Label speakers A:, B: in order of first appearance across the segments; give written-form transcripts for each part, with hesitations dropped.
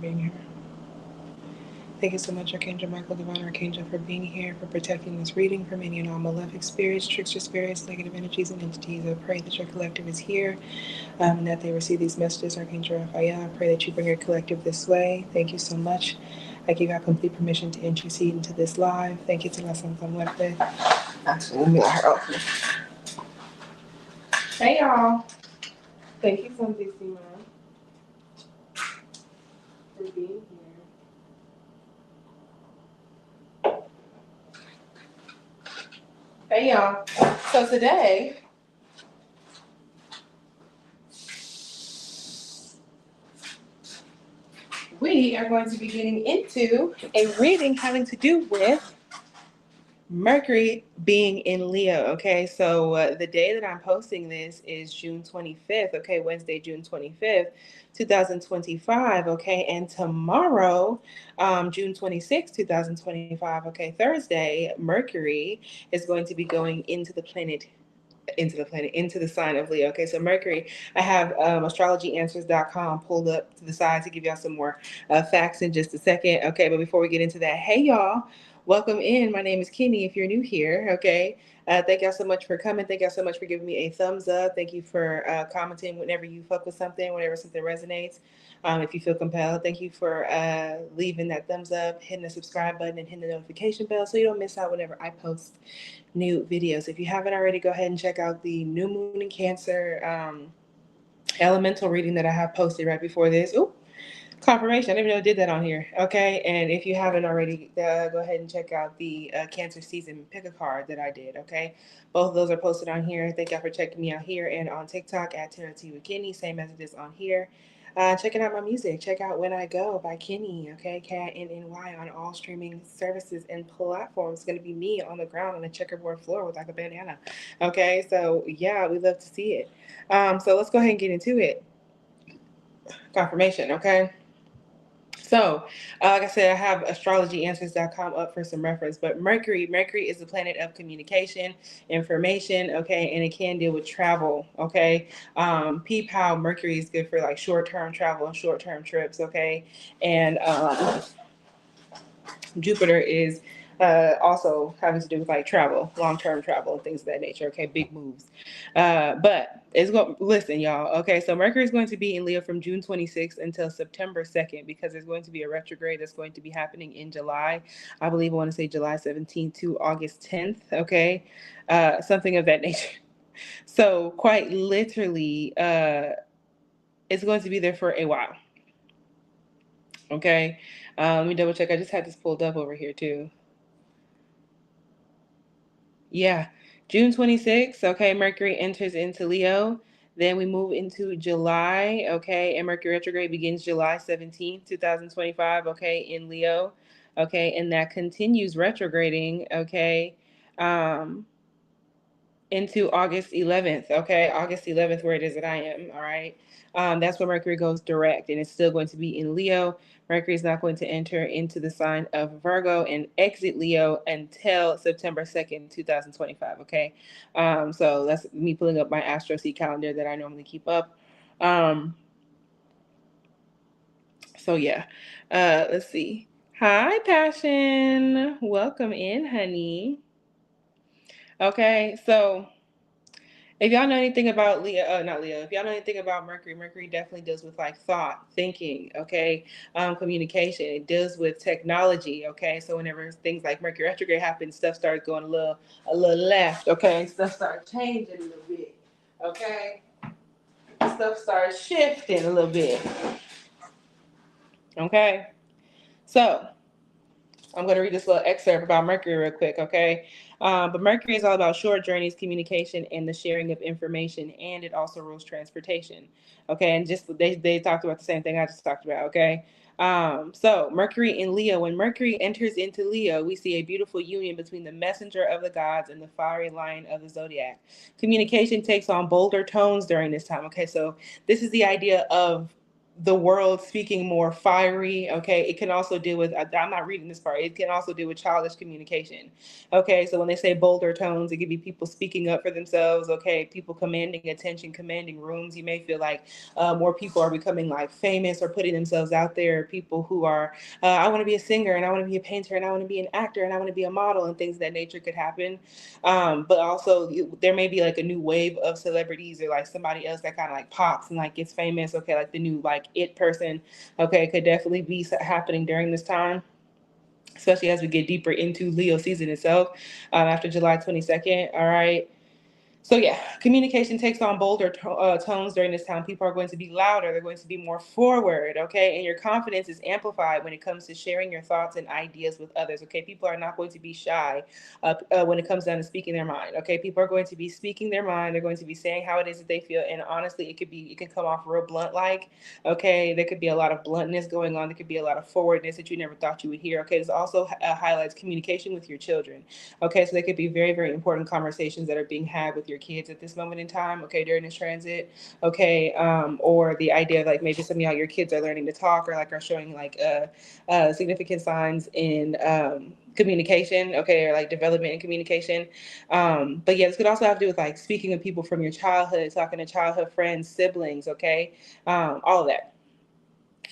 A: being here. Thank you so much, Archangel Michael, Divine Archangel, for being here, for protecting this reading from any and all malefic spirits, trickster spirits, negative energies, and entities. I pray that your collective is here and that they receive these messages. Archangel Raphael, I pray that you bring your collective this way. Thank you so much. I give you complete permission to intercede into this live. Thank you to La Santa Muerte. Actually, let me let her open. Hey, y'all. Thank you, Santi Simon, for being here. Hey, y'all. So today, we are going to be getting into a reading having to do with Mercury being in Leo. Okay, so the day that I'm posting this is June 25th. Okay, Wednesday, June 25th, 2025. Okay, and tomorrow, June 26th, 2025. Okay, Thursday, Mercury is going to be going into the sign of Leo. Okay, so Mercury, I have astrologyanswers.com pulled up to the side to give y'all some more facts in just a second. Okay, but before we get into that, hey y'all, welcome in. My name is Kinny if you're new here. Okay, thank y'all so much for coming. Thank y'all so much for giving me a thumbs up. Thank you for commenting whenever you fuck with something, whenever something resonates. If you feel compelled, thank you for leaving that thumbs up, hitting the subscribe button, and hitting the notification bell so you don't miss out whenever I post new videos. If you haven't already, go ahead and check out the New Moon in Cancer elemental reading that I have posted right before this. Ooh, confirmation. I didn't even know I did that on here. Okay, and if you haven't already, go ahead and check out the Cancer season pick a card that I did. Okay, both of those are posted on here. Thank y'all for checking me out here and on TikTok at Tarot Tea with Kinny. Same as it is on here. Checking out my music. Check out When I Go by Kinny. Okay, Kinny on all streaming services and platforms. It's gonna be me on the ground on a checkerboard floor with like a bandana. Okay, so yeah, we love to see it. So let's go ahead and get into it. Confirmation. Okay. So, like I said, I have astrologyanswers.com up for some reference. But Mercury is the planet of communication, information, okay, and it can deal with travel, okay. Peep how Mercury is good for like short-term travel and short-term trips, okay. And Jupiter is also having to do with like travel, long-term travel, and things of that nature. Okay, big moves. But it's going. Listen, y'all. Okay, so Mercury is going to be in Leo from June 26th until September 2nd because there's going to be a retrograde that's going to be happening in July. I believe I want to say July 17th to August 10th. Okay, something of that nature. So quite literally, it's going to be there for a while. Okay. Let me double check. I just had this pulled up over here too. Yeah, June 26th, okay, Mercury enters into Leo. Then we move into July, okay, and Mercury retrograde begins July 17th, 2025, okay, in Leo, okay, and that continues retrograding, okay, um, into August 11th, okay, August 11th, where it is that I am, all right. That's where Mercury goes direct, and it's still going to be in Leo. Mercury is not going to enter into the sign of Virgo and exit Leo until September 2nd, 2025, okay. So that's me pulling up my Astro Seed calendar that I normally keep up. So yeah, let's see. Hi, Passion. Welcome in, honey. Okay, so if y'all know anything about Leo, not Leo, if y'all know anything about Mercury, Mercury definitely deals with like thought, thinking, okay, communication. It deals with technology, okay. So whenever things like Mercury retrograde happens, stuff starts going a little left, okay. Stuff starts changing a little bit, okay. Stuff starts shifting a little bit, okay. So I'm going to read this little excerpt about Mercury real quick, okay? But Mercury is all about short journeys, communication, and the sharing of information, and it also rules transportation, okay? And just they talked about the same thing I just talked about, okay? So Mercury in Leo. When Mercury enters into Leo, we see a beautiful union between the messenger of the gods and the fiery lion of the zodiac. Communication takes on bolder tones during this time, okay? So this is the idea of the world speaking more fiery. Okay, it can also deal with, I'm not reading this part, it can also deal with childish communication. Okay, so when they say bolder tones, it could be people speaking up for themselves. Okay, people commanding attention, commanding rooms. You may feel like more people are becoming like famous or putting themselves out there. People who are, I want to be a singer, and I want to be a painter, and I want to be an actor, and I want to be a model, and things of that nature could happen. But also there may be like a new wave of celebrities, or like somebody else that kind of like pops and like gets famous. Okay, like the new like it person. Okay, could definitely be happening during this time, especially as we get deeper into Leo season itself, after July 22nd. All right. So yeah, communication takes on bolder tones during this time. People are going to be louder. They're going to be more forward, okay? And your confidence is amplified when it comes to sharing your thoughts and ideas with others, okay? People are not going to be shy when it comes down to speaking their mind, okay? People are going to be speaking their mind. They're going to be saying how it is that they feel, and honestly, it can come off real blunt, like, okay? There could be a lot of bluntness going on. There could be a lot of forwardness that you never thought you would hear, okay? This also highlights communication with your children. Okay, so they could be very, very important conversations that are being had with your kids at this moment in time, okay, during this transit, okay, or the idea of like maybe some of y'all, your kids are learning to talk, or like are showing like significant signs in communication, okay, or like development in communication. But yeah, this could also have to do with like speaking with people from your childhood, talking to childhood friends, siblings, okay, all of that.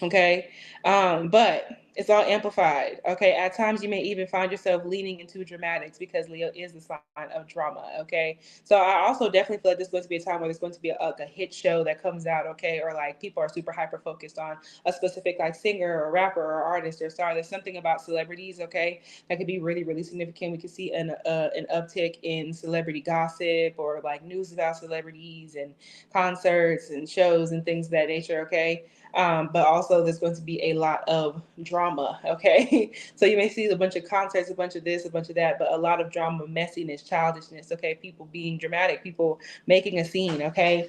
A: Okay, but it's all amplified. Okay, at times you may even find yourself leaning into dramatics, because Leo is the sign of drama. Okay, so I also definitely feel like there's going to be a time where there's going to be a hit show that comes out. Okay, or like people are super hyper focused on a specific like singer or rapper or artist or star. There's something about celebrities, okay, that could be really, really significant. We could see an uptick in celebrity gossip, or like news about celebrities and concerts and shows and things of that nature. Okay, but also there's going to be a lot of drama. Okay, so you may see a bunch of concerts, a bunch of this, a bunch of that, but a lot of drama, messiness, childishness. Okay, people being dramatic, people making a scene. Okay,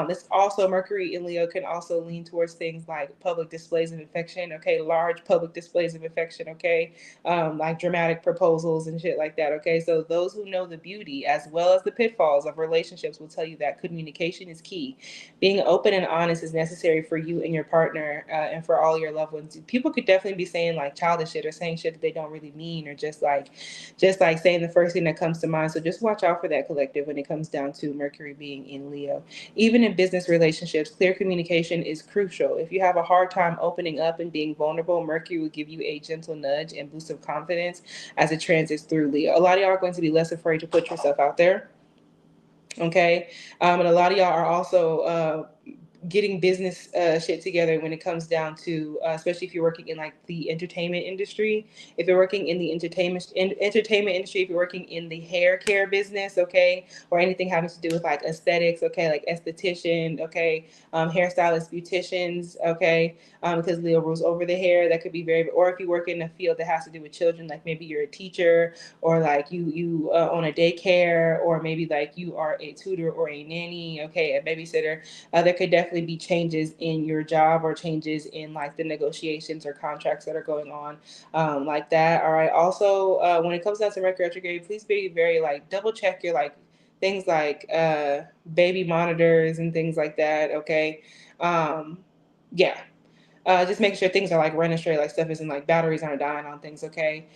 A: this also, Mercury in Leo can also lean towards things like public displays of affection. Okay, large public displays of affection. Okay, like dramatic proposals and shit like that. Okay, so those who know the beauty as well as the pitfalls of relationships will tell you that communication is key. Being open and honest is necessary for you and your partner, and for all your loved ones. People could definitely be saying like childish shit, or saying shit that they don't really mean, or just like saying the first thing that comes to mind. So just watch out for that, collective, when it comes down to Mercury being in Leo. Even in business relationships, clear communication is crucial. If you have a hard time opening up and being vulnerable, Mercury will give you a gentle nudge and boost of confidence as it transits through Leo. A lot of y'all are going to be less afraid to put yourself out there. Okay, and a lot of y'all are also getting business shit together when it comes down to, especially if you're working in like the entertainment industry. If you're working in the entertainment industry, if you're working in the hair care business, okay, or anything having to do with like aesthetics, okay, like esthetician, okay, hairstylists, beauticians, okay, because Leo rules over the hair. That could be very. Or if you work in a field that has to do with children, like maybe you're a teacher, or like you own a daycare, or maybe like you are a tutor or a nanny, okay, a babysitter. There could definitely be changes in your job, or changes in like the negotiations or contracts that are going on, like that. All right. Also, when it comes down to Mercury retrograde, please be very like double check your like things like baby monitors and things like that. Okay. Yeah, just making sure things are like running straight, like stuff isn't like batteries aren't dying on things. Okay.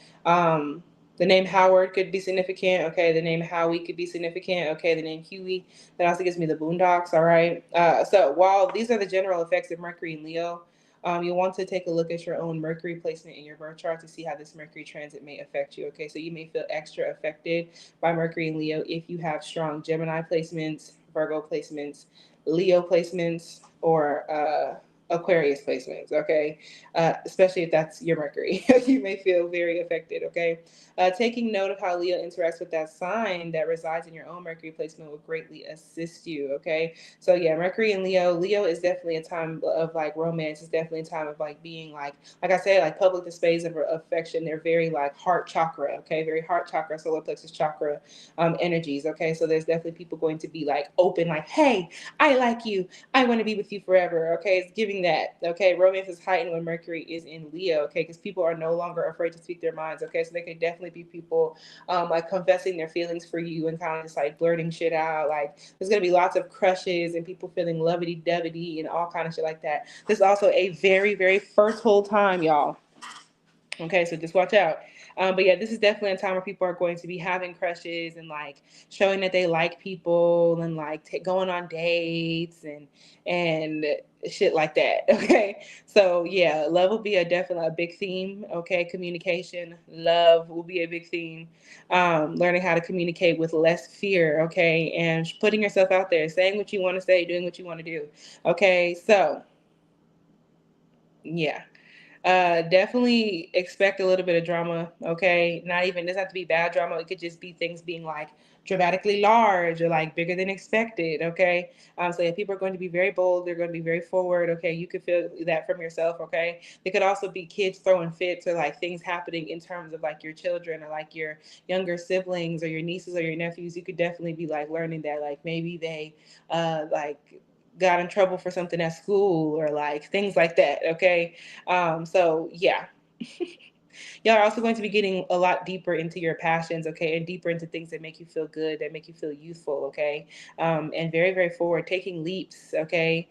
A: The name Howard could be significant. Okay. The name Howie could be significant. Okay. The name Huey, that also gives me the Boondocks. All right. So while these are the general effects of Mercury and Leo, you'll want to take a look at your own Mercury placement in your birth chart to see how this Mercury transit may affect you. Okay. So you may feel extra affected by Mercury and Leo if you have strong Gemini placements, Virgo placements, Leo placements, or Aquarius placements, okay? Especially if that's your Mercury. You may feel very affected, okay? Taking note of how Leo interacts with that sign that resides in your own Mercury placement will greatly assist you, okay? So yeah, Mercury and Leo. Leo is definitely a time of like romance. It's definitely a time of like being like I said, like public displays of affection. They're very like heart chakra, okay? Very heart chakra, solar plexus chakra energies, okay? So there's definitely people going to be like open, like, hey, I like you. I want to be with you forever. Okay, it's giving confessing that, okay? Romance is heightened when Mercury is in Leo, okay? Because people are no longer afraid to speak their minds, okay? So there could definitely be people like confessing their feelings for you and kind of just like blurting shit out. Like there's gonna be lots of crushes and people feeling lovey-dovey and all kind of shit like that. This is also a very, very fertile time, y'all. Okay, so just watch out. But yeah, this is definitely a time where people are going to be having crushes and like showing that they like people and like going on dates and shit like that. Okay, so yeah, love will be a definitely a big theme. Okay, communication, love will be a big theme. Learning how to communicate with less fear. Okay, and putting yourself out there, saying what you want to say, doing what you want to do. Okay, so yeah, definitely expect a little bit of drama. Okay, not even, it doesn't have to be bad drama. It could just be things being like dramatically large or like bigger than expected. Okay, so yeah, people are going to be very bold. They're going to be very forward. Okay, you could feel that from yourself. Okay, there could also be kids throwing fits or like things happening in terms of like your children or like your younger siblings or your nieces or your nephews. You could definitely be like learning that like maybe they like got in trouble for something at school or like things like that. Okay, so yeah. Y'all are also going to be getting a lot deeper into your passions, okay, and deeper into things that make you feel good, that make you feel youthful, okay, and very, very forward, taking leaps, okay.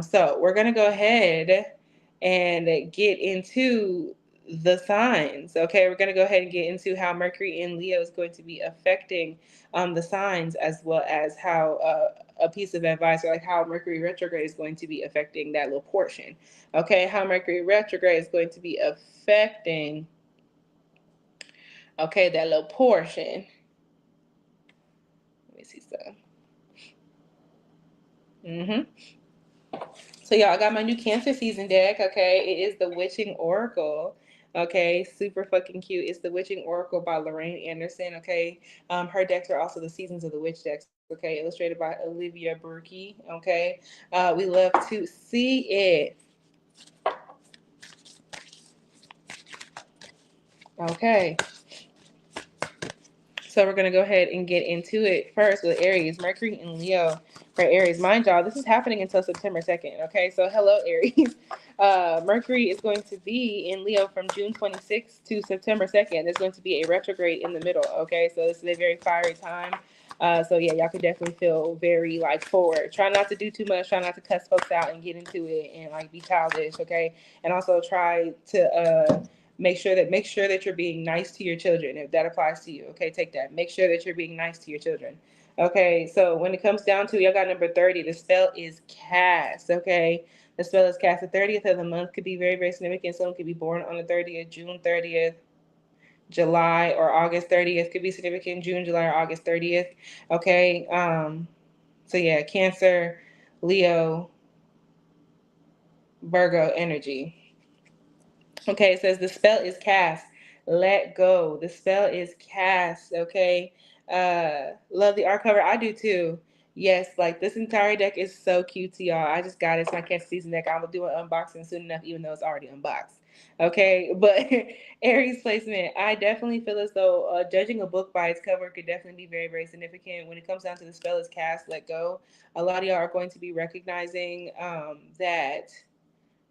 A: So we're gonna go ahead and get into the signs, okay. We're gonna go ahead and get into how Mercury in Leo is going to be affecting the signs, as well as how a piece of advice or like how Mercury retrograde is going to be affecting that little portion. Okay, how Mercury retrograde is going to be affecting, okay, that little portion. Let me see some. So y'all, I got my new Cancer season deck. Okay, it is the Witching Oracle. Okay, super fucking cute. It's the Witching Oracle by Lorraine Anderson. Okay, her decks are also the Seasons of the Witch decks. Okay, illustrated by Olivia Burkey. Okay, we love to see it. Okay, so we're going to go ahead and get into it first with Aries. Mercury and Leo for Aries. Mind y'all, this is happening until September 2nd. Okay, so hello, Aries. Mercury is going to be in Leo from June 26th to September 2nd. There's going to be a retrograde in the middle. Okay, so this is a very fiery time. So yeah, y'all can definitely feel very like forward. Try not to do too much. Try not to cuss folks out and get into it and like be childish. Okay, and also try to make sure that you're being nice to your children, if that applies to you. Okay, take that. Make sure that you're being nice to your children. Okay, so when it comes down to, y'all got number 30, the spell is cast. Okay, the spell is cast. The 30th of the month could be very, very significant. Someone could be born on the 30th, June 30th, July or August 30th could be significant. June, July, or August 30th. Okay, so yeah, Cancer, Leo, Virgo energy. Okay, it says the spell is cast. Let go. The spell is cast. Okay. Love the art cover. I do too. Yes, like this entire deck is so cute to y'all. I just got it. It's my Cancer season deck. I'm gonna do an unboxing soon enough, even though it's already unboxed. Okay, but Aries placement, I definitely feel as though judging a book by its cover could definitely be very, very significant. When it comes down to the spell is cast, let go. A lot of y'all are going to be recognizing that,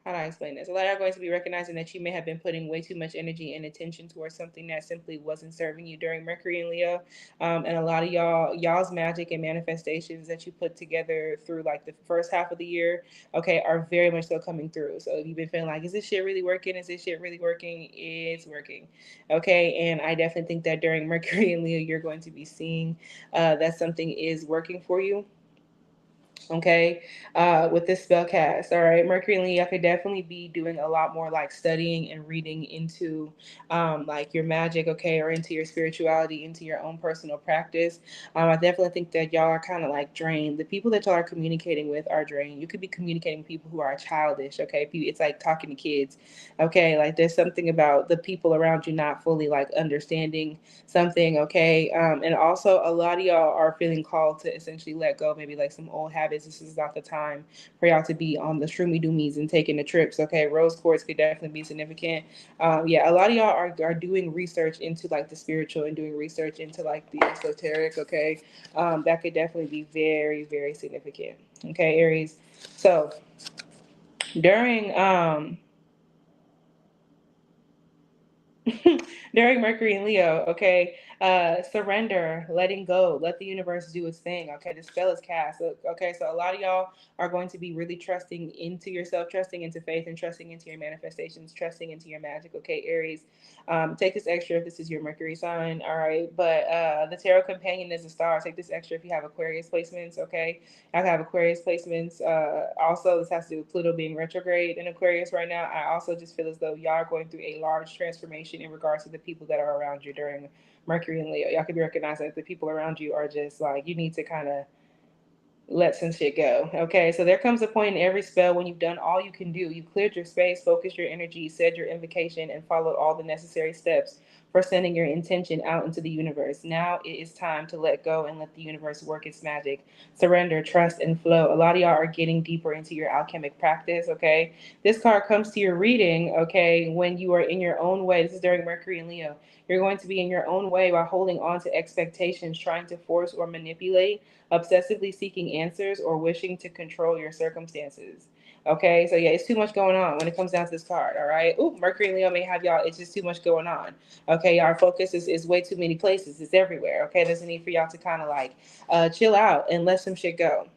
A: how do I explain this? A lot are going to be recognizing that you may have been putting way too much energy and attention towards something that simply wasn't serving you during Mercury and Leo. And a lot of y'all's magic and manifestations that you put together through like the first half of the year, okay, are very much so coming through. So if you've been feeling like, is this shit really working? Is this shit really working? It's working. Okay. And I definitely think that during Mercury and Leo, you're going to be seeing that something is working for you. Okay, with this spell cast. All right, Mercury and Leo, I could definitely be doing a lot more like studying and reading into like your magic, okay, or into your spirituality, into your own personal practice. I definitely think that y'all are kind of like drained. The people that y'all are communicating with are drained. You could be communicating with people who are childish, okay. It's like talking to kids, okay. Like there's something about the people around you not fully like understanding something, okay. And also a lot of y'all are feeling called to essentially let go, maybe like some old habits. This is not the time for y'all to be on the shroomy doomies and taking the trips, okay. Rose quartz could definitely be significant. Yeah, a lot of y'all are doing research into like the spiritual and doing research into like the esoteric, okay. That could definitely be very, very significant, okay, Aries. So during during Mercury and Leo, okay, surrender, letting go, let the universe do its thing, okay. The spell is cast, okay. So a lot of y'all are going to be really trusting into yourself, trusting into faith, and trusting into your manifestations, trusting into your magic, okay, Aries. Take this extra if this is your Mercury sign, all right. But the tarot companion is a star. Take this extra if you have Aquarius placements, okay. I have Aquarius placements. Also, this has to do with Pluto being retrograde in Aquarius right now. I also just feel as though y'all are going through a large transformation in regards to the people that are around you during Mercury and Leo. Y'all could be recognizing that the people around you are just like, you need to kind of let some shit go. Okay, so there comes a point in every spell when you've done all you can do. You've cleared your space, focused your energy, said your invocation, and followed all the necessary steps for sending your intention out into the universe. Now it is time to let go and let the universe work its magic. Surrender, trust, and flow. A lot of y'all are getting deeper into your alchemic practice. Okay, this card comes to your reading. Okay, when you are in your own way. This is during Mercury and Leo. You're going to be in your own way by holding on to expectations, trying to force or manipulate, obsessively seeking answers, or wishing to control your circumstances. Okay, so yeah, it's too much going on when it comes down to this card. All right. Ooh, Mercury and Leo may have y'all. It's just too much going on. Okay, our focus is way too many places. It's everywhere. Okay, there's a need for y'all to kind of like chill out and let some shit go.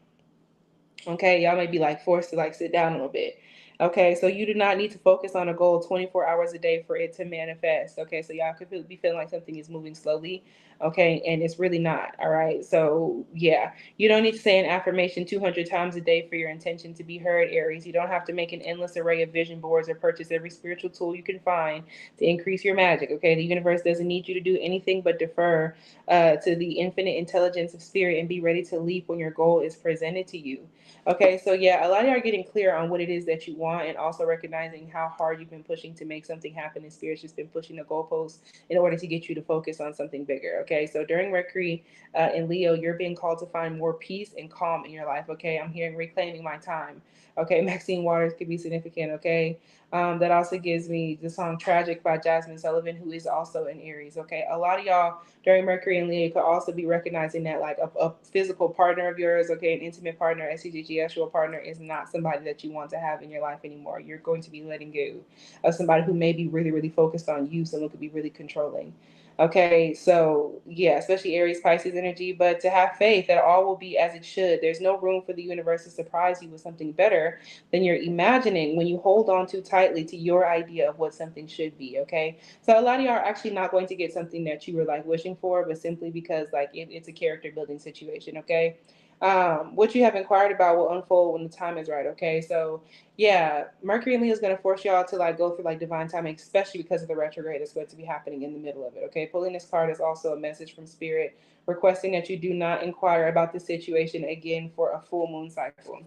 A: Okay, y'all may be like forced to like sit down a little bit. Okay, so you do not need to focus on a goal 24 hours a day for it to manifest. Okay, so y'all could be feeling like something is moving slowly. Okay, and it's really not. All right, so yeah, you don't need to say an affirmation 200 times a day for your intention to be heard, Aries. You don't have to make an endless array of vision boards or purchase every spiritual tool you can find to increase your magic. Okay, the universe doesn't need you to do anything but defer to the infinite intelligence of spirit and be ready to leap when your goal is presented to you. Okay, so yeah, a lot of y'all are getting clear on what it is that you want and also recognizing how hard you've been pushing to make something happen. And Spirit's just been pushing the goalposts in order to get you to focus on something bigger. Okay, so during Mercury and Leo, you're being called to find more peace and calm in your life. Okay, I'm hearing reclaiming my time. Okay, Maxine Waters could be significant. Okay, that also gives me the song Tragic by Jasmine Sullivan, who is also in Aries. Okay, a lot of y'all during Mercury and Leo, you could also be recognizing that like a physical partner of yours, okay, an intimate partner, SCGG, actual partner, is not somebody that you want to have in your life anymore. You're going to be letting go of somebody who may be really, really focused on you, someone could be really controlling. Okay, so yeah, especially Aries, Pisces energy, but to have faith that all will be as it should. There's no room for the universe to surprise you with something better than you're imagining when you hold on too tightly to your idea of what something should be. Okay, so a lot of y'all are actually not going to get something that you were like wishing for, but simply because like it's a character building situation. Okay, what you have inquired about will unfold when the time is right. Okay, so yeah, Mercury and Leo is going to force y'all to like go through like divine timing, especially because of the retrograde that's going to be happening in the middle of it. Okay, pulling this card is also a message from spirit requesting that you do not inquire about the situation again for a full moon cycle.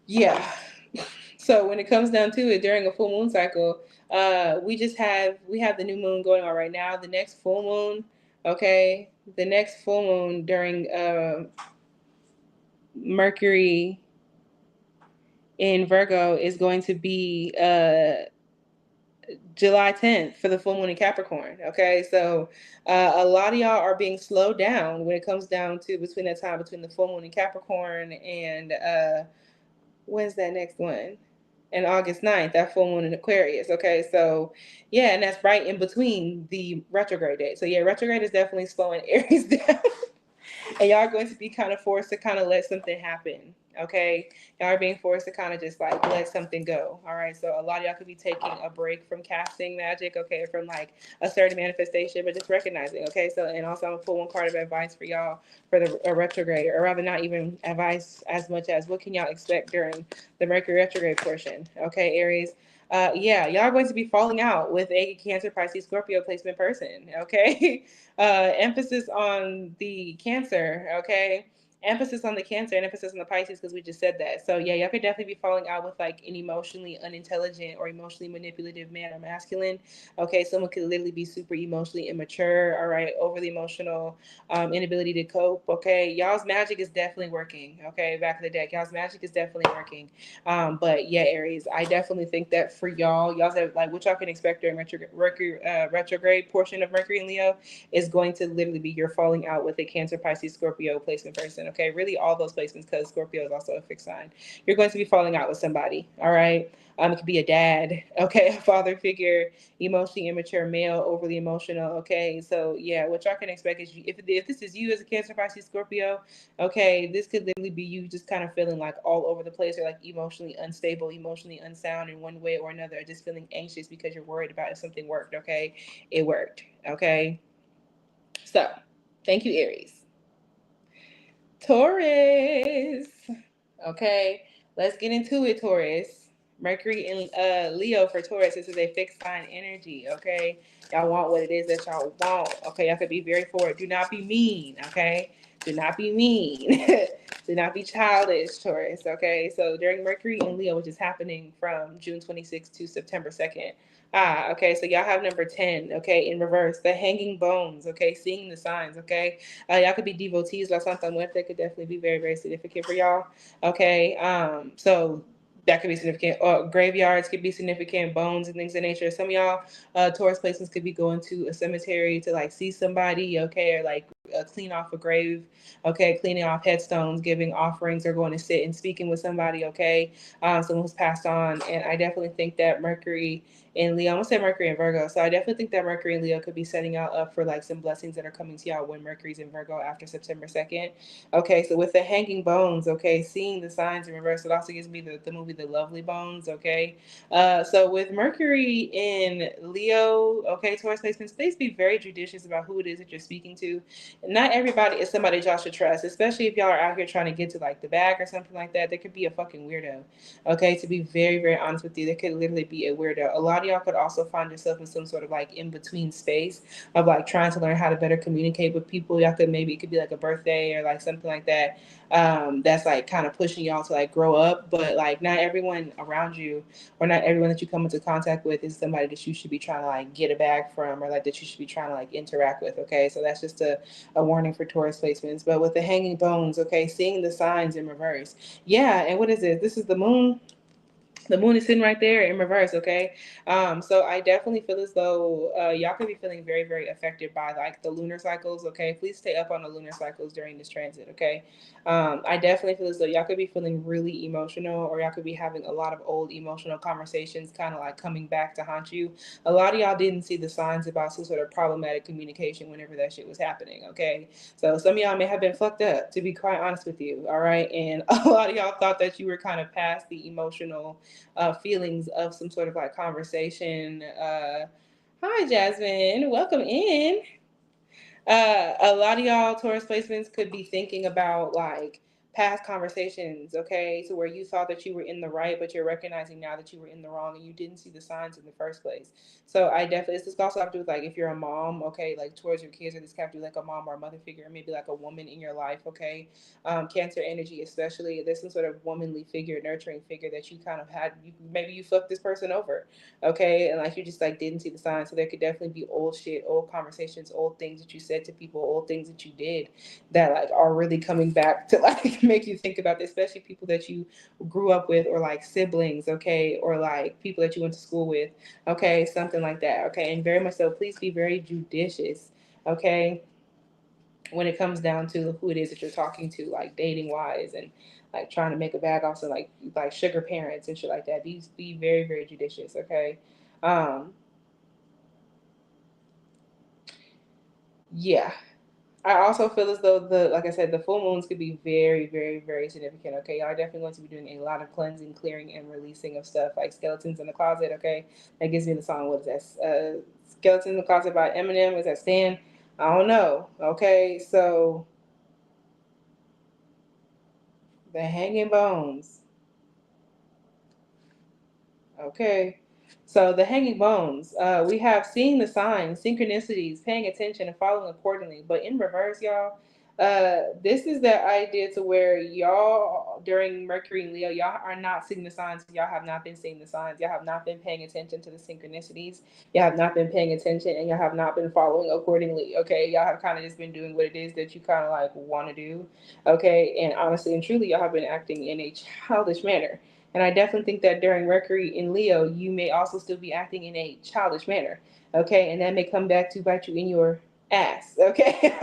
A: Yeah. So when it comes down to it, during a full moon cycle, we have the new moon going on right now. The next full moon, okay, the next full moon during Mercury in Virgo is going to be July 10th for the full moon in Capricorn. Okay, so a lot of y'all are being slowed down when it comes down to between that time between the full moon in Capricorn and when's that next one? And August 9th, that full moon in Aquarius. Okay, so yeah, and that's right in between the retrograde date. So yeah, retrograde is definitely slowing Aries down. And y'all are going to be kind of forced to kind of let something happen. Okay, y'all are being forced to kind of just like let something go. All right, so a lot of y'all could be taking a break from casting magic, okay, from like a certain manifestation, but just recognizing. Okay, so and also I'm gonna pull one card of advice for y'all for the retrograde, or rather not even advice as much as what can y'all expect during the Mercury retrograde portion. Okay, Aries. Yeah, y'all are going to be falling out with a Cancer, Pisces, Scorpio placement person. Okay, emphasis on the Cancer. Okay, emphasis on the Cancer and emphasis on the Pisces because we just said that. So yeah, y'all could definitely be falling out with like an emotionally unintelligent or emotionally manipulative man or masculine. Okay, someone could literally be super emotionally immature. All right, overly emotional, inability to cope. Okay, y'all's magic is definitely working. Okay, back of the deck, y'all's magic is definitely working. But yeah, Aries, I definitely think that for y'all have like what y'all can expect during retrograde portion of Mercury and Leo is going to literally be your falling out with a Cancer, Pisces, Scorpio placement person. Okay, really all those placements because Scorpio is also a fixed sign. You're going to be falling out with somebody. All right. It could be a dad, okay, a father figure, emotionally immature male, overly emotional, okay. So yeah, what y'all can expect is if this is you as a Cancer, Pisces, Scorpio, okay, this could literally be you just kind of feeling like all over the place or like emotionally unstable, emotionally unsound in one way or another, or just feeling anxious because you're worried about if something worked, okay. It worked, okay. So thank you, Aries. Taurus. Okay, let's get into it, Taurus. Mercury in Leo for Taurus. This is a fixed sign energy. Okay, y'all want what it is that y'all want. Okay, y'all could be very forward. Do not be mean. Okay, do not be mean. Do not be childish, Taurus. Okay, so during Mercury in Leo, which is happening from June 26th to September 2nd. Okay, so y'all have number 10, okay, in reverse, the hanging bones, okay, seeing the signs, okay. Y'all could be devotees. La Santa Muerte could definitely be very, very significant for y'all. Okay. So that could be significant. Graveyards could be significant. Bones and things of nature. Some of y'all, Taurus placements could be going to a cemetery to like see somebody. Okay, or like clean off a grave. Okay, cleaning off headstones, giving offerings, or going to sit and speaking with somebody. Okay, someone who's passed on. And I definitely think that Mercury in Leo, I'm gonna say Mercury in Virgo. So I definitely think that Mercury in Leo could be setting y'all up for like some blessings that are coming to y'all when Mercury's in Virgo after September 2nd. Okay, so with the hanging bones, okay, seeing the signs in reverse, it also gives me the movie The Lovely Bones, okay. So with Mercury in Leo, okay, Taurus placements, please be very judicious about who it is that you're speaking to. Not everybody is somebody y'all should trust, especially if y'all are out here trying to get to like the bag or something like that. There could be a fucking weirdo, okay, to be very, very honest with you. There could literally be a weirdo. A lot of y'all could also find yourself in some sort of like in between space of like trying to learn how to better communicate with people. Y'all could maybe it could be like a birthday or like something like that. That's like kind of pushing y'all to like grow up, but like not everyone around you or not everyone that you come into contact with is somebody that you should be trying to like get a bag from or like that you should be trying to like interact with. Okay, so that's just a warning for Taurus placements. But with the hanging bones, okay, seeing the signs in reverse. Yeah, and what is it? This is the moon. The moon is sitting right there in reverse, okay. So I definitely feel as though y'all could be feeling very, very affected by like the lunar cycles, okay. Please stay up on the lunar cycles during this transit, okay. I definitely feel as though y'all could be feeling really emotional, or y'all could be having a lot of old emotional conversations kind of like coming back to haunt you. A lot of y'all didn't see the signs about some sort of problematic communication whenever that shit was happening, okay. So some of y'all may have been fucked up, to be quite honest with you, all right. And a lot of y'all thought that you were kind of past the emotional feelings of some sort of like conversation. Hi, Jasmine. Welcome in. A lot of y'all Taurus placements could be thinking about like past conversations, okay, to where you thought that you were in the right, but you're recognizing now that you were in the wrong and you didn't see the signs in the first place. So I definitely, this also have to do with like if you're a mom, okay, like towards your kids, or this have to do like a mom or a mother figure, or maybe like a woman in your life, okay. Cancer energy, especially, there's some sort of womanly figure, nurturing figure that you kind of had. Maybe you fucked this person over, okay, and like you just like didn't see the signs. So there could definitely be old shit, old conversations, old things that you said to people, old things that you did that like are really coming back to like make you think about this, especially people that you grew up with, or like siblings, okay, or like people that you went to school with, okay, something like that, okay. And very much so, please be very judicious, okay, when it comes down to who it is that you're talking to, like dating wise, and like trying to make a bag off, so like sugar parents and shit like that. Be very, very judicious, okay. um yeah, I also feel as though the, like I said, the full moons could be very, very, very significant. Okay, y'all are definitely going to be doing a lot of cleansing, clearing, and releasing of stuff like skeletons in the closet. Okay, that gives me the song. What is that? Skeletons in the Closet by Eminem. Is that Stan? I don't know. Okay, so the hanging bones. Okay. So the hanging bones, we have seeing the signs, synchronicities, paying attention, and following accordingly. But in reverse, y'all, this is the idea to where y'all during Mercury and Leo, y'all are not seeing the signs. Y'all have not been seeing the signs. Y'all have not been paying attention to the synchronicities. Y'all have not been paying attention, and y'all have not been following accordingly. Okay, y'all have kind of just been doing what it is that you kind of like want to do. Okay, and honestly and truly, y'all have been acting in a childish manner. And I definitely think that during Mercury in Leo, you may also still be acting in a childish manner. Okay. And that may come back to bite you in your ass. Okay.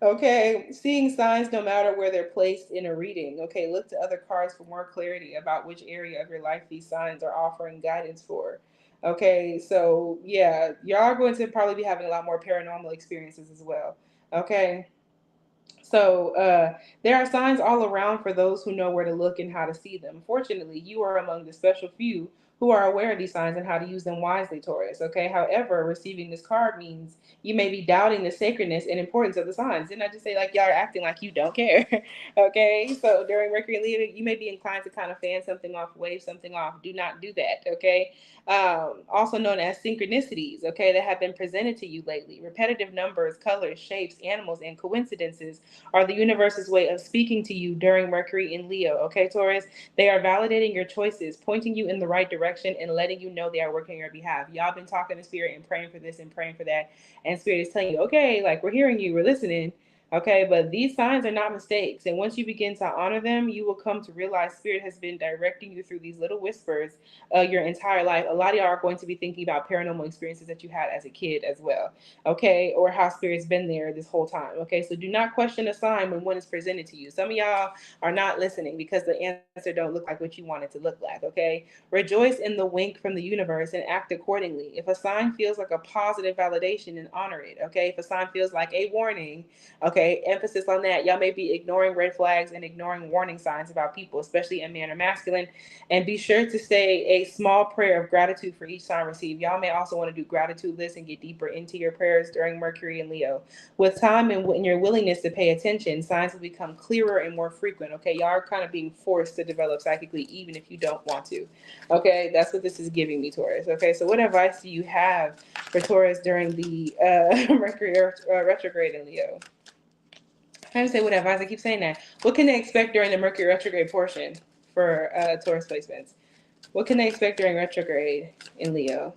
A: Okay, seeing signs no matter where they're placed in a reading. Okay, look to other cards for more clarity about which area of your life these signs are offering guidance for. Okay, so yeah, y'all are going to probably be having a lot more paranormal experiences as well. Okay, so there are signs all around for those who know where to look and how to see them. Fortunately, you are among the special few who are aware of these signs and how to use them wisely, Taurus. Okay. However, receiving this card means you may be doubting the sacredness and importance of the signs. Didn't I just say like y'all are acting like you don't care? Okay. So during Mercury and Leo, you may be inclined to kind of fan something off, wave something off. Do not do that. Okay. Also known as synchronicities, okay, that have been presented to you lately. Repetitive numbers, colors, shapes, animals, and coincidences are the universe's way of speaking to you during Mercury in Leo. Okay, Taurus? They are validating your choices, pointing you in the right direction, and letting you know they are working on your behalf. Y'all been talking to Spirit and praying for this and praying for that. And Spirit is telling you, okay, like we're hearing you, we're listening. Okay, but these signs are not mistakes. And once you begin to honor them, you will come to realize Spirit has been directing you through these little whispers your entire life. A lot of y'all are going to be thinking about paranormal experiences that you had as a kid as well, okay, or how Spirit's been there this whole time, okay? So do not question a sign when one is presented to you. Some of y'all are not listening because the answer don't look like what you want it to look like, okay? Rejoice in the wink from the universe and act accordingly. If a sign feels like a positive validation, then honor it, okay? If a sign feels like a warning, okay, emphasis on that. Y'all may be ignoring red flags and ignoring warning signs about people, especially in man or masculine. And be sure to say a small prayer of gratitude for each sign received. Y'all may also want to do gratitude lists and get deeper into your prayers during Mercury and Leo. With time and in your willingness to pay attention, signs will become clearer and more frequent. Okay, y'all are kind of being forced to develop psychically, even if you don't want to. Okay, that's what this is giving me, Taurus. Okay, so what advice do you have for Taurus during the Mercury retrograde in Leo? I didn't say what advice. I keep saying that. What can they expect during the Mercury retrograde portion for Taurus placements? What can they expect during retrograde in Leo?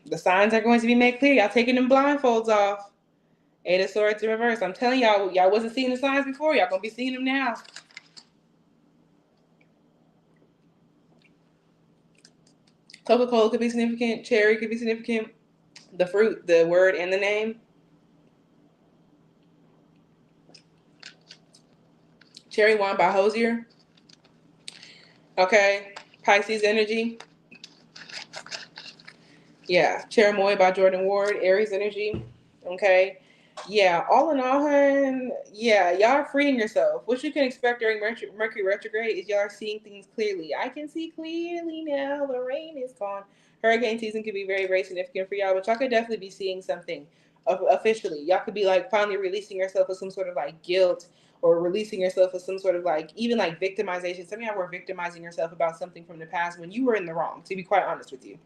A: The signs are going to be made clear. Y'all taking them blindfolds off. Eight of Swords in reverse. I'm telling y'all, y'all wasn't seeing the signs before. Y'all gonna be seeing them now. Coca-Cola could be significant. Cherry could be significant. The fruit, the word, and the name. Cherry wine by Hosier. Okay. Pisces energy. Yeah. Cherimoy by Jordan Ward. Aries energy. Okay. Yeah, all in all, hun, yeah, y'all are freeing yourself. What you can expect during Mercury retrograde is y'all are seeing things clearly. I can see clearly now. The rain is gone. Hurricane season could be very, very significant for y'all, but y'all could definitely be seeing something officially. Y'all could be like finally releasing yourself of some sort of like guilt or releasing yourself of some sort of like even like victimization. Some of y'all were victimizing yourself about something from the past when you were in the wrong, to be quite honest with you.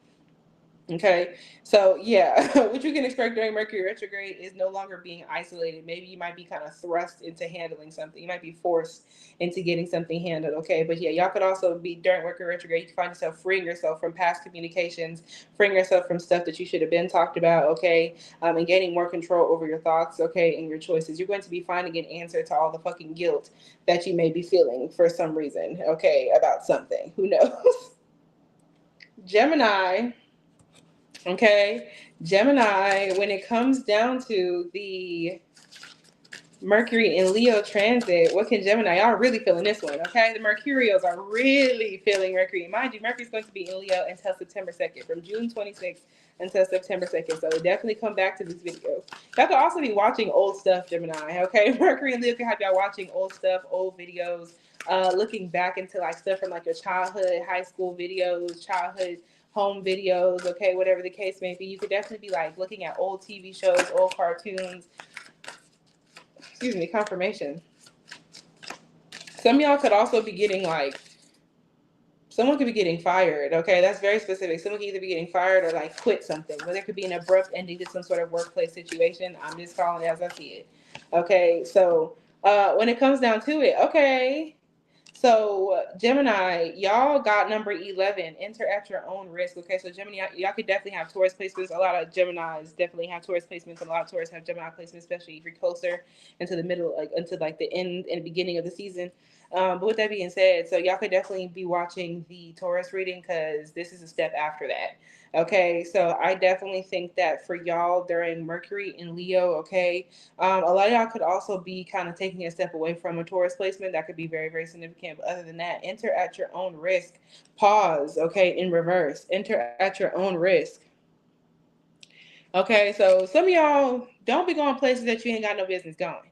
A: Okay, so yeah, what you can expect during Mercury retrograde is no longer being isolated. Maybe you might be kind of thrust into handling something. You might be forced into getting something handled. Okay, but yeah, y'all could also be during Mercury retrograde. You can find yourself freeing yourself from past communications, freeing yourself from stuff that you should have been talked about. Okay, and gaining more control over your thoughts. Okay, and your choices. You're going to be finding an answer to all the fucking guilt that you may be feeling for some reason. Okay, about something. Who knows? Gemini. Okay, Gemini, when it comes down to the Mercury in Leo transit, what can Gemini? Y'all are really feeling this one, okay? The Mercurials are really feeling Mercury. Mind you, Mercury's going to be in Leo until September 2nd, from June 26th until September 2nd. So definitely come back to this video. Y'all could also be watching old stuff, Gemini, okay? Mercury and Leo can have y'all watching old stuff, old videos, looking back into like stuff from like your childhood, high school videos, childhood home videos, okay, whatever the case may be. You could definitely be like looking at old TV shows, old cartoons. Excuse me, confirmation. Some of y'all could also be getting like, someone could be getting fired, okay? That's very specific. Someone could either be getting fired or like quit something. Or there could be an abrupt ending to some sort of workplace situation. I'm just calling it as I see it. Okay, so when it comes down to it, okay, so Gemini, y'all got number 11. Enter at your own risk. Okay, so Gemini, y'all could definitely have Taurus placements. A lot of Geminis definitely have Taurus placements, and a lot of Taurus have Gemini placements, especially if you're closer into the middle, like into like the end and beginning of the season. But with that being said, so y'all could definitely be watching the Taurus reading because this is a step after that. Okay, so I definitely think that for y'all during Mercury and Leo, okay, a lot of y'all could also be kind of taking a step away from a Taurus placement. That could be very, very significant. But other than that, enter at your own risk. Pause, okay, in reverse. Enter at your own risk. Okay, so some of y'all don't be going places that you ain't got no business going.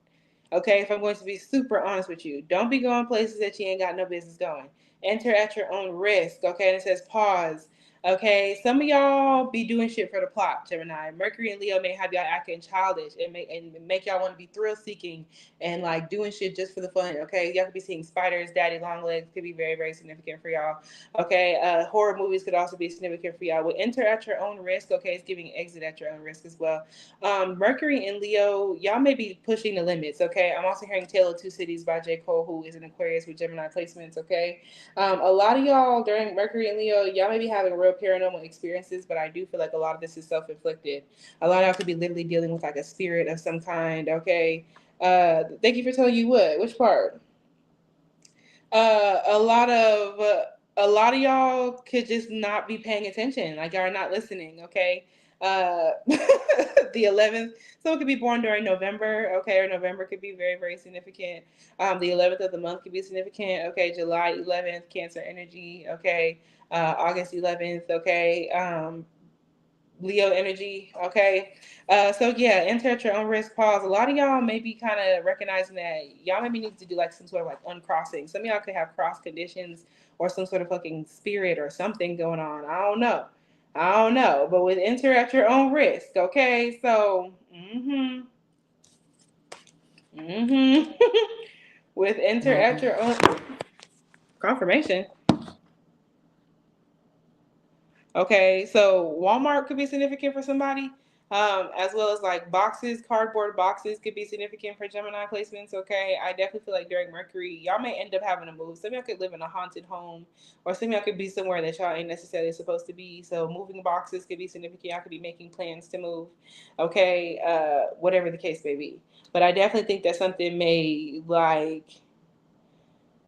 A: Okay, if I'm going to be super honest with you, don't be going places that you ain't got no business going. Enter at your own risk. Okay, and it says pause. Okay, some of y'all be doing shit for the plot, Gemini. Mercury and Leo may have y'all acting childish and make y'all want to be thrill seeking and like doing shit just for the fun. Okay, y'all could be seeing spiders, daddy long legs could be very, very significant for y'all. Okay, horror movies could also be significant for y'all. With enter at your own risk. Okay, it's giving exit at your own risk as well. Mercury and Leo, y'all may be pushing the limits. Okay, I'm also hearing Tale of Two Cities by J. Cole, who is an Aquarius with Gemini placements. Okay, a lot of y'all during Mercury and Leo, y'all may be having real paranormal experiences, but I do feel like a lot of this is self inflicted. A lot of y'all could be literally dealing with like a spirit of some kind. Okay, thank you for telling you what. Which part? A lot of a lot of y'all could just not be paying attention, like y'all are not listening. Okay, the 11th, someone could be born during November. Okay, or November could be very, very significant. The 11th of the month could be significant. Okay, July 11th, Cancer energy. Okay, August 11th. Okay, Leo energy. Okay. So yeah, enter at your own risk. Pause. A lot of y'all may be kind of recognizing that y'all maybe need to do like some sort of like uncrossing. Some of y'all could have cross conditions or some sort of fucking spirit or something going on. I don't know. I don't know. But with enter at your own risk. Okay. So, mm-hmm. With enter at your own confirmation. Okay, so Walmart could be significant for somebody, as well as like boxes, cardboard boxes could be significant for Gemini placements. Okay, I definitely feel like during Mercury, y'all may end up having to move. Some of y'all could live in a haunted home, or some of y'all could be somewhere that y'all ain't necessarily supposed to be. So moving boxes could be significant. Y'all could be making plans to move. Okay, whatever the case may be. But I definitely think that something may like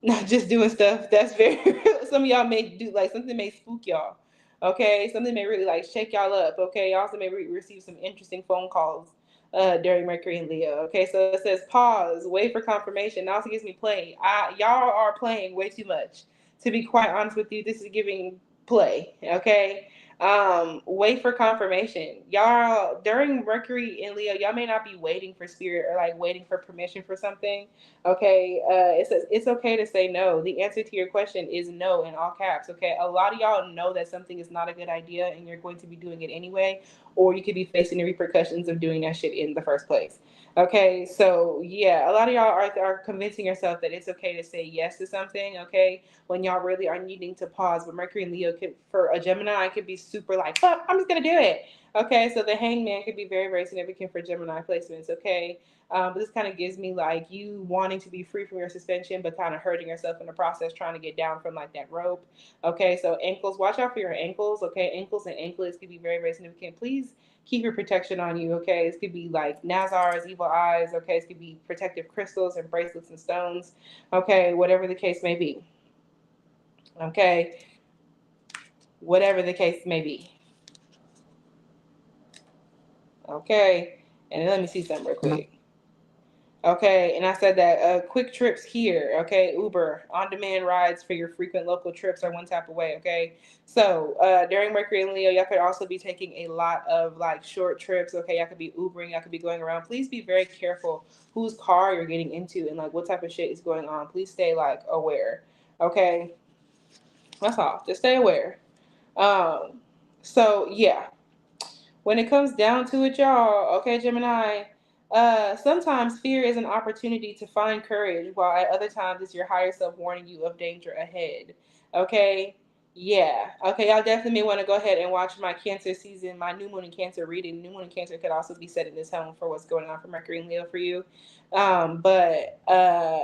A: not just doing stuff that's very real. Some of y'all may do like something may spook y'all. Okay, something may really like shake y'all up. Okay, y'all also may receive some interesting phone calls during Mercury and Leo. Okay, so it says pause, wait for confirmation. It also gives me play. Y'all are playing way too much. To be quite honest with you, this is giving play. Okay, wait for confirmation. Y'all during Mercury and Leo, y'all may not be waiting for spirit or like waiting for permission for something. Okay, it says it's okay to say no. The answer to your question is no in all caps. Okay, a lot of y'all know that something is not a good idea and you're going to be doing it anyway, or you could be facing the repercussions of doing that shit in the first place. Okay, so yeah, a lot of y'all are convincing yourself that it's okay to say yes to something. Okay, when y'all really are needing to pause. But Mercury and Leo could, for a Gemini, could be super like, oh, I'm just gonna do it. Okay, so the Hangman could be very, very significant for Gemini placements. Okay, but this kind of gives me like you wanting to be free from your suspension, but kind of hurting yourself in the process, trying to get down from like that rope. Okay, so ankles, watch out for your ankles. Okay, ankles and anklets could be very, very significant. Please keep your protection on you. Okay, this could be like Nazar's evil eyes. Okay, this could be protective crystals and bracelets and stones. Okay, whatever the case may be. Okay, whatever the case may be. Okay, and let me see something real quick. Okay, and I said that quick trips here, okay, Uber, on demand rides for your frequent local trips are one tap away, okay? So during Mercury and Leo, y'all could also be taking a lot of like short trips, okay? Y'all could be Ubering, y'all could be going around. Please be very careful whose car you're getting into and like what type of shit is going on. Please stay like aware, okay? That's all. Just stay aware. Um, so yeah, when it comes down to it, y'all, okay, Gemini, sometimes fear is an opportunity to find courage, while at other times it's your higher self warning you of danger ahead. Okay? Yeah. Okay, y'all definitely may want to go ahead and watch my Cancer season, my New Moon in Cancer reading. New Moon in Cancer could also be set in this home for what's going on for Mercury and Leo for you. But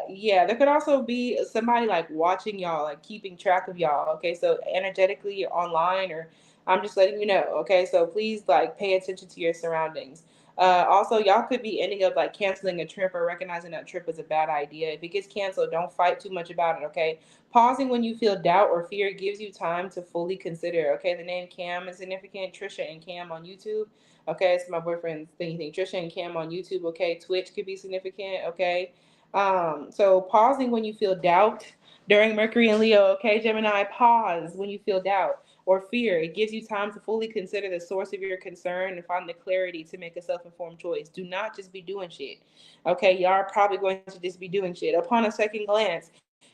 A: yeah, there could also be somebody like watching y'all, like keeping track of y'all. Okay, so energetically online or I'm just letting you know, okay? So please like pay attention to your surroundings. Also, y'all could be ending up like canceling a trip or recognizing that trip was a bad idea. If it gets canceled, don't fight too much about it, okay? Pausing when you feel doubt or fear gives you time to fully consider, okay? The name Cam is significant. Trisha and Cam on YouTube, okay? It's my boyfriend's thing. Trisha and Cam on YouTube, okay? Twitch could be significant, okay? So pausing when you feel doubt during Mercury and Leo, okay, Gemini, pause when you feel doubt or fear. It gives you time to fully consider the source of your concern and find the clarity to make a self-informed choice. Do not just be doing shit. Okay, y'all are probably going to just be doing shit. Upon a second glance,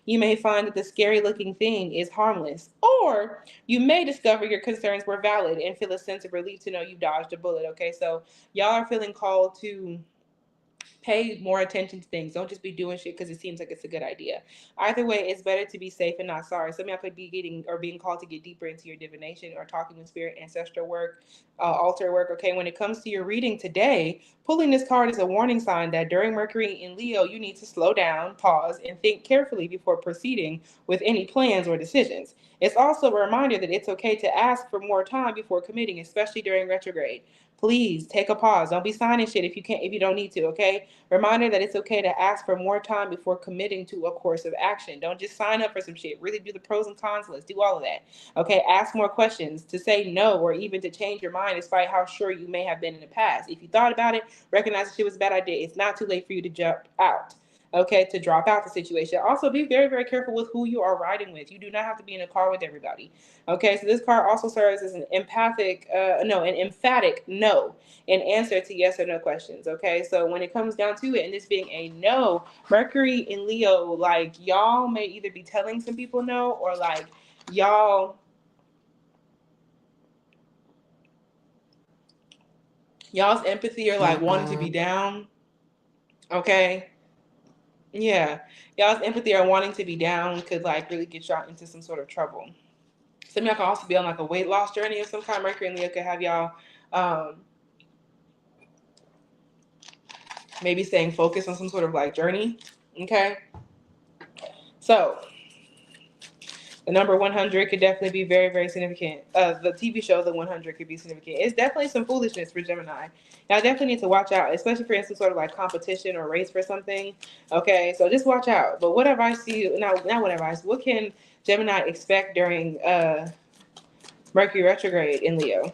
A: you may find that the scary looking thing is harmless. Or you may discover your concerns were valid and feel a sense of relief to know you dodged a bullet. Okay, so y'all are feeling called to pay more attention to things. Don't just be doing shit because it seems like it's a good idea. Either way, it's better to be safe and not sorry. Some of y'all could be getting or being called to get deeper into your divination or talking with spirit, ancestral work, altar work. Okay, when it comes to your reading today, pulling this card is a warning sign that during Mercury in Leo, you need to slow down, pause, and think carefully before proceeding with any plans or decisions. It's also a reminder that it's okay to ask for more time before committing, especially during retrograde. Please take a pause. Don't be signing shit if you don't need to, okay? Reminder that it's okay to ask for more time before committing to a course of action. Don't just sign up for some shit. Really do the pros and cons list. Do all of that. Okay? Ask more questions to say no or even to change your mind despite how sure you may have been in the past. If you thought about it, recognize that shit was a bad idea. It's not too late for you to jump out. Okay, to drop out the situation. Also, be very, very careful with who you are riding with. You do not have to be in a car with everybody. Okay, so this card also serves as an an emphatic no in answer to yes or no questions. Okay, so when it comes down to it, and this being a no, Mercury in Leo, like y'all may either be telling some people no, or like y'all y'all's empathy or like wanting to be down. Okay, yeah, y'all's empathy or wanting to be down could like really get y'all into some sort of trouble. Some of y'all can also be on like a weight loss journey of some kind. Mercury and Leo could have y'all maybe staying focused on some sort of like journey. Okay, so the number 100 could definitely be very, very significant. The TV show, The 100, could be significant. It's definitely some foolishness for Gemini. Now, I definitely need to watch out, especially for some sort of like competition or race for something. Okay, so just watch out. But what advice do you, not what advice, what can Gemini expect during Mercury retrograde in Leo?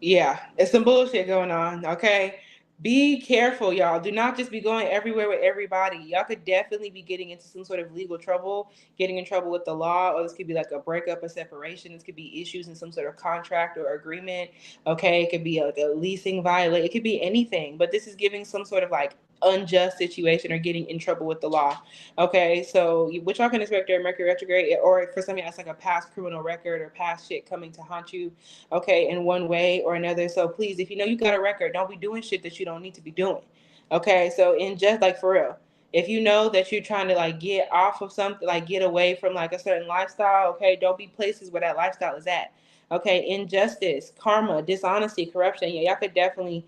A: Yeah, it's some bullshit going on. Okay, be careful, y'all. Do not just be going everywhere with everybody. Y'all could definitely be getting into some sort of legal trouble, getting in trouble with the law, or this could be like a breakup, a separation. This could be issues in some sort of contract or agreement. Okay, it could be like a leasing violation. It could be anything, but this is giving some sort of like unjust situation or getting in trouble with the law. Okay, so what y'all can expect during Mercury retrograde, or for some of y'all, it's like a past criminal record or past shit coming to haunt you, okay, in one way or another. So please, if you know you got a record, don't be doing shit that you don't need to be doing. Okay, so in just like for real, if you know that you're trying to like get off of something, like get away from like a certain lifestyle, okay, don't be places where that lifestyle is at. Okay, injustice, karma, dishonesty, corruption. Yeah, y'all could definitely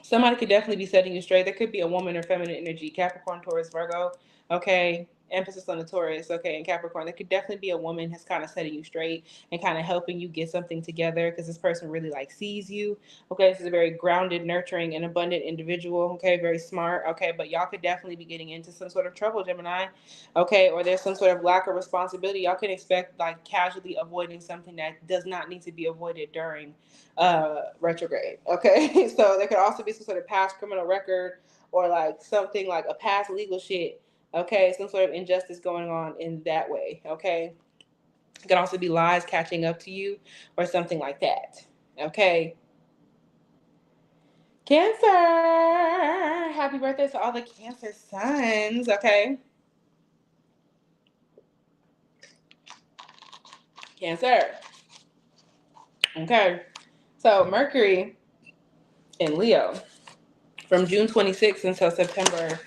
A: somebody could definitely be setting you straight. There could be a woman or feminine energy, Capricorn, Taurus, Virgo. Okay, emphasis on the Taurus. Okay, and Capricorn. There could definitely be a woman that's kind of setting you straight and kind of helping you get something together because this person really like sees you. Okay, this is a very grounded, nurturing, and abundant individual. Okay, very smart. Okay, but y'all could definitely be getting into some sort of trouble, Gemini. Okay, or there's some sort of lack of responsibility. Y'all can expect like casually avoiding something that does not need to be avoided during retrograde. Okay, so there could also be some sort of past criminal record or like something like a past legal shit. Okay, some sort of injustice going on in that way. Okay, it could also be lies catching up to you or something like that. Okay, Cancer, happy birthday to all the Cancer sons. Okay, Cancer. Okay, so Mercury in Leo from June 26th until September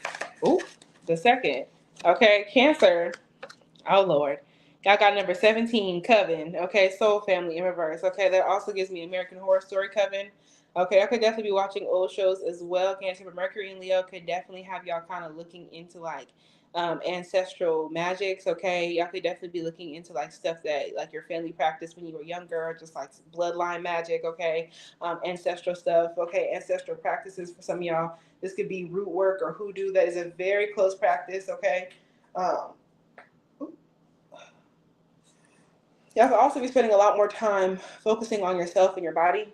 A: the 2nd. Okay, Cancer. Oh, Lord. Y'all got number 17, Coven. Okay, Soul Family in reverse. Okay, that also gives me American Horror Story Coven. Okay, I could definitely be watching old shows as well. Cancer, but Mercury and Leo could definitely have y'all kind of looking into like ancestral magics. Okay, y'all could definitely be looking into like stuff that like your family practiced when you were younger, or just like bloodline magic. Okay, ancestral stuff. Okay, ancestral practices for some of y'all. This could be root work or hoodoo. That is a very close practice. Okay. Um, y'all could also be spending a lot more time focusing on yourself and your body.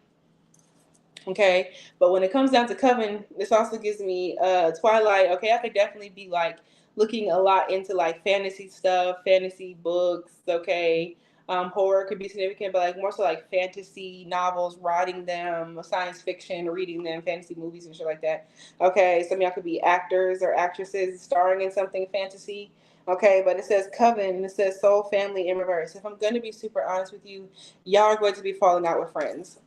A: Okay, but when it comes down to coven, this also gives me Twilight. Okay, I could definitely be like looking a lot into like fantasy stuff, fantasy books. Okay, horror could be significant, but like more so like fantasy novels, writing them, science fiction, reading them, fantasy movies and shit like that. Okay, some of y'all could be actors or actresses starring in something fantasy. Okay, but it says coven and it says soul family in reverse. If I'm gonna be super honest with you, y'all are going to be falling out with friends.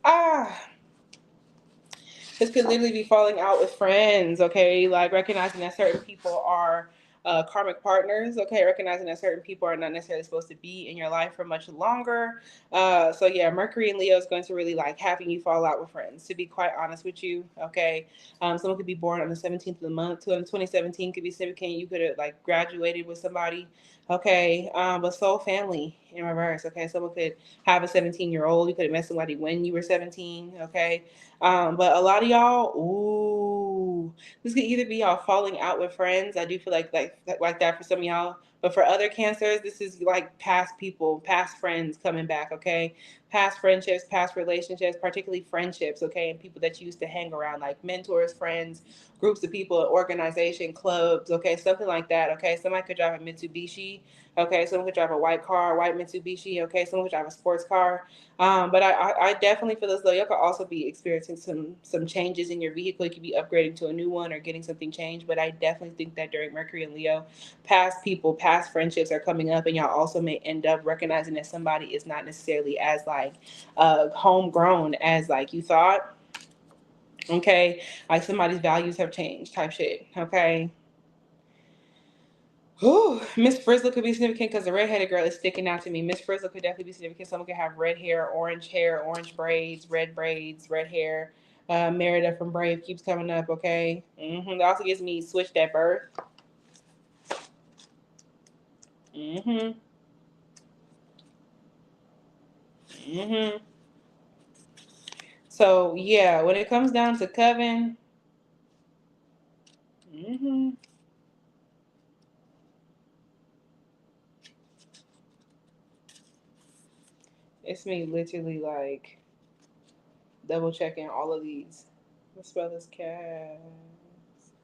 A: This could literally be falling out with friends, okay? Like recognizing that certain people are karmic partners, okay? Recognizing that certain people are not necessarily supposed to be in your life for much longer. So yeah, Mercury and Leo is going to really like having you fall out with friends, to be quite honest with you, okay? Someone could be born on the 17th of the month. 2017 could be significant. You could have like graduated with somebody, okay? But soul family in reverse, okay? Someone could have a 17-year-old. You could have met somebody when you were 17, okay? But a lot of y'all, ooh, this could either be y'all falling out with friends. I do feel like that for some of y'all. But for other cancers, this is like past people, past friends coming back, okay? Past friendships, past relationships, particularly friendships, okay? And people that you used to hang around, like mentors, friends, groups of people, organization, clubs, okay? Something like that, okay? Somebody could drive a Mitsubishi, okay? Someone could drive a white car, white Mitsubishi, okay? Someone could drive a sports car, but I definitely feel as though y'all could also be experiencing some changes in your vehicle. You could be upgrading to a new one or getting something changed. But I definitely think that during Mercury and Leo, past people, past friendships are coming up, and y'all also may end up recognizing that somebody is not necessarily as like homegrown as like you thought. Okay, like somebody's values have changed, type shit. Okay. Ooh, Miss Frizzle could be significant because the redheaded girl is sticking out to me. Miss Frizzle could definitely be significant. Someone could have hair, orange braids, red hair. Merida from Brave keeps coming up. Okay. It also gives me switched at birth. hmm hmm So yeah, when it comes down to Coven, hmm it's me literally like double checking all of these. Let's spell this cat.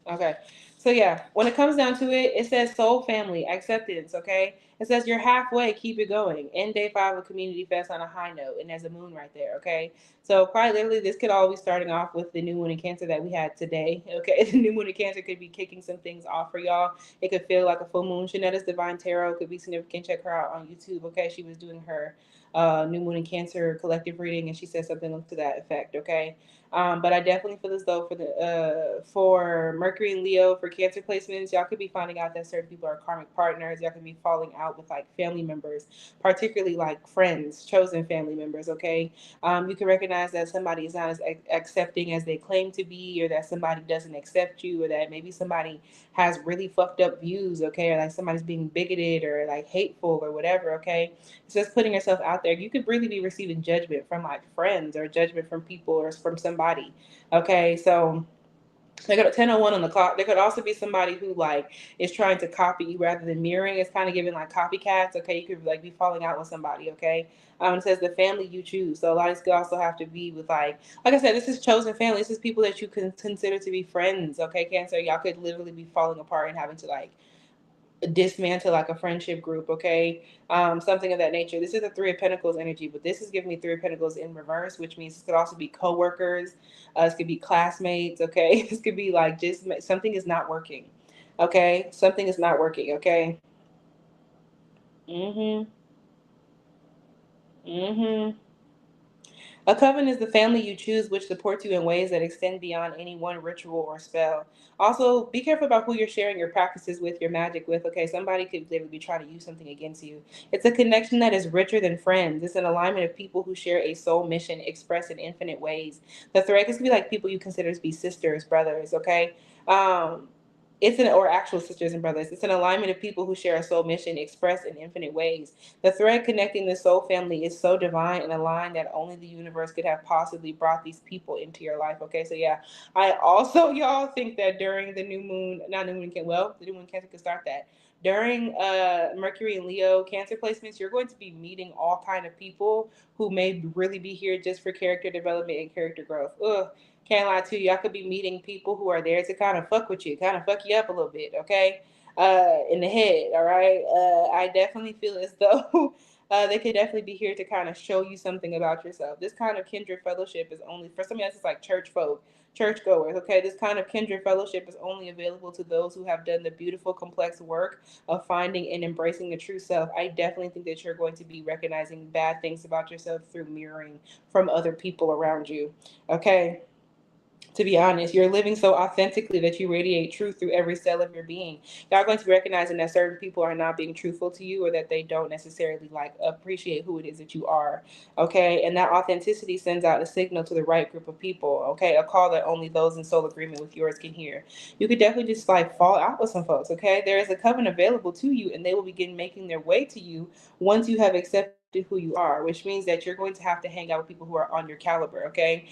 A: Okay. So yeah, when it comes down to it, it says soul family, acceptance, okay? It says you're halfway, keep it going. End day 5 of Community Fest on a high note, and there's a moon right there, okay? So quite literally, this could all be starting off with the new moon in Cancer that we had today, okay? The new moon in Cancer could be kicking some things off for y'all. It could feel like a full moon. Shanetta's Divine Tarot could be significant. Check her out on YouTube, okay? She was doing her new moon in Cancer collective reading, and she said something to that effect, okay? But I definitely feel as though for Mercury and Leo for Cancer placements, y'all could be finding out that certain people are karmic partners. Y'all could be falling out with like family members, particularly like friends, chosen family members. Okay, you can recognize that somebody is not as accepting as they claim to be, or that somebody doesn't accept you, or that maybe somebody has really fucked up views. Okay, or like somebody's being bigoted or like hateful or whatever. Okay, it's just putting yourself out there. You could really be receiving judgment from like friends or judgment from people or from somebody. Okay, so they got a 10:01 on the clock. There could also be somebody who like is trying to copy you rather than mirroring. It's kind of giving like copycats. Okay, you could like be falling out with somebody. Okay, it says the family you choose. So a lot of these could also have to be with like I said, this is chosen family. This is people that you can consider to be friends. Okay, Cancer, y'all could literally be falling apart and having to like dismantle like a friendship group, okay? Something of that nature. This is a Three of Pentacles energy, but this is giving me Three of Pentacles in reverse, which means this could also be co-workers. This could be classmates, okay? This could be like just something is not working, okay? Something is not working, okay? Mm-hmm. Mm-hmm. A coven is the family you choose which supports you in ways that extend beyond any one ritual or spell. Also, be careful about who you're sharing your practices with, your magic with. Okay, somebody could literally be trying to use something against you. It's a connection that is richer than friends. It's an alignment of people who share a soul mission expressed in infinite ways. The thread is to be like people you consider to be sisters, brothers. Okay, um, it's an or actual sisters and brothers. It's an alignment of people who share a soul mission expressed in infinite ways. The thread connecting the soul family is so divine and aligned that only the universe could have possibly brought these people into your life. Okay, so yeah, I also y'all think that during the new moon, not new moon, well, the new moon Cancer could start that. During Mercury and Leo Cancer placements, you're going to be meeting all kind of people who may really be here just for character development and character growth. Ugh, can't lie to you. I could be meeting people who are there to kind of fuck with you, kind of fuck you up a little bit, okay? In the head, all right? I definitely feel as though they could definitely be here to kind of show you something about yourself. This kind of kindred fellowship is only, for some of us, it's like church folk, churchgoers, okay? This kind of kindred fellowship is only available to those who have done the beautiful, complex work of finding and embracing the true self. I definitely think that you're going to be recognizing bad things about yourself through mirroring from other people around you, okay? To be honest, you're living so authentically that you radiate truth through every cell of your being. Y'all going to be recognizing that certain people are not being truthful to you or that they don't necessarily like appreciate who it is that you are. Okay. And that authenticity sends out a signal to the right group of people. Okay. A call that only those in soul agreement with yours can hear. You could definitely just like fall out with some folks. Okay. There is a coven available to you and they will begin making their way to you once you have accepted who you are, which means that you're going to have to hang out with people who are on your caliber. Okay.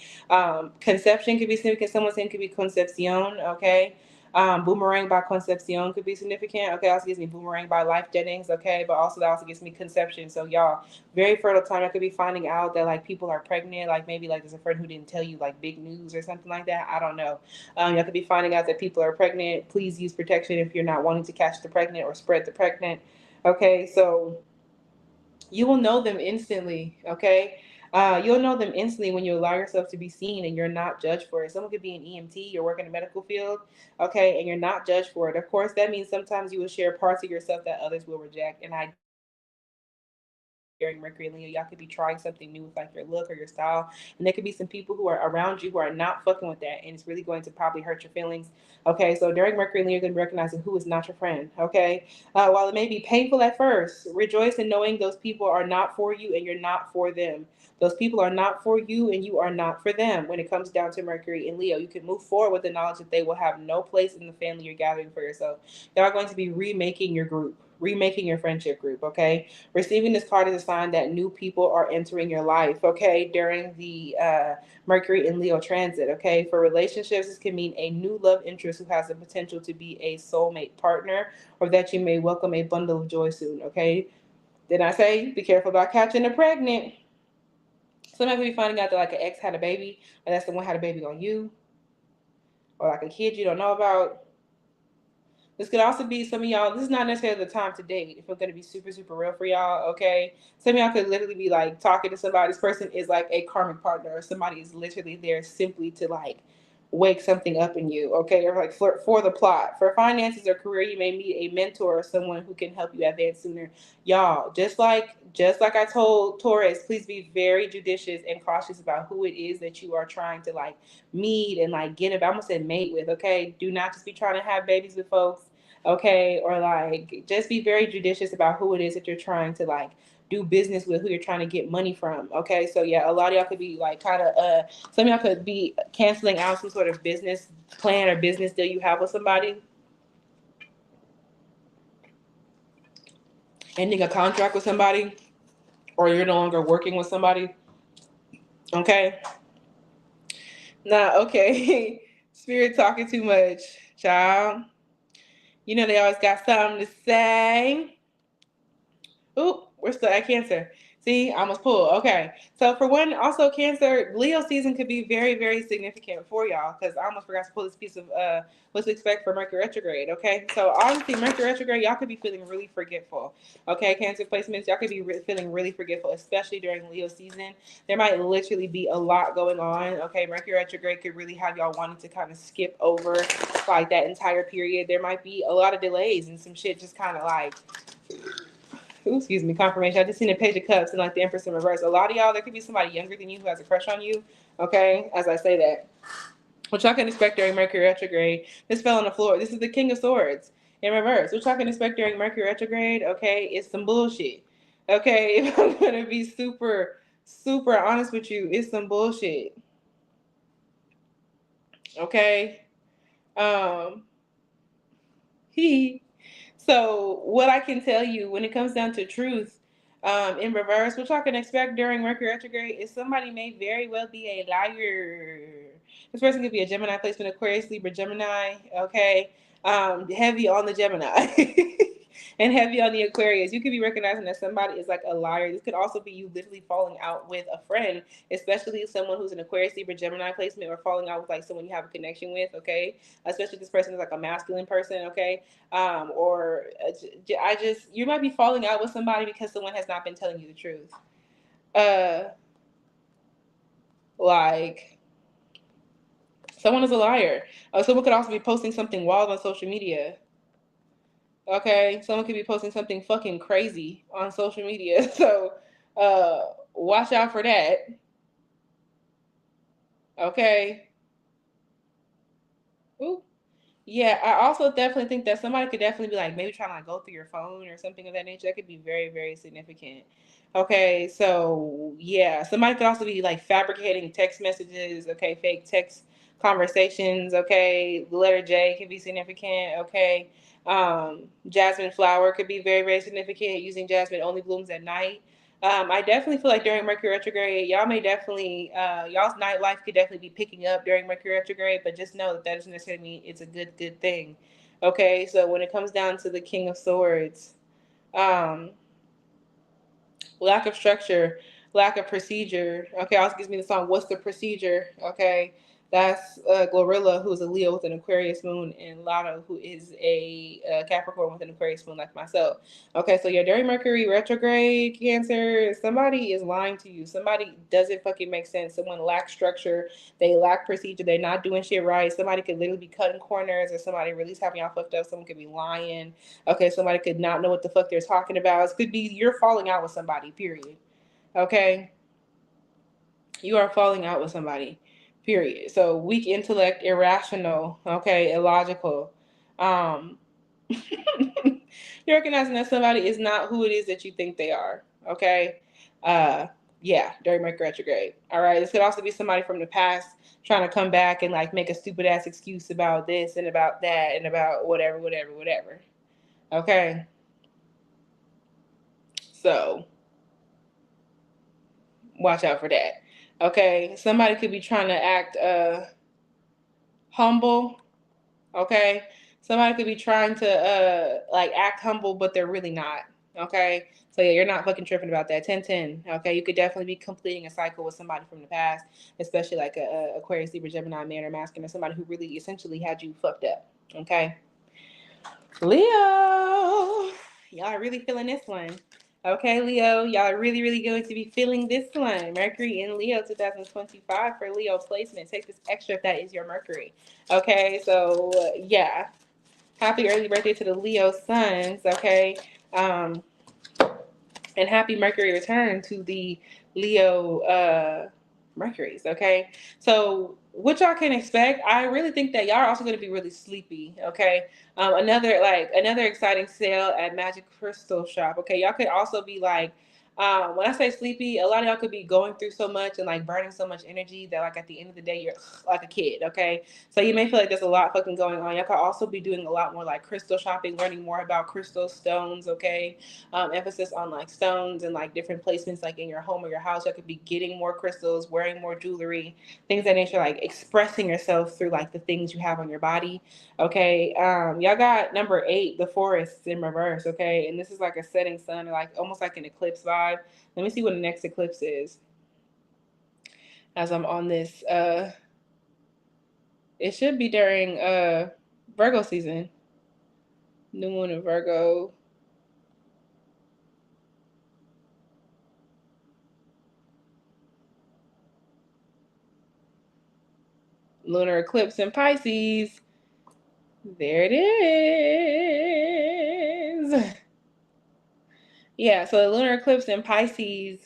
A: Conception could be significant. Someone's name could be Concepcion. Okay. Boomerang by Concepcion could be significant. Okay. Also gives me Boomerang by Life Jennings. Okay. But also that also gives me Conception. So y'all, very fertile time. I could be finding out that like people are pregnant. Like maybe like there's a friend who didn't tell you like big news or something like that. I don't know. Y'all could be finding out that people are pregnant. Please use protection if you're not wanting to catch the pregnant or spread the pregnant. Okay. So you will know them instantly. Okay. You'll know them instantly when you allow yourself to be seen and you're not judged for it. Someone could be an EMT, you're working in the medical field, okay, and you're not judged for it. Of course, that means sometimes you will share parts of yourself that others will reject. And I during Mercury and Leo, y'all could be trying something new with like your look or your style, and there could be some people who are around you who are not fucking with that, and it's really going to probably hurt your feelings. Okay, so during Mercury and Leo, you're going to be recognizing who is not your friend. Okay, while it may be painful at first, rejoice in knowing those people are not for you and you're not for them. Those people are not for you and you are not for them. When it comes down to Mercury and Leo, you can move forward with the knowledge that they will have no place in the family you're gathering for yourself. Y'all are going to be remaking your group, remaking your friendship group. Okay, receiving this card is a sign that new people are entering your life, okay, during the Mercury and Leo transit, okay? For relationships, this can mean a new love interest who has the potential to be a soulmate partner or that you may welcome a bundle of joy soon, okay? Did I say be careful about catching a pregnant? Sometimes we finding out that like an ex had a baby, and that's the one had a baby on you, or like a kid you don't know about. This could also be some of y'all. This is not necessarily the time to date. If I'm gonna be super, super real for y'all, okay. Some of y'all could literally be like talking to somebody. This person is like a karmic partner, or somebody is literally there simply to like wake something up in you, okay, or like for the plot. For finances or career, you may meet a mentor or someone who can help you advance sooner. Y'all, just like I told Taurus, please be very judicious and cautious about who it is that you are trying to like meet and like get I almost said mate with, okay? Do not just be trying to have babies with folks, okay? Or like just be very judicious about who it is that you're trying to like do business with, who you're trying to get money from. Okay. So yeah, a lot of y'all could be like kind of some of y'all could be canceling out some sort of business plan or business deal you have with somebody, ending a contract with somebody, or you're no longer working with somebody. Okay. Nah, okay. Spirit talking too much, child. You know they always got something to say. Oop, we're still at Cancer. See, I almost pulled. Okay. So for one, also Cancer, Leo season could be very, very significant for y'all because I almost forgot to pull this piece of what to expect for Mercury retrograde. Okay. So honestly, Mercury retrograde, y'all could be feeling really forgetful. Okay, Cancer placements, y'all could be feeling really forgetful, especially during Leo season. There might literally be a lot going on. Okay, Mercury retrograde could really have y'all wanting to kind of skip over like that entire period. There might be a lot of delays and some shit just kind of like excuse me, confirmation. I just seen a page of cups and like the Empress in reverse. A lot of y'all, there could be somebody younger than you who has a crush on you. Okay, as I say that, what y'all can expect during Mercury retrograde. This fell on the floor. This is the King of Swords in reverse. What y'all can expect during Mercury retrograde? Okay, it's some bullshit. Okay, if I'm gonna be super honest with you, it's some bullshit. Okay, um, he. So what I can tell you when it comes down to truth, in reverse, what y'all can expect during Mercury retrograde is somebody may very well be a liar. This person could be a Gemini placement, Aquarius, Libra, Gemini. Okay, heavy on the Gemini. And heavy on the Aquarius. You could be recognizing that somebody is like a liar. This could also be you literally falling out with a friend, especially someone who's an Aquarius, Libra, Gemini placement, or falling out with like someone you have a connection with. Okay, especially if this person is like a masculine person. Okay, or I just you might be falling out with somebody because someone has not been telling you the truth. Uh, like someone is a liar. Someone could also be posting something wild on social media. Okay, someone could be posting something fucking crazy on social media. So, watch out for that. Okay. Ooh. Yeah, I also definitely think that somebody could definitely be like maybe trying to like go through your phone or something of that nature. That could be very, very significant. Okay, so yeah, somebody could also be like fabricating text messages. Okay, fake text conversations. Okay, the letter J can be significant. Okay, jasmine flower could be very, very significant. Using jasmine only blooms at night. I definitely feel like during Mercury retrograde, y'all may definitely, y'all's nightlife could definitely be picking up during Mercury retrograde, but just know that that doesn't necessarily mean it's a good thing. Okay, so when it comes down to the King of Swords, um, lack of structure, lack of procedure. Okay, also gives me the song "What's the Procedure?" Okay, that's Glorilla, who's a Leo with an Aquarius moon, and Lotto, who is a Capricorn with an Aquarius moon, like myself. Okay, so yeah, during Mercury retrograde, Cancer, somebody is lying to you. Somebody doesn't fucking make sense. Someone lacks structure. They lack procedure. They're not doing shit right. Somebody could literally be cutting corners, or somebody really having y'all fucked up. Someone could be lying. Okay, somebody could not know what the fuck they're talking about. It could be you're falling out with somebody, period. Okay? You are falling out with somebody, period. So weak intellect, irrational, okay, illogical. Um, you're recognizing that somebody is not who it is that you think they are, okay? Uh, yeah, during Mercury retrograde. All right, this could also be somebody from the past trying to come back and like make a stupid ass excuse about this and about that and about whatever. Okay, so watch out for that. Okay, somebody could be trying to act humble. Okay, somebody could be trying to like act humble, but they're really not. Okay, so yeah, you're not fucking tripping about that. 10-10. Okay, you could definitely be completing a cycle with somebody from the past, especially like a Aquarius, Libra, Gemini, man or masculine, or somebody who really essentially had you fucked up. Okay, Leo, y'all are really feeling this one. Okay, Leo, y'all are really going to be feeling this one. Mercury in Leo 2025 for Leo placement. Take this extra if that is your Mercury. Okay, so yeah. Happy early birthday to the Leo suns, okay? And happy Mercury return to the Leo Mercury's, okay? So what y'all can expect, I really think that y'all are also going to be really sleepy, okay? Another exciting sale at Magic Crystal Shop, okay? Y'all could also be like, when I say sleepy, a lot of y'all could be going through so much and like burning so much energy that like at the end of the day you're like a kid, okay? So you may feel like there's a lot fucking going on. Y'all could also be doing a lot more like crystal shopping, learning more about crystal stones, okay? Emphasis on like stones and like different placements like in your home or your house. Y'all could be getting more crystals, wearing more jewelry, things of that nature, like expressing yourself through like the things you have on your body. Okay. Y'all got number 8, the forests in reverse, okay? And this is like a setting sun, like almost like an eclipse vibe. Let me see what the next eclipse is as I'm on this. It should be during Virgo season. New moon in Virgo. Lunar eclipse in Pisces. There it is. Yeah, so the lunar eclipse in Pisces,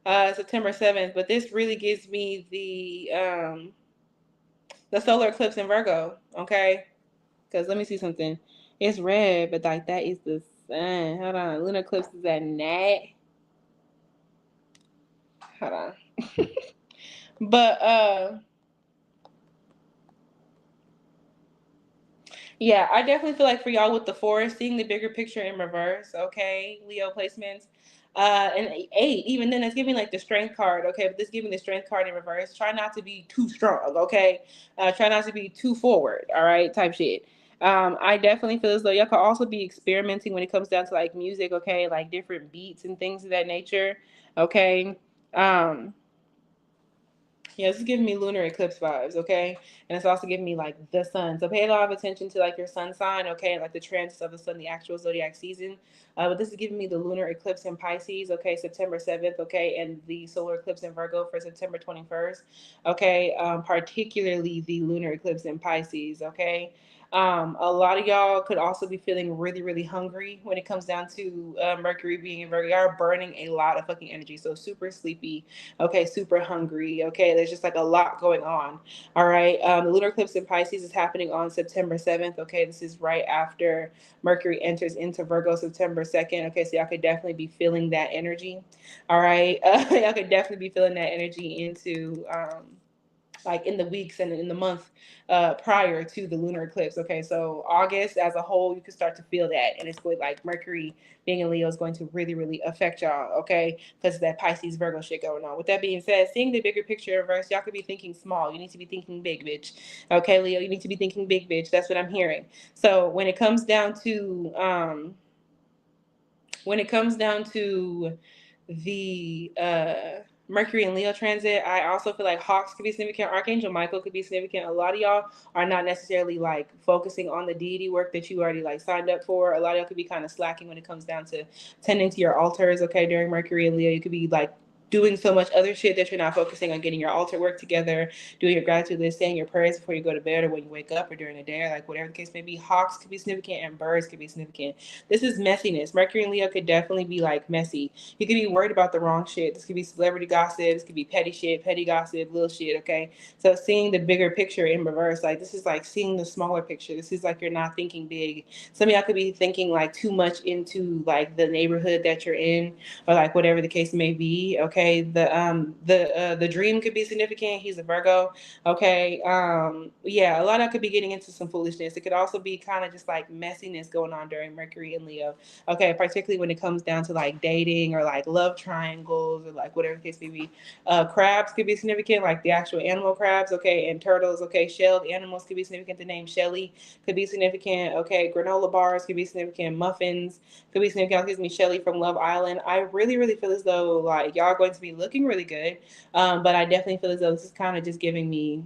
A: September 7th, but this really gives me the solar eclipse in Virgo, okay? Because let me see something. It's red, but like that is the sun. Hold on. Lunar eclipse is at Nat. Hold on. But yeah, I definitely feel like for y'all with the forest, seeing the bigger picture in reverse, okay, Leo placements. And eight, even then, that's giving like the strength card, okay, but this giving the strength card in reverse. Try not to be too strong, okay? Try not to be too forward, all right, type shit. I definitely feel as though y'all could also be experimenting when it comes down to like music, okay, like different beats and things of that nature, okay. Um, yeah, this is giving me lunar eclipse vibes, okay? And it's also giving me like the sun. So pay a lot of attention to like your sun sign, okay? Like the transits of the sun, the actual zodiac season. But this is giving me the lunar eclipse in Pisces, okay, September 7th, okay, and the solar eclipse in Virgo for September 21st, okay? Particularly the lunar eclipse in Pisces, okay? A lot of y'all could also be feeling really, really hungry when it comes down to Mercury being in Virgo. Y'all are burning a lot of fucking energy, so super sleepy, okay, super hungry, okay, there's just like a lot going on, all right. The lunar eclipse in Pisces is happening on September 7th, okay, this is right after Mercury enters into Virgo September 2nd, okay, so y'all could definitely be feeling that energy, all right. Y'all could definitely be feeling that energy into like in the weeks and in the month prior to the lunar eclipse. Okay, so August as a whole, you can start to feel that, and it's going like Mercury being in Leo is going to really, really affect y'all. Okay, because that Pisces Virgo shit going on. With that being said, seeing the bigger picture in reverse, y'all could be thinking small. You need to be thinking big, bitch. Okay, Leo, you need to be thinking big, bitch. That's what I'm hearing. So when it comes down to the Mercury and Leo transit, I also feel like Hawks could be significant. Archangel Michael could be significant. A lot of y'all are not necessarily like focusing on the deity work that you already like signed up for. A lot of y'all could be kind of slacking when it comes down to tending to your altars. Okay, during Mercury and Leo, you could be like doing so much other shit that you're not focusing on getting your altar work together, doing your gratitude list, saying your prayers before you go to bed or when you wake up or during the day, or like whatever the case may be. Hawks could be significant and birds could be significant. This is messiness. Mercury and Leo could definitely be like messy. You could be worried about the wrong shit. This could be celebrity gossip. This could be petty shit, petty gossip, little shit, okay? So seeing the bigger picture in reverse, like this is like seeing the smaller picture. This is like you're not thinking big. Some of y'all could be thinking like too much into like the neighborhood that you're in or like whatever the case may be, okay? The dream could be significant. He's a Virgo, okay? Yeah, a lot of could be getting into some foolishness. It could also be kind of just like messiness going on during Mercury and Leo, okay, particularly when it comes down to like dating or like love triangles or like whatever the case may be. Crabs could be significant, like the actual animal crabs, okay, and turtles, okay. Shelled animals could be significant. The name Shelly could be significant, okay. Granola bars could be significant. Muffins could be significant. Excuse me, Shelly from Love Island. I really, really feel as though like y'all are going to be looking really good, but I definitely feel as though this is kind of just giving me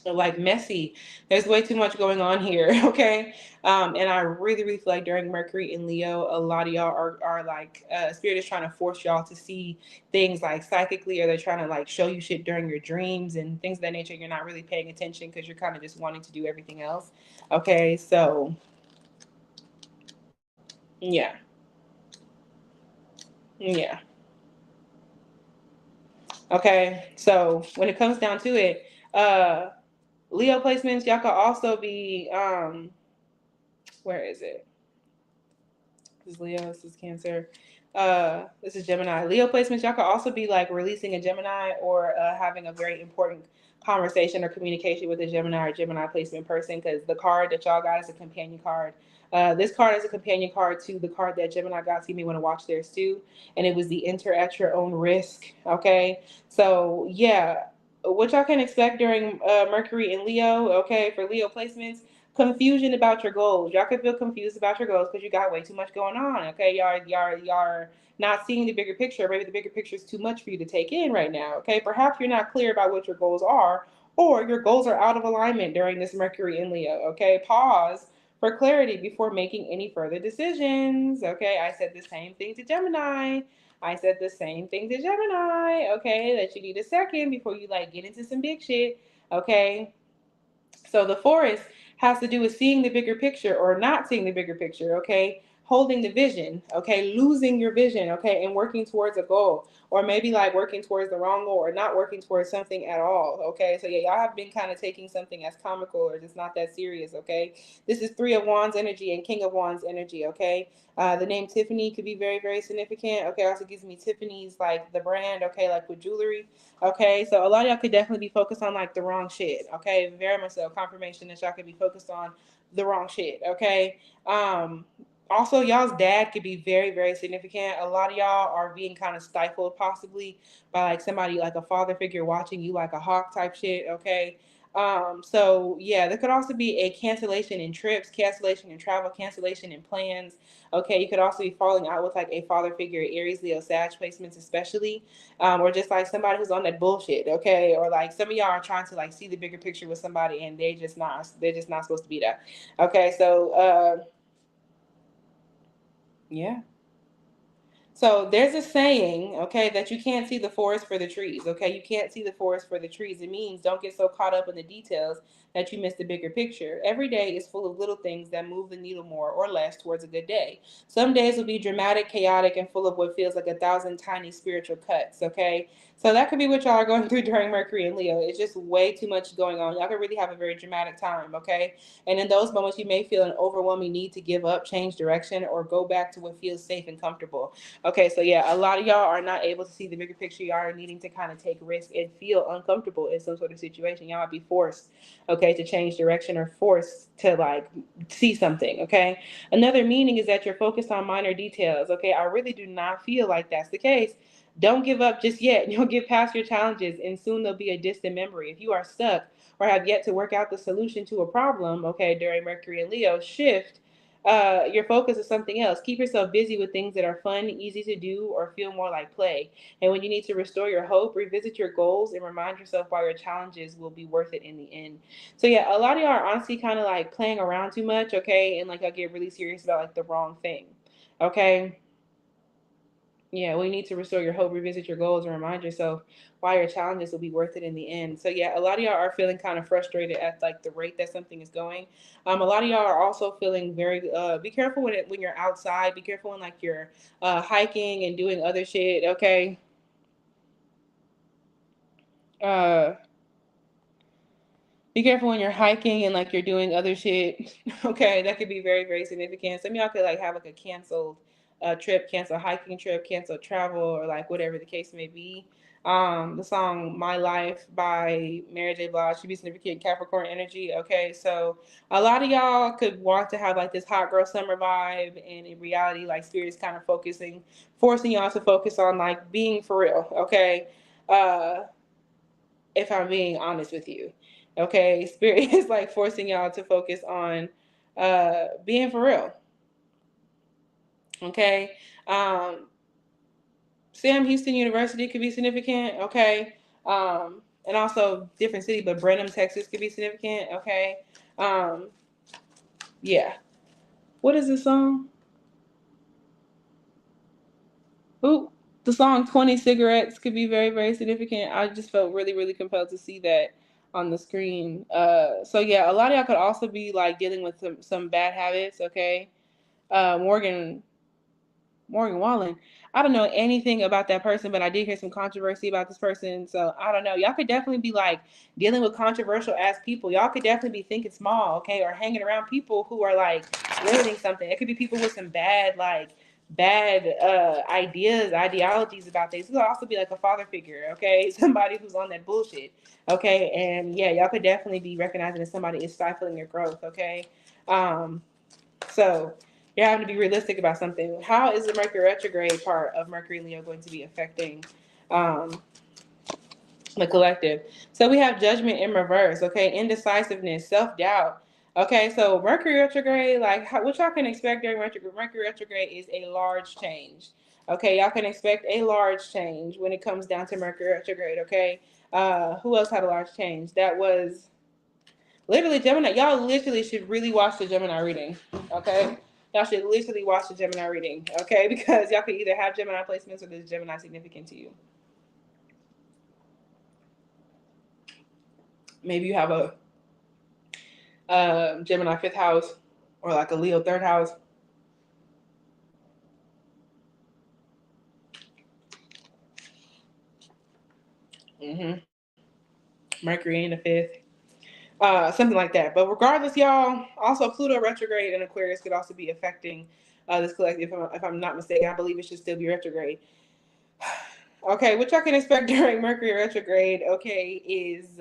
A: like messy. There's way too much going on here, okay? And I really, really feel like during Mercury and Leo, a lot of y'all are like, Spirit is trying to force y'all to see things like psychically, or they're trying to like show you shit during your dreams and things of that nature. You're not really paying attention because you're kind of just wanting to do everything else, okay? So, yeah, yeah. Okay, so when it comes down to it, uh, Leo placements, y'all could also be, where is it? This is Leo, this is Cancer. This is Gemini. Leo placements, y'all could also be like releasing a Gemini or having a very important conversation or communication with a Gemini or Gemini placement person, because the card that y'all got is a companion card. This card is a companion card to the card that Gemini got, so you may want to watch theirs too. And it was the enter at your own risk. Okay. So, yeah, what y'all can expect during Mercury and Leo, okay, for Leo placements, confusion about your goals. Y'all can feel confused about your goals because you got way too much going on. Okay, y'all not seeing the bigger picture. Maybe the bigger picture is too much for you to take in right now. Okay, perhaps you're not clear about what your goals are, or your goals are out of alignment during this Mercury in Leo. Okay, pause for clarity before making any further decisions. Okay, I said the same thing to Gemini. I said the same thing to Gemini. Okay, that you need a second before you like get into some big shit. Okay, so the forest has to do with seeing the bigger picture or not seeing the bigger picture, okay? holding the vision, okay, losing your vision, okay, and working towards a goal, or maybe like working towards the wrong goal or not working towards something at all, okay. So yeah, y'all have been kind of taking something as comical or just not that serious, okay. This is Three of Wands energy and King of Wands energy, okay. The name Tiffany could be very, very significant, okay. Also gives me Tiffany's, like the brand, okay, like with jewelry, okay. So a lot of y'all could definitely be focused on like the wrong shit, okay. Very much so confirmation that y'all could be focused on the wrong shit, okay. Also, y'all's dad could be very, very significant. A lot of y'all are being kind of stifled, possibly by like somebody like a father figure watching you like a hawk type shit. Okay. So yeah, there could also be a cancellation in trips, cancellation in travel, cancellation in plans. Okay, you could also be falling out with like a father figure, Aries, Leo, Sag placements, especially, or just like somebody who's on that bullshit. Okay, or like some of y'all are trying to like see the bigger picture with somebody and they're just not supposed to be there. Okay, so yeah. So there's a saying, okay, that you can't see the forest for the trees, okay? You can't see the forest for the trees. It means don't get so caught up in the details that you miss the bigger picture. Every day is full of little things that move the needle more or less towards a good day. Some days will be dramatic, chaotic, and full of what feels like a thousand tiny spiritual cuts, okay? So that could be what y'all are going through during Mercury and Leo. It's just way too much going on. Y'all could really have a very dramatic time, okay? And in those moments, you may feel an overwhelming need to give up, change direction, or go back to what feels safe and comfortable. Okay, so yeah, a lot of y'all are not able to see the bigger picture. Y'all are needing to kind of take risk and feel uncomfortable in some sort of situation. Y'all might be forced, okay, to change direction or forced to like see something, okay? Another meaning is that you're focused on minor details, okay? I really do not feel like that's the case. Don't give up just yet. You'll get past your challenges and soon they'll be a distant memory. If you are stuck or have yet to work out the solution to a problem, okay, during Mercury and Leo, shift your focus is something else. Keep yourself busy with things that are fun, easy to do, or feel more like play. And when you need to restore your hope, revisit your goals and remind yourself why your challenges will be worth it in the end. So yeah, a lot of y'all are honestly kind of like playing around too much, okay, and like I get really serious about like the wrong thing, okay. Yeah, we need to restore your hope, revisit your goals, and remind yourself why your challenges will be worth it in the end. So yeah, a lot of y'all are feeling kind of frustrated at like the rate that something is going. A lot of y'all are also feeling very. Be careful when you're outside. Be careful when like you're hiking and doing other shit. Okay. Uh, Be careful when you're hiking and like you're doing other shit. Okay, that could be very, very significant. Some of y'all could like have like a canceled trip, cancel hiking trip, cancel travel, or like whatever the case may be. The song "My Life" by Mary J. Blige should be significant Capricorn energy. Okay, so a lot of y'all could want to have like this hot girl summer vibe, and in reality, like spirit is kind of forcing y'all to focus on like being for real. Okay, uh, if I'm being honest with you. Okay, spirit is like forcing y'all to focus on being for real. Okay. Um, Sam Houston University could be significant, okay. And also different city, but Brenham, Texas could be significant, okay. Um, yeah. What is the song? Ooh, the song 20 Cigarettes could be very, very significant. I just felt really, really compelled to see that on the screen. So yeah, a lot of y'all could also be like dealing with some bad habits, okay? Morgan Wallen. I don't know anything about that person, but I did hear some controversy about this person. So I don't know. Y'all could definitely be like dealing with controversial ass people. Y'all could definitely be thinking small, okay, or hanging around people who are like limiting something. It could be people with some bad ideas, ideologies about things. It could also be like a father figure, okay, somebody who's on that bullshit, okay, and yeah, y'all could definitely be recognizing that somebody is stifling your growth, okay. Um, so you're having to be realistic about something. How is the Mercury retrograde part of Mercury Leo going to be affecting um, the collective? So we have judgment in reverse, okay, indecisiveness, self doubt. Okay, so Mercury retrograde, like what y'all can expect during retrograde? Mercury retrograde is a large change. Okay, y'all can expect a large change when it comes down to Mercury retrograde. Okay, who else had a large change? That was literally Gemini. Y'all literally should really watch the Gemini reading. Okay. Y'all should literally watch the Gemini reading. Okay. Because y'all could either have Gemini placements or this Gemini significant to you. Maybe you have a Gemini fifth house or like a Leo third house. Mercury in the fifth. Something like that. But regardless, y'all, also Pluto retrograde in Aquarius could also be affecting this collective. If I'm not mistaken, I believe it should still be retrograde. Okay, what y'all can expect during Mercury retrograde, okay, is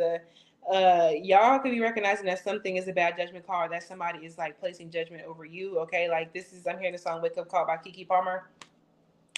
A: y'all could be recognizing that something is a bad judgment call, or that somebody is like placing judgment over you. Okay, like this is, I'm hearing the song "Wake Up Call" by Keke Palmer.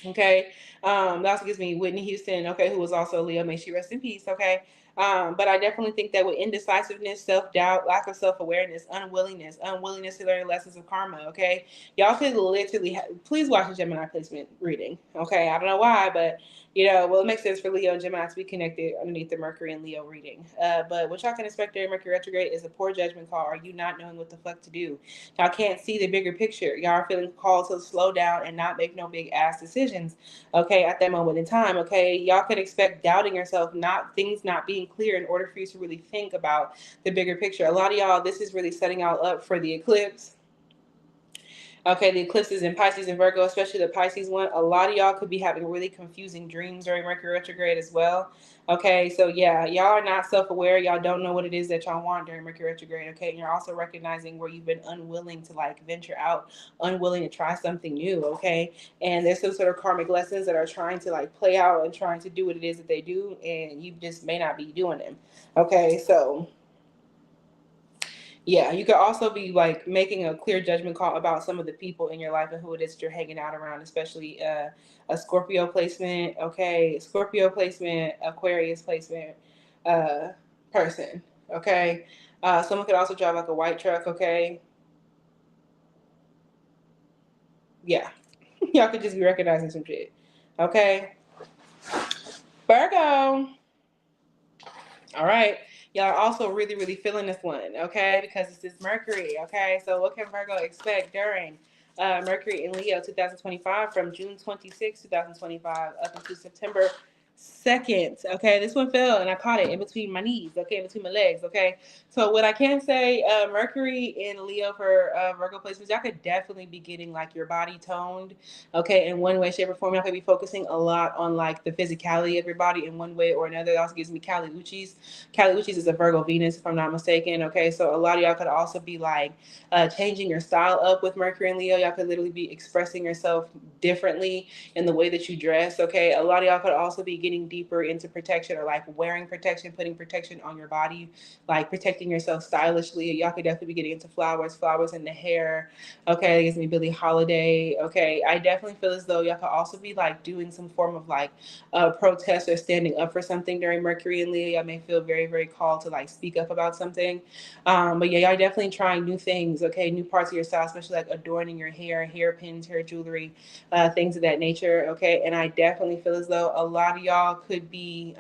A: Okay. That also gives me Whitney Houston, okay, who was also Leo. May she rest in peace. Okay. But I definitely think that with indecisiveness, self-doubt, lack of self-awareness, unwillingness to learn lessons of karma, okay, y'all could literally please watch a Gemini placement reading. Okay. I don't know why, but well, it makes sense for Leo and Gemini to be connected underneath the Mercury and Leo reading. But what y'all can expect during Mercury retrograde is a poor judgment call, or you not knowing what the fuck to do. Y'all can't see the bigger picture. Y'all are feeling called to slow down and not make no big ass decisions, okay, at that moment in time, okay? Y'all can expect doubting yourself, not things not being clear in order for you to really think about the bigger picture. A lot of y'all, this is really setting y'all up for the eclipse. Okay, the eclipses in Pisces and Virgo, especially the Pisces one. A lot of y'all could be having really confusing dreams during Mercury retrograde as well. Okay, so yeah, y'all are not self-aware. Y'all don't know what it is that y'all want during Mercury retrograde. Okay, and you're also recognizing where you've been unwilling to like venture out, unwilling to try something new. Okay, and there's some sort of karmic lessons that are trying to like play out and trying to do what it is that they do, and you just may not be doing them. Okay, so yeah, you could also be like making a clear judgment call about some of the people in your life and who it is that you're hanging out around, especially a Scorpio placement, okay, Scorpio placement, Aquarius placement, uh, person, okay. Someone could also drive like a white truck, okay. Yeah, y'all could just be recognizing some shit, okay. Virgo. All right. Y'all are also really, really feeling this one, okay? Because it's this Mercury, okay? So what can Virgo expect during Mercury in Leo 2025 from June 26, 2025 up until September 2nd, okay? This one fell and I caught it in between my knees, okay? In between my legs, okay? So what I can say, Mercury in Leo for Virgo placements, y'all could definitely be getting like your body toned, okay, in one way, shape, or form. Y'all could be focusing a lot on like the physicality of your body in one way or another. It also gives me Kali Uchis. Kali Uchis is a Virgo Venus, if I'm not mistaken. Okay, so a lot of y'all could also be like changing your style up with Mercury and Leo. Y'all could literally be expressing yourself differently in the way that you dress. Okay, a lot of y'all could also be getting deeper into protection, or like wearing protection, putting protection on your body, like protecting yourself stylishly. Y'all could definitely be getting into flowers in the hair. Okay, it gives me Billie Holiday. Okay, I definitely feel as though y'all could also be like doing some form of like protest or standing up for something during Mercury and Leo. Y'all may feel very, very called to like speak up about something. But yeah, y'all definitely trying new things, okay, new parts of your style, especially like adorning your hair, hairpins, hair jewelry, things of that nature, okay. And I definitely feel as though a lot of y'all could be,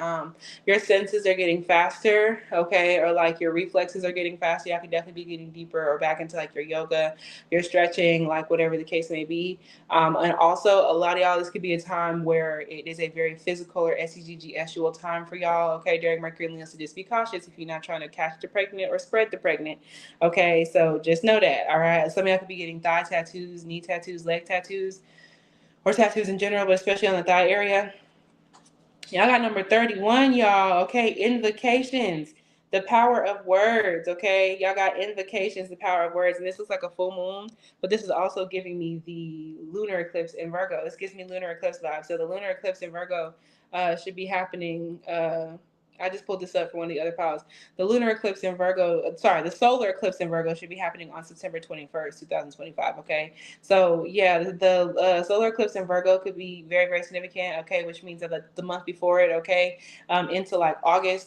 A: your senses are getting faster, okay, or like your reflexes are getting faster. Y'all could definitely be getting deeper or back into like your yoga, your stretching, like whatever the case may be. And also, a lot of y'all, this could be a time where it is a very physical or SEGGSual time for y'all, okay, during Mercury and Leo. So just be cautious if you're not trying to catch the pregnant or spread the pregnant, okay? So just know that, all right? Some of y'all could be getting thigh tattoos, knee tattoos, leg tattoos, or tattoos in general, but especially on the thigh area. Y'all got number 31, y'all. Okay, invocations, the power of words. Okay, y'all got invocations, the power of words. And this looks like a full moon, but this is also giving me the lunar eclipse in Virgo. This gives me lunar eclipse vibes. So the lunar eclipse in Virgo should be happening. I just pulled this up for one of the other piles. The lunar eclipse in Virgo, the solar eclipse in Virgo should be happening on September 21st, 2025. Okay. So yeah, the solar eclipse in Virgo could be very, very significant. Okay. Which means that the month before it, okay, into like August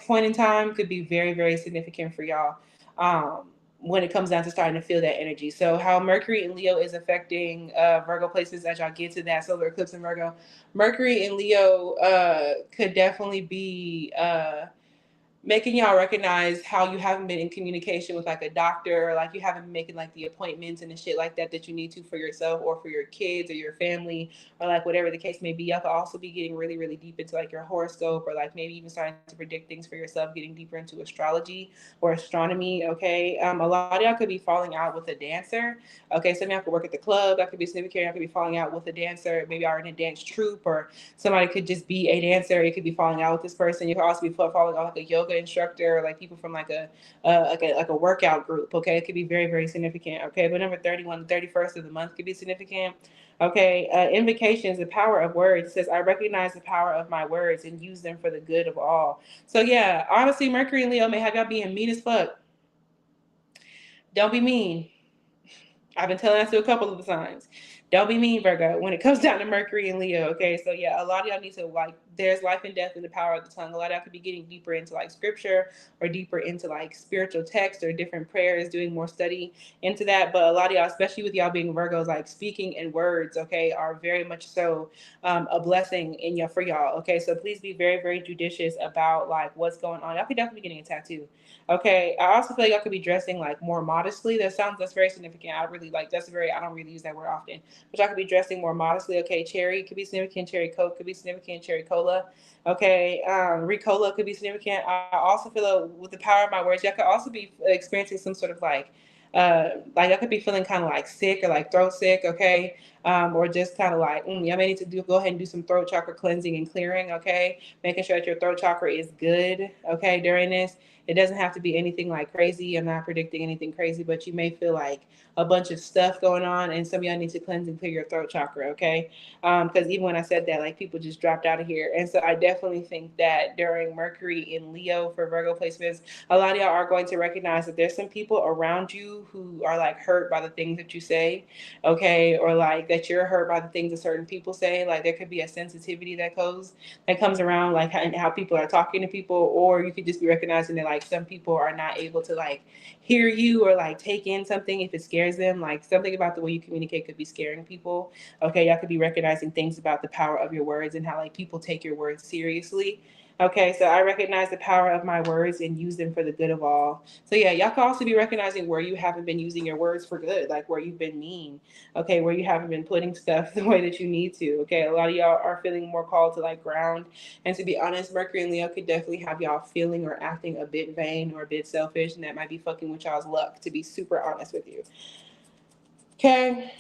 A: point in time could be very, very significant for y'all. When it comes down to starting to feel that energy. So how Mercury in Leo is affecting Virgo places as y'all get to that solar eclipse in Virgo. Mercury in Leo could definitely be making y'all recognize how you haven't been in communication with like a doctor, or like you haven't been making like the appointments and the shit like that that you need to for yourself or for your kids or your family, or like whatever the case may be. Y'all could also be getting really, really deep into like your horoscope, or like maybe even starting to predict things for yourself, getting deeper into astrology or astronomy. Okay. A lot of y'all could be falling out with a dancer. Okay. Some of y'all could work at the club. That could be significant. Y'all could be falling out with a dancer. Maybe are in a dance troupe, or somebody could just be a dancer. It could be falling out with this person. You could also be falling out like a yoga instructor, or like people from like a workout group. Okay, it could be very, very significant. Okay, but number 31, the 31st of the month could be significant. Okay, invocations, the power of words. It says, I recognize the power of my words and use them for the good of all. So yeah, honestly, Mercury and Leo may have y'all being mean as fuck. Don't be mean. I've been telling that to a couple of the signs. Don't be mean, Virgo, when it comes down to Mercury and Leo. Okay, so yeah, a lot of y'all need to like. There's life and death in the power of the tongue. A lot of y'all could be getting deeper into like scripture, or deeper into like spiritual text or different prayers, doing more study into that. But a lot of y'all, especially with y'all being Virgos, like speaking in words, okay, are very much so a blessing in y'all for y'all. Okay, so please be very, very judicious about like what's going on. Y'all could definitely be getting a tattoo. Okay. I also feel like y'all could be dressing like more modestly. That's very significant. I really like I don't really use that word often. But y'all could be dressing more modestly. Okay. Cherry could be significant, cherry coke could be significant, cherry cola. Okay. Ricola could be significant. I also feel like with the power of my words, y'all could also be experiencing some sort of like I could be feeling kind of like sick or like throat sick, okay, or just kind of like y'all may need to go ahead and do some throat chakra cleansing and clearing, okay, making sure that your throat chakra is good, okay, during this. It doesn't have to be anything like crazy. I'm not predicting anything crazy, but you may feel like a bunch of stuff going on, and some of y'all need to cleanse and clear your throat chakra, okay? Because even when I said that, like people just dropped out of here, and so I definitely think that during Mercury in Leo for Virgo placements, a lot of y'all are going to recognize that there's some people around you who are like hurt by the things that you say, okay, or like that you're hurt by the things that certain people say. Like there could be a sensitivity that comes around like how people are talking to people, or you could just be recognizing that like some people are not able to like hear you or like take in something if it scares them. Like something about the way you communicate could be scaring people. Okay, y'all could be recognizing things about the power of your words and how like people take your words seriously. Okay, so I recognize the power of my words and use them for the good of all. So yeah, y'all can also be recognizing where you haven't been using your words for good, like where you've been mean, okay, where you haven't been putting stuff the way that you need to. Okay, a lot of y'all are feeling more called to like ground. And to be honest, Mercury and Leo could definitely have y'all feeling or acting a bit vain or a bit selfish, and that might be fucking with y'all's luck, to be super honest with you. Okay.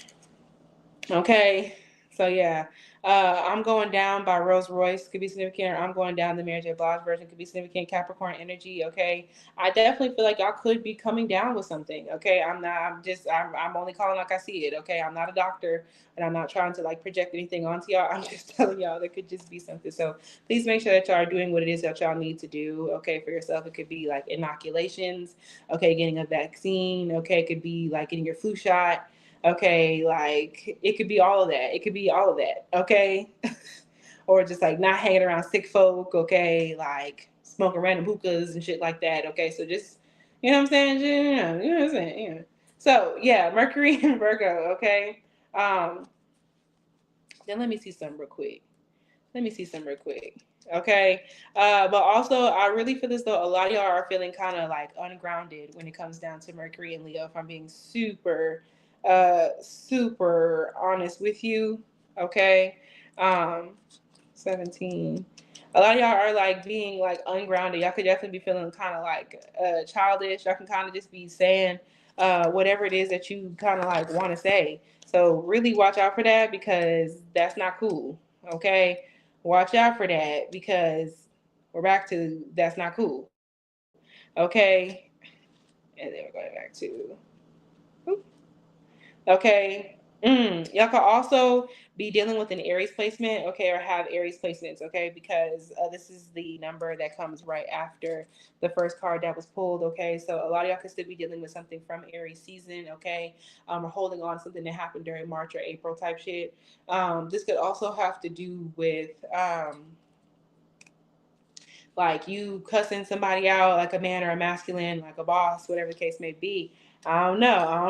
A: Okay. So yeah. I'm going down by Rose Royce could be significant, or I'm going down the Mary J. Blige version could be significant. Capricorn energy, okay. I definitely feel like y'all could be coming down with something, okay. I'm not. I'm only calling like I see it, okay. I'm not a doctor, and I'm not trying to like project anything onto y'all. I'm just telling y'all there could just be something. So please make sure that y'all are doing what it is that y'all need to do, okay, for yourself. It could be like inoculations, okay, getting a vaccine, okay. It could be like getting your flu shot. Okay, like it could be all of that. It could be all of that. Okay. Or just like not hanging around sick folk. Okay. Like smoking random hookahs and shit like that. Okay. So just, you know what I'm saying? You know what I'm saying? Yeah. So yeah, Mercury and Virgo. Okay. Um, then let me see some real quick. Let me see some real quick. Okay. But also, I really feel as though a lot of y'all are feeling kind of like ungrounded when it comes down to Mercury and Leo, if I'm being super honest with you. Okay. Um, 17. A lot of y'all are like being like ungrounded. Y'all could definitely be feeling kind of like childish. Y'all can kind of just be saying whatever it is that you kind of like want to say. So really watch out for that, because that's not cool. Okay, watch out for that, because we're back to that's not cool. Okay, and then we're going back to okay. Y'all could also be dealing with an Aries placement, okay, or have Aries placements, okay, because this is the number that comes right after the first card that was pulled, okay. So a lot of y'all could still be dealing with something from Aries season, okay, or holding on to something that happened during March or April type shit. This could also have to do with like you cussing somebody out, like a man or a masculine, like a boss, whatever the case may be. I don't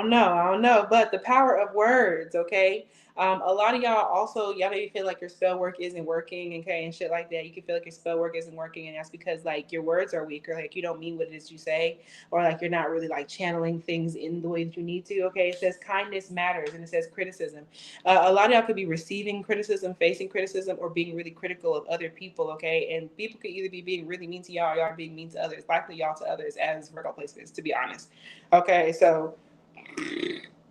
A: know. But the power of words, okay? A lot of y'all also, y'all maybe feel like your spell work isn't working, okay, and shit like that. You can feel like your spell work isn't working, and that's because like your words are weak, or like you don't mean what it is you say, or like you're not really like channeling things in the way that you need to. Okay, it says kindness matters, and it says criticism. A lot of y'all could be receiving criticism, facing criticism, or being really critical of other people. Okay, and people could either be being really mean to y'all, or y'all being mean to others. Likely y'all to others as Virgo placements, to be honest. Okay, so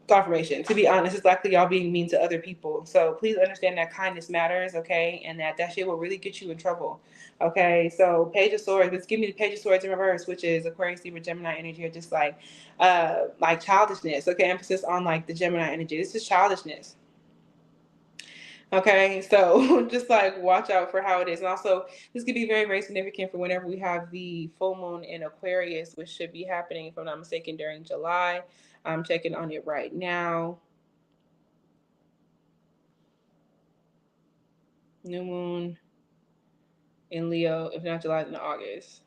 A: confirmation. To be honest, it's likely y'all being mean to other people. So please understand that kindness matters, okay, and that shit will really get you in trouble. Okay, so Page of Swords. Let's give me the Page of Swords in reverse, which is Aquarius, Libra, Gemini energy, or just like childishness. Okay, emphasis on like the Gemini energy. This is childishness. Okay, so just like watch out for how it is. And also, this could be very, very significant for whenever we have the full moon in Aquarius, which should be happening, if I'm not mistaken, during July. I'm checking on it right now. New moon in Leo, if not July, then August.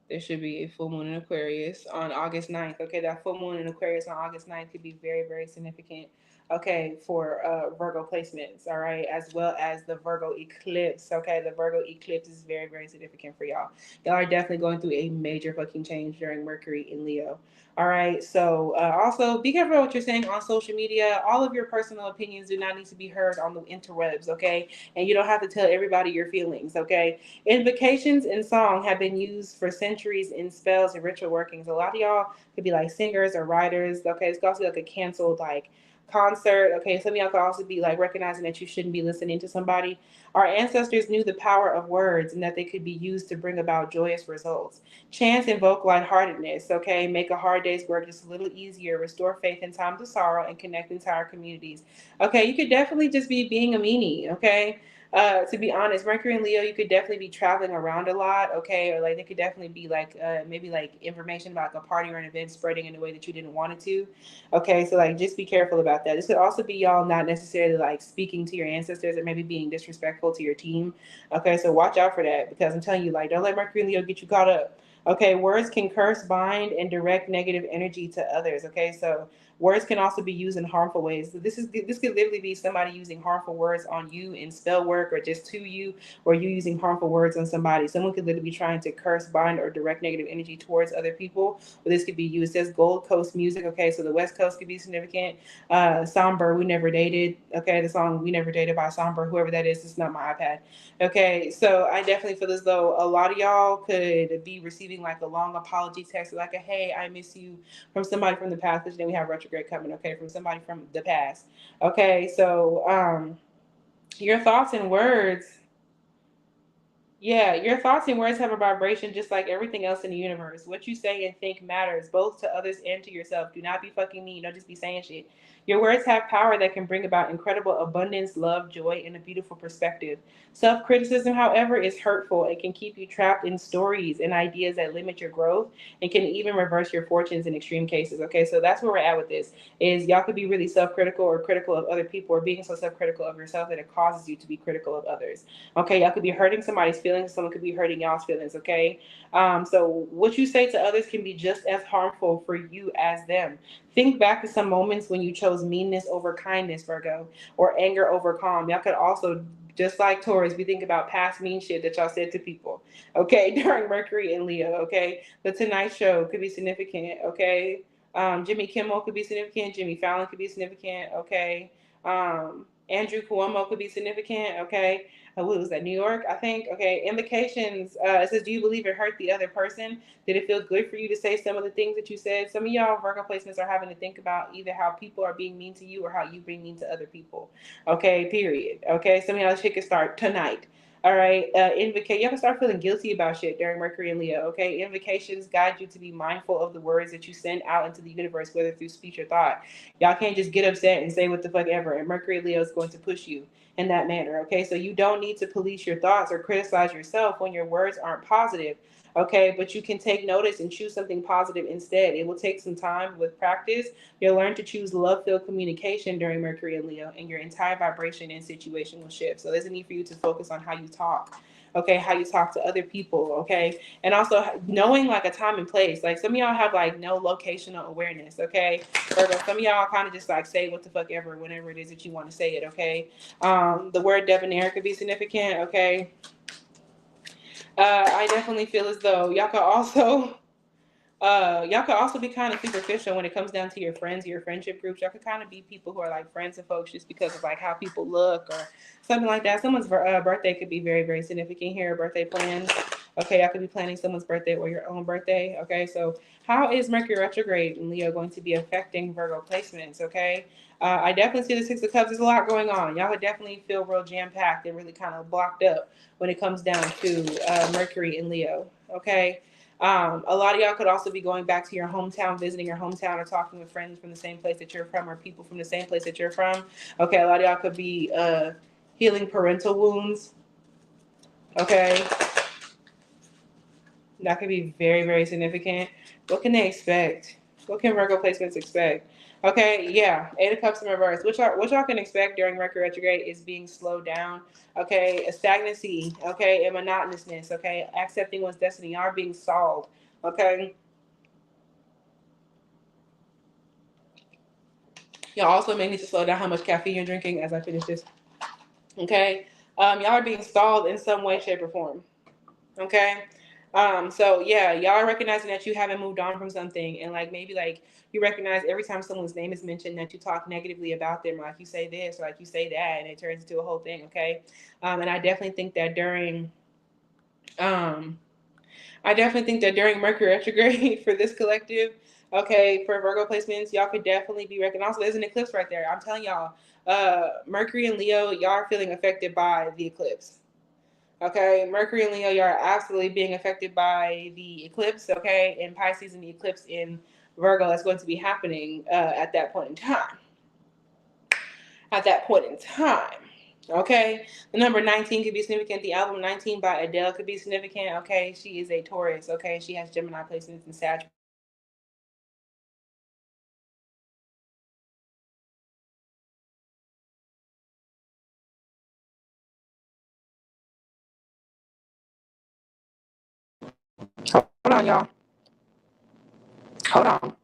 A: There should be a full moon in Aquarius on August 9th. Okay, that full moon in Aquarius on August 9th could be very, very significant. Okay, for Virgo placements, all right, as well as the Virgo eclipse. Okay, the Virgo eclipse is very, very significant for y'all. Y'all are definitely going through a major fucking change during Mercury in Leo. All right, so also be careful what you're saying on social media. All of your personal opinions do not need to be heard on the interwebs, okay? And you don't have to tell everybody your feelings, okay? Invocations and song have been used for centuries in spells and ritual workings. A lot of y'all could be like singers or writers. Okay, it's also like a canceled like concert. Okay, some of y'all could also be like recognizing that you shouldn't be listening to somebody. Our ancestors knew the power of words and that they could be used to bring about joyous results. Chants invoke lightheartedness. Okay, make a hard day's work just a little easier. Restore faith in times of sorrow and connect entire communities. Okay, you could definitely just be being a meanie. Okay, to be honest, Mercury and Leo, you could definitely be traveling around a lot, okay? Or like they could definitely be like maybe like information about like a party or an event spreading in a way that you didn't want it to. Okay, so like just be careful about that. This could also be y'all not necessarily like speaking to your ancestors or maybe being disrespectful to your team. Okay, so watch out for that because I'm telling you, like, don't let Mercury and Leo get you caught up. Okay, words can curse, bind, and direct negative energy to others. Okay, so words can also be used in harmful ways. This could literally be somebody using harmful words on you in spell work or just to you, or you using harmful words on somebody. Someone could literally be trying to curse, bind, or direct negative energy towards other people. But this could be used as Gold Coast music. Okay, so the West Coast could be significant. Somber, We Never Dated. Okay, the song We Never Dated by Somber, whoever that is, it's not my iPad. Okay, so I definitely feel as though a lot of y'all could be receiving like a long apology text, like a "Hey, I miss you" from somebody from the past. Which then we have retrograde coming. Okay, from somebody from the past. Okay, so your thoughts and words, yeah, your thoughts and words have a vibration just like everything else in the universe. What you say and think matters, both to others and to yourself. Do not be fucking mean. Don't just be saying shit. Your words have power that can bring about incredible abundance, love, joy, and a beautiful perspective. Self criticism, however, is hurtful. It can keep you trapped in stories and ideas that limit your growth and can even reverse your fortunes in extreme cases. Okay, so that's where we're at with this. Is y'all could be really self critical or critical of other people or being so self critical of yourself that it causes you to be critical of others. Okay, y'all could be hurting somebody's feelings. Someone could be hurting y'all's feelings. Okay, so what you say to others can be just as harmful for you as them. Think back to some moments when you chose meanness over kindness, Virgo, or anger over calm. Y'all could also, just like Taurus, be thinking about past mean shit that y'all said to people. Okay, during Mercury and Leo. Okay, the Tonight Show could be significant. Okay, Jimmy Kimmel could be significant. Jimmy Fallon could be significant. Okay, Andrew Cuomo could be significant. Okay, what was that? New York, I think. Okay, implications. It says, do you believe it hurt the other person? Did it feel good for you to say some of the things that you said? Some of y'all Virgo placements are having to think about either how people are being mean to you or how you being mean to other people. Okay, period. Okay, some of y'all shit can start tonight. All right, you have to start feeling guilty about shit during Mercury and Leo. Okay, invocations guide you to be mindful of the words that you send out into the universe, whether through speech or thought. Y'all can't just get upset and say what the fuck ever. And Mercury and Leo is going to push you in that manner. Okay, so you don't need to police your thoughts or criticize yourself when your words aren't positive. Okay, but you can take notice and choose something positive instead. It will take some time with practice. You'll learn to choose love filled communication during Mercury and Leo, and your entire vibration and situation will shift. So there's a need for you to focus on how you talk. okay, how you talk to other people, okay, and also knowing like a time and place. Like some of y'all have like no locational awareness, okay. Virgo, some of y'all kind of just like say what the fuck ever whenever it is that you want to say it, okay. The word debonair could be significant, okay. I definitely feel as though y'all could also be kind of superficial when it comes down to your friends, your friendship groups. Y'all could kind of be people who are like friends of folks just because of like how people look or something like that. Someone's birthday could be very, very significant here. Birthday plans. Okay, y'all could be planning someone's birthday or your own birthday. Okay, so how is Mercury retrograde in Leo going to be affecting Virgo placements? Okay, I definitely see the Six of Cups. There's a lot going on. Y'all would definitely feel real jam packed and really kind of blocked up when it comes down to Mercury in Leo. Okay. A lot of y'all could also be going back to your hometown, visiting your hometown, or talking with friends from the same place that you're from, or people from the same place that you're from. Okay, a lot of y'all could be healing parental wounds. Okay, that could be very, very significant. What can they expect? What can Virgo placements expect? Okay, yeah, Eight of Cups in reverse. What y'all can expect during Mercury retrograde is being slowed down. Okay, a stagnancy. Okay, and monotonousness. Okay, accepting one's destiny. Y'all are being stalled. Okay. Y'all also may need to slow down how much caffeine you're drinking as I finish this. Okay. Y'all are being stalled in some way, shape, or form. Okay. So yeah, y'all are recognizing that you haven't moved on from something, and like maybe like you recognize every time someone's name is mentioned that you talk negatively about them, like you say this or like you say that, and it turns into a whole thing. Okay. And um, I definitely think that during Mercury retrograde for this collective, okay, for Virgo placements, y'all could definitely be reckoned. Also, there's an eclipse right there. I'm telling y'all, Mercury and Leo, y'all are feeling affected by the eclipse. Okay, Mercury and Leo, y'all are absolutely being affected by the eclipse. Okay, in Pisces and the eclipse in Virgo, that's going to be happening at that point in time. At that point in time. Okay, the number 19 could be significant. The album 19 by Adele could be significant. Okay, she is a Taurus. Okay, she has Gemini placements in Sag. Hold on, y'all. Hold on.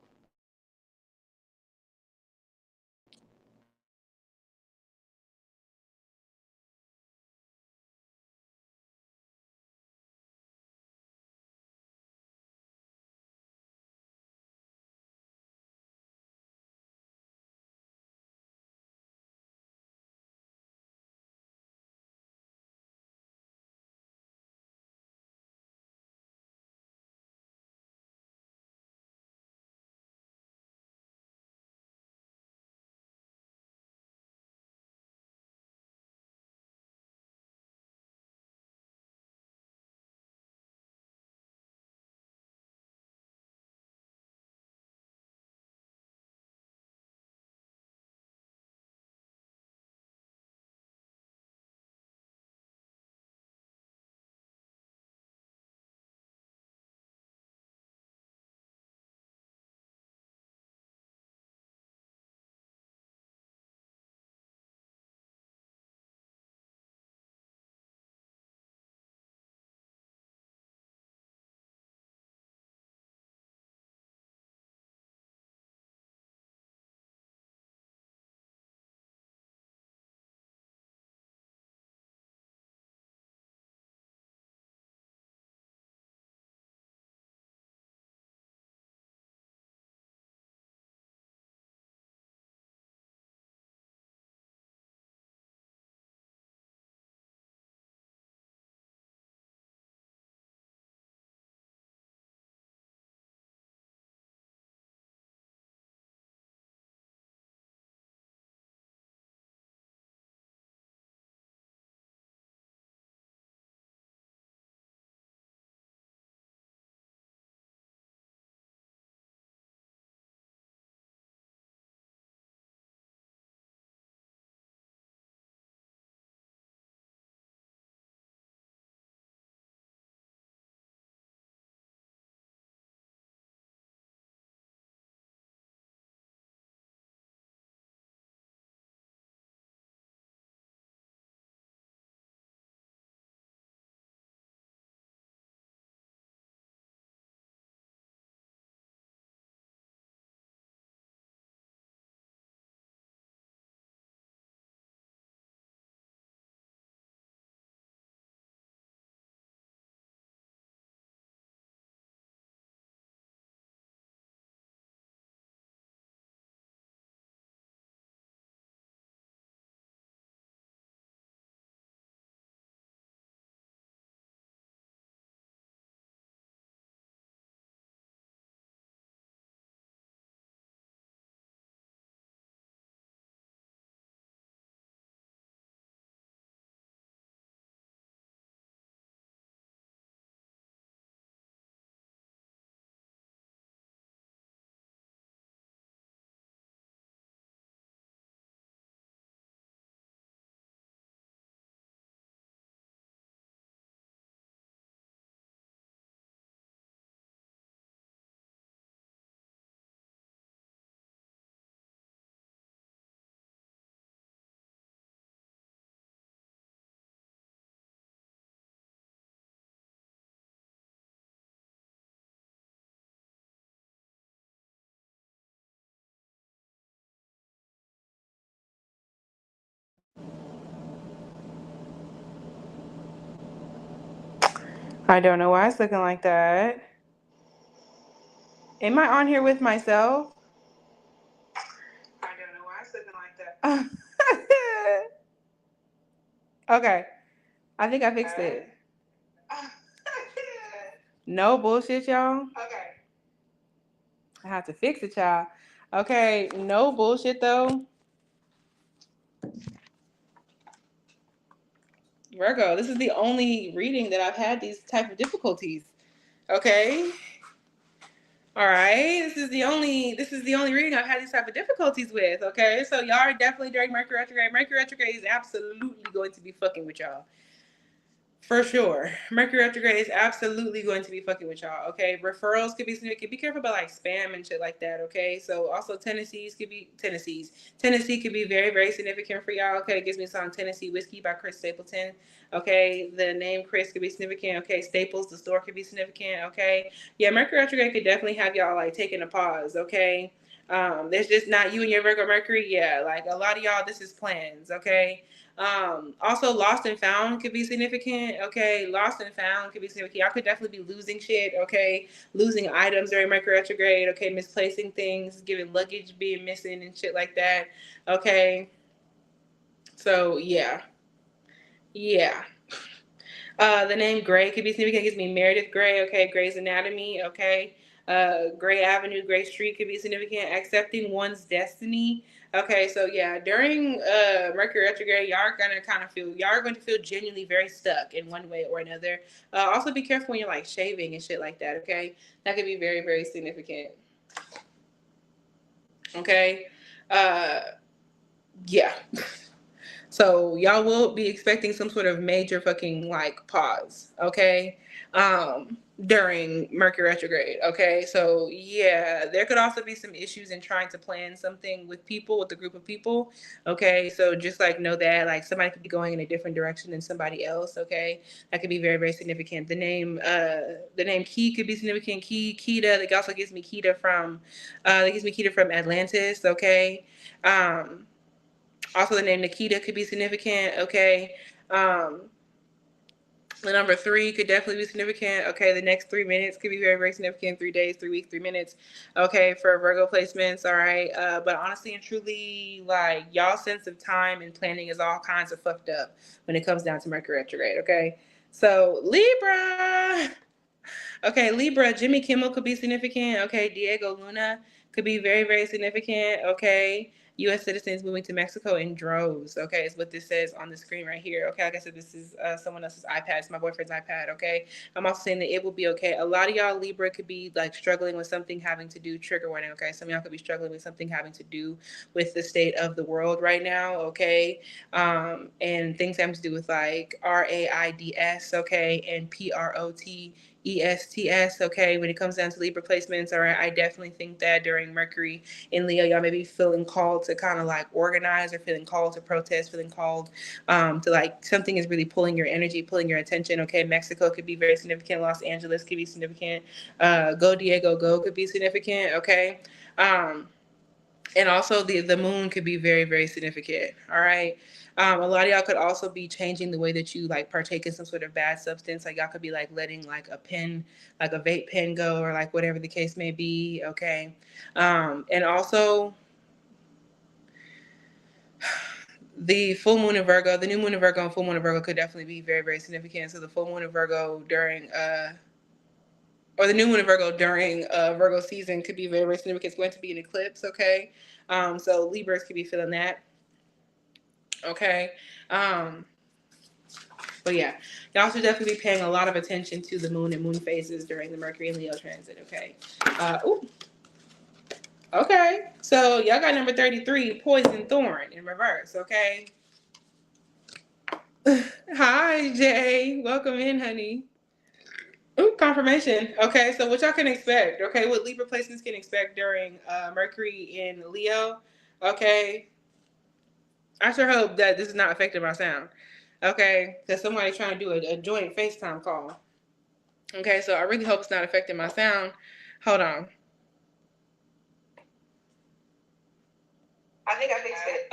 A: I don't know why it's looking like that. Am I on here with myself? I don't know why it's looking like that. Okay. I think I fixed it. No bullshit, y'all. Okay. I have to fix it, y'all. Okay, no bullshit though. Virgo, this is the only reading that I've had these type of difficulties. Okay. All right. This is the only reading I've had these type of difficulties with. Okay. So y'all are definitely during Mercury retrograde. Mercury retrograde is absolutely going to be fucking with y'all. For sure. Mercury retrograde is absolutely going to be fucking with y'all, okay? Referrals could be significant. Be careful about like spam and shit like that, okay? So also Tennessee could be very, very significant for y'all, okay? It gives me a song Tennessee Whiskey by Chris Stapleton, okay? The name Chris could be significant, okay? Staples, the store could be significant, okay? Yeah, Mercury retrograde could definitely have y'all like taking a pause, okay? There's just not you and your Virgo Mercury. Yeah, like a lot of y'all, this is plans, okay? Also lost and found could be significant. Okay, lost and found could be significant. Y'all could definitely be losing shit. Okay, losing items during Mercury retrograde. Okay, misplacing things, giving luggage being missing and shit like that. Okay, so yeah. The name Gray could be significant. It gives me Meredith Grey, okay, Grey's Anatomy, okay. Gray Avenue, Gray Street could be significant. Accepting one's destiny. Okay, so yeah, during Mercury retrograde, y'all are going to feel genuinely very stuck in one way or another. Also be careful when you're like shaving and shit like that, okay? That could be very, very significant. Okay. Yeah. So y'all will be expecting some sort of major fucking like pause, okay? During Mercury retrograde, okay? So yeah, there could also be some issues in trying to plan something with a group of people, okay? So just like know that like somebody could be going in a different direction than somebody else, okay? That could be very, very significant. The name Key could be significant. Kita, that also gives me Kita from Atlantis, okay? Also, the name Nikita could be significant. Okay. The number 3 could definitely be significant. Okay. The next 3 minutes could be very, very significant. 3 days, 3 weeks, 3 minutes. Okay. For Virgo placements. All right. But honestly and truly, like, y'all sense of time and planning is all kinds of fucked up when it comes down to Mercury retrograde. Okay. So, Libra. Okay, Libra, Jimmy Kimmel could be significant. Okay, Diego Luna could be very, very significant. Okay, U.S. citizens moving to Mexico in droves. Okay, is what this says on the screen right here. Okay, like I said, this is someone else's iPad. It's my boyfriend's iPad. Okay, I'm also saying that it will be okay. A lot of y'all Libra could be like struggling with something having to do, trigger warning. Okay, some of y'all could be struggling with something having to do with the state of the world right now. Okay, and things having to do with like RAIDS. Okay, and PROTESTS, okay, when it comes down to Libra placements, all right, I definitely think that during Mercury in Leo, y'all may be feeling called to kind of like organize or feeling called to protest, feeling called to like something is really pulling your energy, pulling your attention, okay? Mexico could be very significant. Los Angeles could be significant. Go Diego, go could be significant, okay? And also the moon could be very, very significant, all right? A lot of y'all could also be changing the way that you like partake in some sort of bad substance. Like y'all could be like letting like a pen, like a vape pen go, or like whatever the case may be, okay? And also the full moon in Virgo, the new moon in Virgo and full moon in Virgo could definitely be very, very significant. So the full moon in Virgo during or the new moon in Virgo during Virgo season could be very, very significant. It's going to be an eclipse, okay? So Libras could be feeling that. Okay. But yeah, y'all should definitely be paying a lot of attention to the moon and moon phases during the Mercury and Leo transit. Okay. Ooh. Okay. So y'all got number 33, Poison Thorn in reverse. Okay. Hi, Jay. Welcome in, honey. Ooh, confirmation. Okay, so what y'all can expect? Okay, what Libra placements can expect during Mercury in Leo? Okay, I sure hope that this is not affecting my sound. Okay, because somebody's trying to do a joint FaceTime call. Okay, so I really hope it's not affecting my sound. Hold on. I think I fixed it.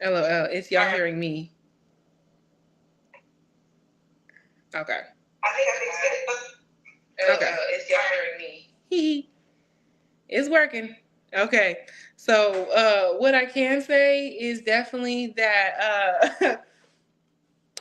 A: LOL, it's y'all hearing me. Okay. I think I fixed It's working. Okay. So what I can say is definitely that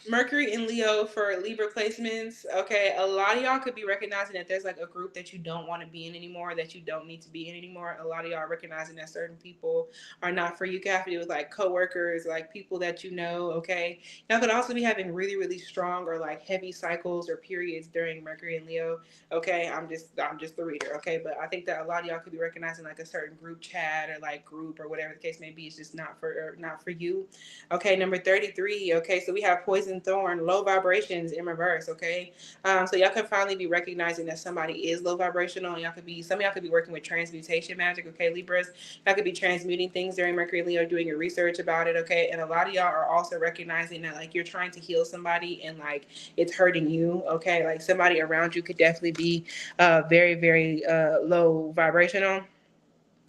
A: Mercury and Leo for Libra placements. Okay, a lot of y'all could be recognizing that there's like a group that you don't want to be in anymore, that you don't need to be in anymore. A lot of y'all are recognizing that certain people are not for you. Could have to do with like coworkers, like people that you know. Okay, y'all could also be having really, really strong or like heavy cycles or periods during Mercury and Leo. Okay, I'm just the reader. Okay, but I think that a lot of y'all could be recognizing like a certain group chat or like group or whatever the case may be. It's just not for you. Okay, number 33. Okay, so we have poison thorn, low vibrations in reverse. Okay, so y'all can finally be recognizing that somebody is low vibrational. Y'all could be, some of y'all could be working with transmutation magic. Okay, Libras, y'all could be transmuting things during Mercury and Leo, doing your research about it. Okay, and a lot of y'all are also recognizing that like you're trying to heal somebody and like it's hurting you. Okay, like somebody around you could definitely be very, very low vibrational.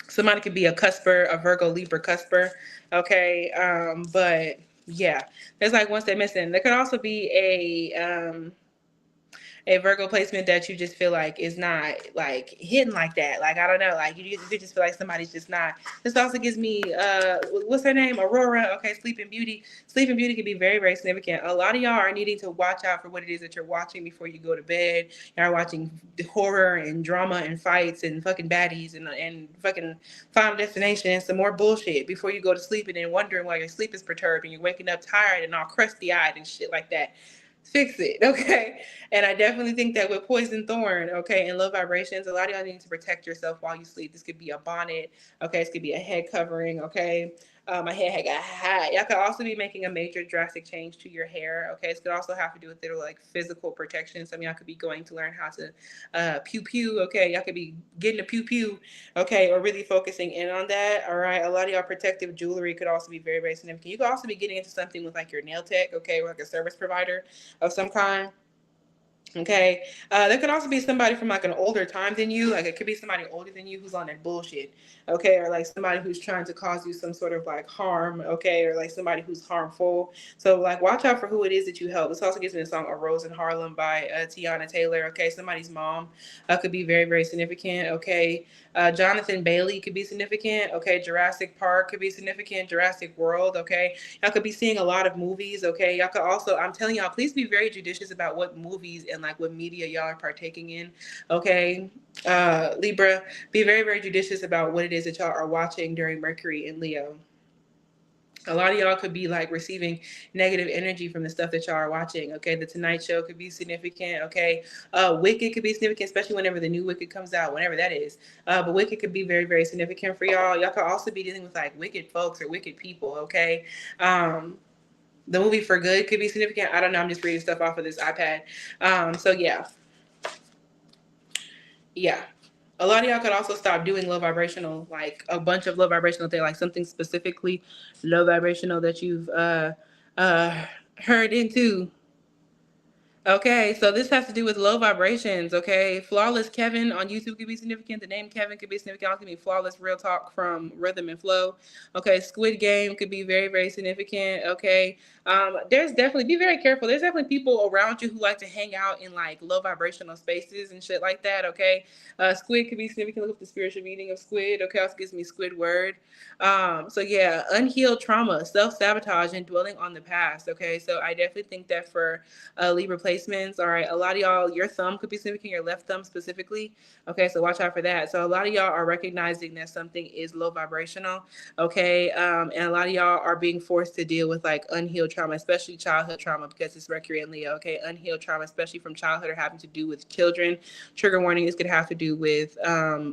A: Somebody could be a cusper, a Virgo Libra cusper. Okay, but yeah, there's like one step missing. There could also be a Virgo placement that you just feel like is not like hidden like that. Like I don't know, like you just feel like somebody's just not. This also gives me what's her name? Aurora. Okay, Sleeping Beauty. Sleeping Beauty can be very, very significant. A lot of y'all are needing to watch out for what it is that you're watching before you go to bed. Y'all are watching horror and drama and fights and fucking baddies and fucking Final Destination and some more bullshit before you go to sleep, and then wondering why your sleep is perturbed and you're waking up tired and all crusty eyed and shit like that. Fix it, okay? And I definitely think that with poison thorn, okay, and low vibrations, a lot of y'all need to protect yourself while you sleep. This could be a bonnet, okay? This could be a head covering, okay? My hair had got hot. Y'all could also be making a major drastic change to your hair, okay? This could also have to do with their like physical protection. Some of y'all could be going to learn how to pew pew, okay? Y'all could be getting a pew pew, okay, or really focusing in on that, all right? A lot of y'all protective jewelry could also be very, very significant. You could also be getting into something with like your nail tech, okay, or like a service provider of some kind. Okay. There could also be somebody from like an older time than you. Like it could be somebody older than you who's on that bullshit. Okay. Or like somebody who's trying to cause you some sort of like harm. Okay. Or like somebody who's harmful. So like watch out for who it is that you help. This also gives me the song A Rose in Harlem by Tiana Taylor. Okay. Somebody's mom could be very, very significant. Okay. Jonathan Bailey could be significant. Okay. Jurassic Park could be significant. Jurassic World. Okay. Y'all could be seeing a lot of movies. Okay. Y'all could also, I'm telling y'all, please be very judicious about what movies and like what media y'all are partaking in. Okay. Libra, be very, very judicious about what it is that y'all are watching during Mercury and Leo. A lot of y'all could be like receiving negative energy from the stuff that y'all are watching. Okay, The Tonight Show could be significant. Okay, Wicked could be significant, especially whenever the new Wicked comes out, whenever that is. But Wicked could be very, very significant for y'all. Y'all could also be dealing with like wicked folks or wicked people. Okay, the movie For Good could be significant. I don't know. I'm just reading stuff off of this iPad. So yeah, yeah. A lot of y'all could also stop doing low vibrational, like a bunch of low vibrational things, like something specifically low vibrational that you've uh heard into. Okay, so this has to do with low vibrations. Okay, Flawless Kevin on YouTube could be significant. The name Kevin could be significant. Also, could be Flawless Real Talk from Rhythm and Flow. Okay, Squid Game could be very, very significant. Okay, there's definitely, be very careful. There's definitely people around you who like to hang out in like low vibrational spaces and shit like that. Okay, Squid could be significant. Look up the spiritual meaning of Squid. Okay, also gives me Squidward. So yeah, unhealed trauma, self sabotage, and dwelling on the past. Okay, so I definitely think that for Libra placements. All right, a lot of y'all, your thumb could be significant, your left thumb specifically. Okay, so watch out for that. So a lot of y'all are recognizing that something is low vibrational. Okay, and a lot of y'all are being forced to deal with like unhealed trauma, especially childhood trauma because it's Mercury and Leo. Okay, unhealed trauma, especially from childhood, or having to do with children. Trigger warning: this could have to do with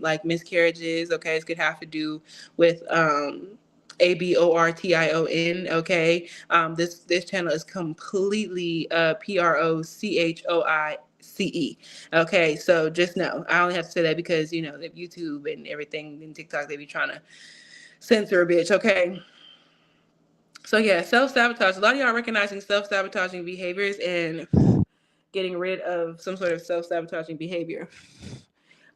A: like miscarriages. Okay, this could have to do with Abortion. Okay, this channel is completely Prochoice. Okay, so just know I only have to say that because you know that YouTube and everything and TikTok they be trying to censor a bitch. Okay, so yeah, self sabotage. A lot of y'all are recognizing self sabotaging behaviors and getting rid of some sort of self sabotaging behavior.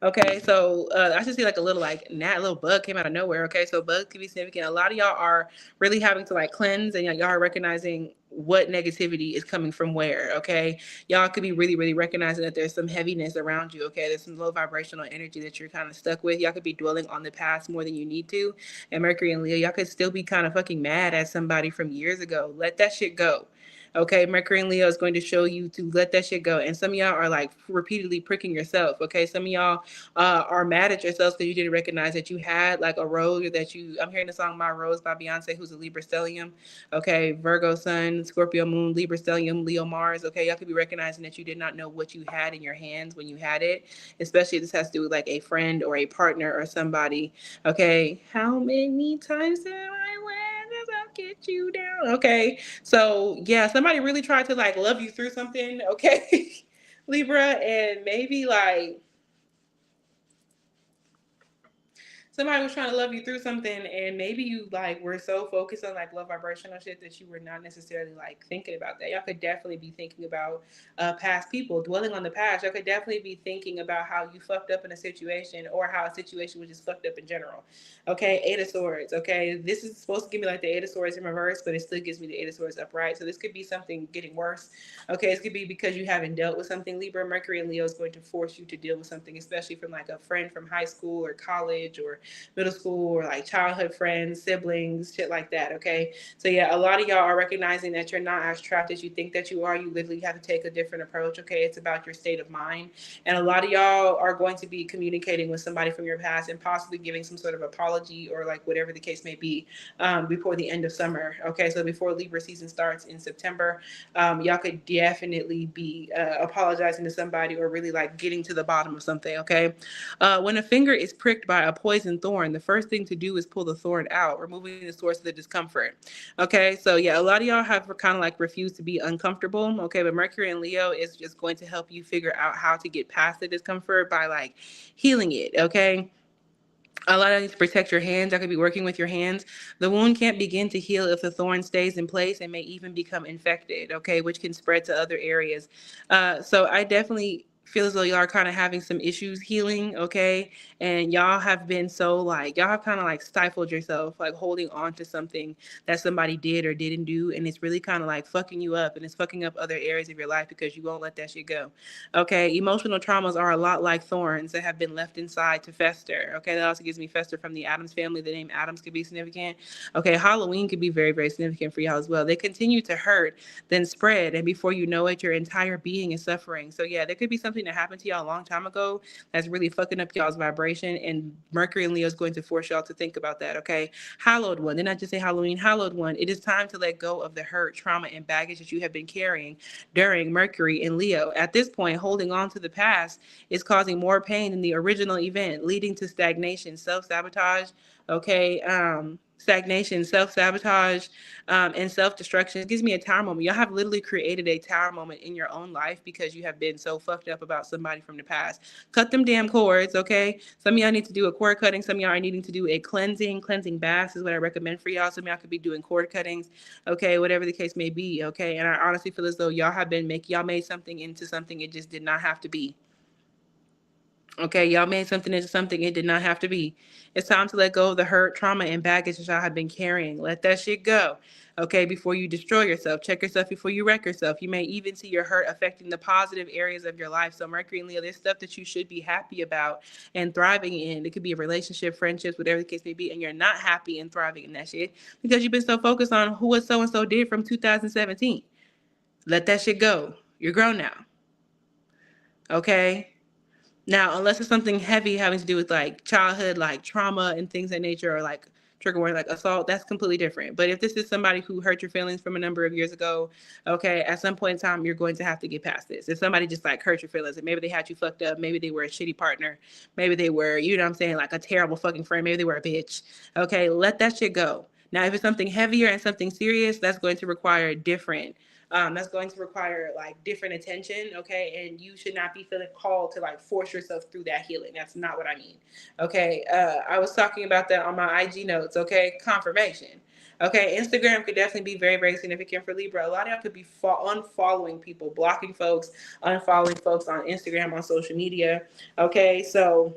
A: Okay, so I should see like a little like gnat, little bug came out of nowhere. Okay, so bugs can be significant. A lot of y'all are really having to like cleanse, and y'all are recognizing what negativity is coming from where. Okay, y'all could be really, really recognizing that there's some heaviness around you. Okay, there's some low vibrational energy that you're kind of stuck with. Y'all could be dwelling on the past more than you need to. And Mercury and Leo, y'all could still be kind of fucking mad at somebody from years ago. Let that shit go. Okay, Mercury and Leo is going to show you to let that shit go. And some of y'all are like repeatedly pricking yourself. Okay, some of y'all are mad at yourselves because you didn't recognize that you had like a rose, or that you. I'm hearing the song "My Rose" by Beyonce, who's a Libra stellium. Okay, Virgo Sun, Scorpio Moon, Libra stellium, Leo Mars. Okay, y'all could be recognizing that you did not know what you had in your hands when you had it. Especially if this has to do with like a friend or a partner or somebody. Okay, how many times have I went? I'll get you down. Okay, so yeah, somebody really tried to like love you through something. Okay, Libra, and maybe like somebody was trying to love you through something, and maybe you like were so focused on like low vibrational shit that you were not necessarily like thinking about that. Y'all could definitely be thinking about past people, dwelling on the past. Y'all could definitely be thinking about how you fucked up in a situation, or how a situation was just fucked up in general. Okay, Eight of Swords. Okay, this is supposed to give me like the Eight of Swords in reverse, but it still gives me the Eight of Swords upright. So this could be something getting worse. Okay, this could be because you haven't dealt with something. Libra, Mercury, and Leo is going to force you to deal with something, especially from like a friend from high school or college or middle school, or like childhood friends, siblings, shit like that. Okay, so yeah, a lot of y'all are recognizing that you're not as trapped as you think that you are. You literally have to take a different approach. Okay, it's about your state of mind, and a lot of y'all are going to be communicating with somebody from your past and possibly giving some sort of apology, or like whatever the case may be, before the end of summer. Okay, so before Libra season starts in September, y'all could definitely be apologizing to somebody, or really like getting to the bottom of something. Okay, when a finger is pricked by a poison thorn, the first thing to do is pull the thorn out, removing the source of the discomfort. Okay, so yeah, a lot of y'all have kind of like refused to be uncomfortable. Okay, but Mercury and Leo is just going to help you figure out how to get past the discomfort by like healing it. Okay, a lot of you to protect your hands. I could be working with your hands. The wound can't begin to heal if the thorn stays in place, and may even become infected, okay, which can spread to other areas. So I definitely feel as though y'all are kind of having some issues healing, okay? And y'all have been so like, y'all have kind of like stifled yourself, like holding on to something that somebody did or didn't do. And it's really kind of like fucking you up, and it's fucking up other areas of your life because you won't let that shit go. Okay, emotional traumas are a lot like thorns that have been left inside to fester. Okay, that also gives me fester from the Adams family. The name Adams could be significant. Okay, Halloween could be very, very significant for y'all as well. They continue to hurt, then spread, and before you know it, your entire being is suffering. So yeah, there could be something that happened to y'all a long time ago that's really fucking up y'all's vibration, and Mercury and Leo is going to force y'all to think about that. Okay, hallowed one. Didn't I just say Halloween? Hallowed one. It is time to let go of the hurt, trauma, and baggage that you have been carrying during Mercury and Leo. At this point, holding on to the past is causing more pain than the original event, leading to stagnation, self sabotage. Okay, stagnation, self sabotage, and self destruction. It gives me a tower moment. Y'all have literally created a tower moment in your own life because you have been so fucked up about somebody from the past. Cut them damn cords, okay? Some of y'all need to do a cord cutting. Some of y'all are needing to do a cleansing baths is what I recommend for y'all. Some of y'all could be doing cord cuttings, okay, whatever the case may be, okay? And I honestly feel as though y'all have been y'all made something into something it just did not have to be. Okay, y'all made something into something it did not have to be. It's time to let go of the hurt, trauma, and baggage that y'all have been carrying. Let that shit go. Okay, before you destroy yourself. Check yourself before you wreck yourself. You may even see your hurt affecting the positive areas of your life. So Mercury and Leo, there's stuff that you should be happy about and thriving in. It could be a relationship, friendships, whatever the case may be, and you're not happy and thriving in that shit because you've been so focused on who what so and so did from 2017. Let that shit go. You're grown now. Okay? Now, unless it's something heavy having to do with like childhood, like trauma and things of that nature, or like trigger word, like assault, that's completely different. But if this is somebody who hurt your feelings from a number of years ago, okay, at some point in time, you're going to have to get past this. If somebody just like hurt your feelings, and maybe they had you fucked up, maybe they were a shitty partner, maybe they were, you know what I'm saying, like a terrible fucking friend, maybe they were a bitch, okay, let that shit go. Now, if it's something heavier and something serious, that's going to require different that's going to require like different attention, okay? And you should not be feeling called to like force yourself through that healing. That's not what I mean, okay? I was talking about that on my IG notes, okay? Confirmation. Okay, Instagram could definitely be very, very significant for Libra. A lot of y'all could be unfollowing people, blocking folks, unfollowing folks on Instagram, on social media. Okay, so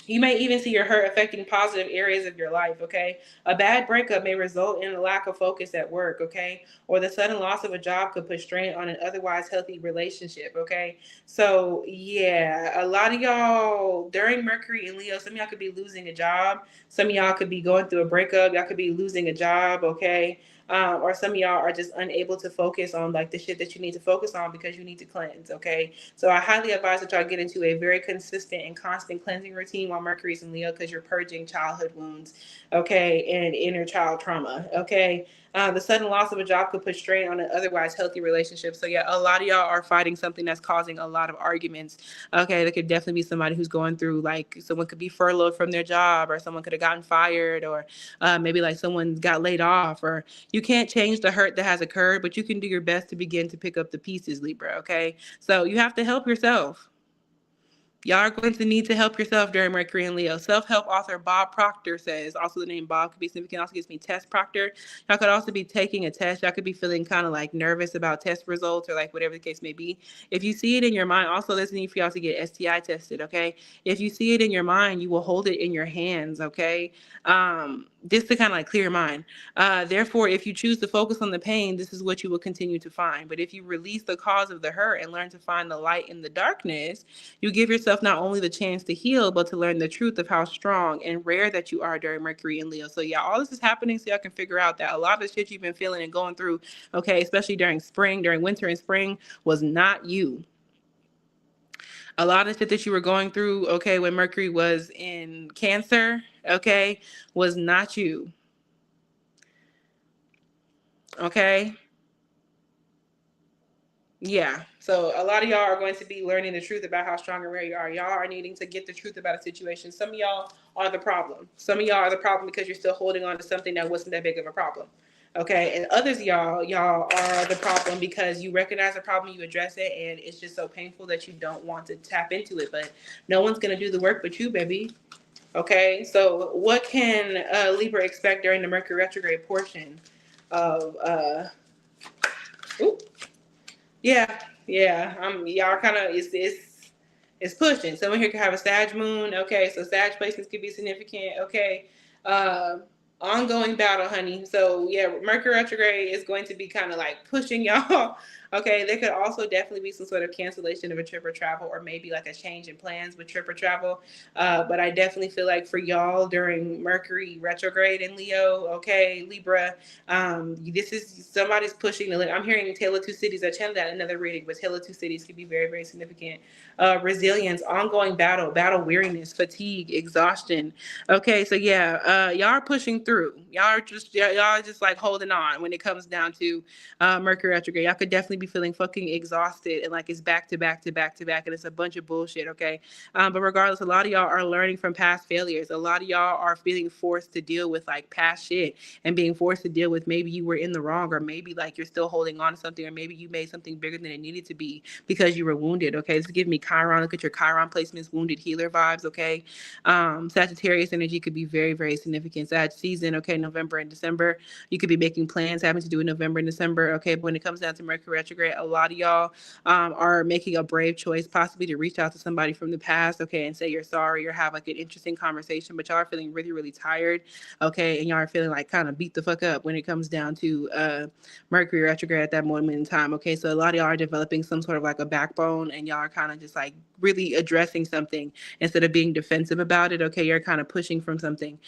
A: you may even see your hurt affecting positive areas of your life, okay? A bad breakup may result in a lack of focus at work, okay? Or the sudden loss of a job could put strain on an otherwise healthy relationship, okay? So, yeah, a lot of y'all during Mercury and Leo, some of y'all could be losing a job. Some of y'all could be going through a breakup. Y'all could be losing a job, okay? Or some of y'all are just unable to focus on like the shit that you need to focus on because you need to cleanse, okay? So I highly advise that y'all get into a very consistent and constant cleansing routine while Mercury's in Leo because you're purging childhood wounds, okay, and inner child trauma, okay? The sudden loss of a job could put strain on an otherwise healthy relationship. So yeah, a lot of y'all are fighting something that's causing a lot of arguments. Okay, there could definitely be somebody who's going through like someone could be furloughed from their job, or someone could have gotten fired, or maybe like someone got laid off, or you can't change the hurt that has occurred, but you can do your best to begin to pick up the pieces, Libra. Okay, so you have to help yourself. Y'all are going to need to help yourself during Mercury and Leo. Self-help author Bob Proctor says, also the name Bob could be significant, also gives me test Proctor. Y'all could also be taking a test. Y'all could be feeling kind of like nervous about test results or like whatever the case may be. If you see it in your mind, also there's a need for y'all to get STI tested, okay? If you see it in your mind, you will hold it in your hands, okay? Just to kind of like clear your mind. Therefore, if you choose to focus on the pain, this is what you will continue to find. But if you release the cause of the hurt and learn to find the light in the darkness, you give yourself not only the chance to heal, but to learn the truth of how strong and rare that you are during Mercury and Leo. So yeah, all this is happening so y'all can figure out that a lot of the shit you've been feeling and going through, okay, especially during spring, during winter and spring, was not you. A lot of shit that you were going through, okay, when Mercury was in Cancer, okay, was not you. Okay? Yeah. So a lot of y'all are going to be learning the truth about how strong and rare you are. Y'all are needing to get the truth about a situation. Some of y'all are the problem. Some of y'all are the problem because you're still holding on to something that wasn't that big of a problem. Okay. And others y'all are the problem because you recognize the problem, you address it, and it's just so painful that you don't want to tap into it. But no one's gonna do the work but you, baby. Okay. So what can Libra expect during the Mercury retrograde portion of ooh, yeah, yeah. Y'all kind of it's pushing. Someone here could have a Sag moon. Okay, so Sag placements could be significant. Okay, uh, ongoing battle, honey. So yeah, Mercury retrograde is going to be kind of like pushing y'all. Okay, there could also definitely be some sort of cancellation of a trip or travel, or maybe like a change in plans with trip or travel. But I definitely feel like for y'all during Mercury retrograde in Leo, okay, Libra, this is somebody's pushing the limit. I'm hearing Tale of Two Cities. I channeled that in another reading, but Tale of Two Cities could be very, very significant. Resilience, ongoing battle weariness, fatigue, exhaustion. Okay, so yeah, y'all are pushing through. Y'all are just like holding on when it comes down to Mercury retrograde. Y'all could definitely be feeling fucking exhausted and like it's back to back to back to back, and it's a bunch of bullshit. Okay, but regardless, a lot of y'all are learning from past failures. A lot of y'all are feeling forced to deal with like past shit and being forced to deal with maybe you were in the wrong, or maybe like you're still holding on to something, or maybe you made something bigger than it needed to be because you were wounded. Okay, this is giving me Chiron. Look at your Chiron placements, wounded healer vibes. Okay, Sagittarius energy could be very, very significant. Sag season. Okay, November and December. You could be making plans having to do in November and December. Okay, but when it comes down to Mercury retrograde, a lot of y'all are making a brave choice, possibly to reach out to somebody from the past. Okay, and say you're sorry or have like an interesting conversation. But y'all are feeling really, really tired. Okay, and y'all are feeling like kind of beat the fuck up when it comes down to Mercury retrograde at that moment in time. Okay, so a lot of y'all are developing some sort of like a backbone, and y'all are kind of just like really addressing something instead of being defensive about it. Okay, you're kind of pushing from something.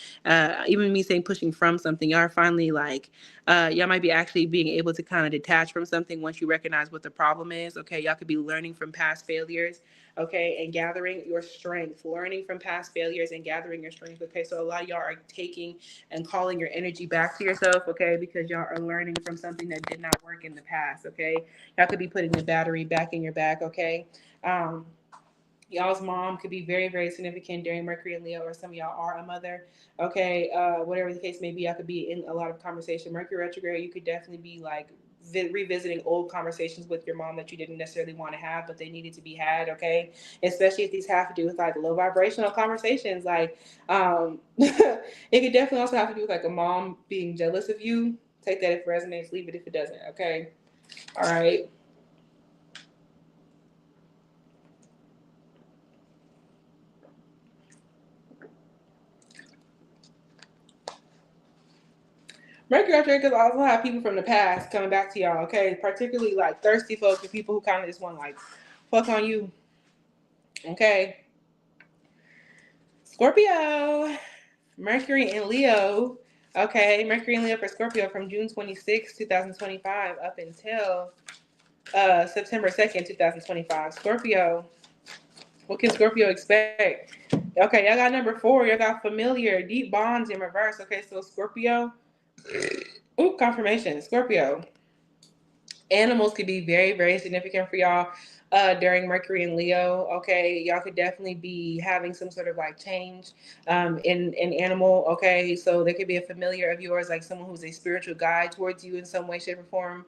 A: Even me saying pushing from something, y'all are finally like, y'all might be actually being able to kind of detach from something once you recognize what the problem is. Okay, y'all could be learning from past failures. Okay, and gathering your strength, learning from past failures and gathering your strength. Okay, so a lot of y'all are taking and calling your energy back to yourself. Okay, because y'all are learning from something that did not work in the past. Okay, y'all could be putting the battery back in your back. Okay, y'all's mom could be very, very significant during Mercury and Leo, or some of y'all are a mother. Okay, whatever the case may be, y'all could be in a lot of conversation. Mercury retrograde, you could definitely be like revisiting old conversations with your mom that you didn't necessarily want to have, but they needed to be had. Okay, especially if these have to do with like low vibrational conversations. Like, it could definitely also have to do with like a mom being jealous of you. Take that if it resonates, leave it if it doesn't. Okay, all right. Mercury retrograde also have people from the past coming back to y'all, okay? Particularly like thirsty folks or people who kind of just want like fuck on you, okay? Scorpio, Mercury in Leo, okay? Mercury in Leo for Scorpio from June 26, 2025 up until September 2nd, 2025. Scorpio, what can Scorpio expect? Okay, y'all got number 4. Y'all got familiar, deep bonds in reverse. Okay, so Scorpio, ooh, confirmation. Scorpio, animals could be very, very significant for y'all during Mercury and Leo. Okay, y'all could definitely be having some sort of like change in animal. Okay, so there could be a familiar of yours, like someone who's a spiritual guide towards you in some way, shape, or form.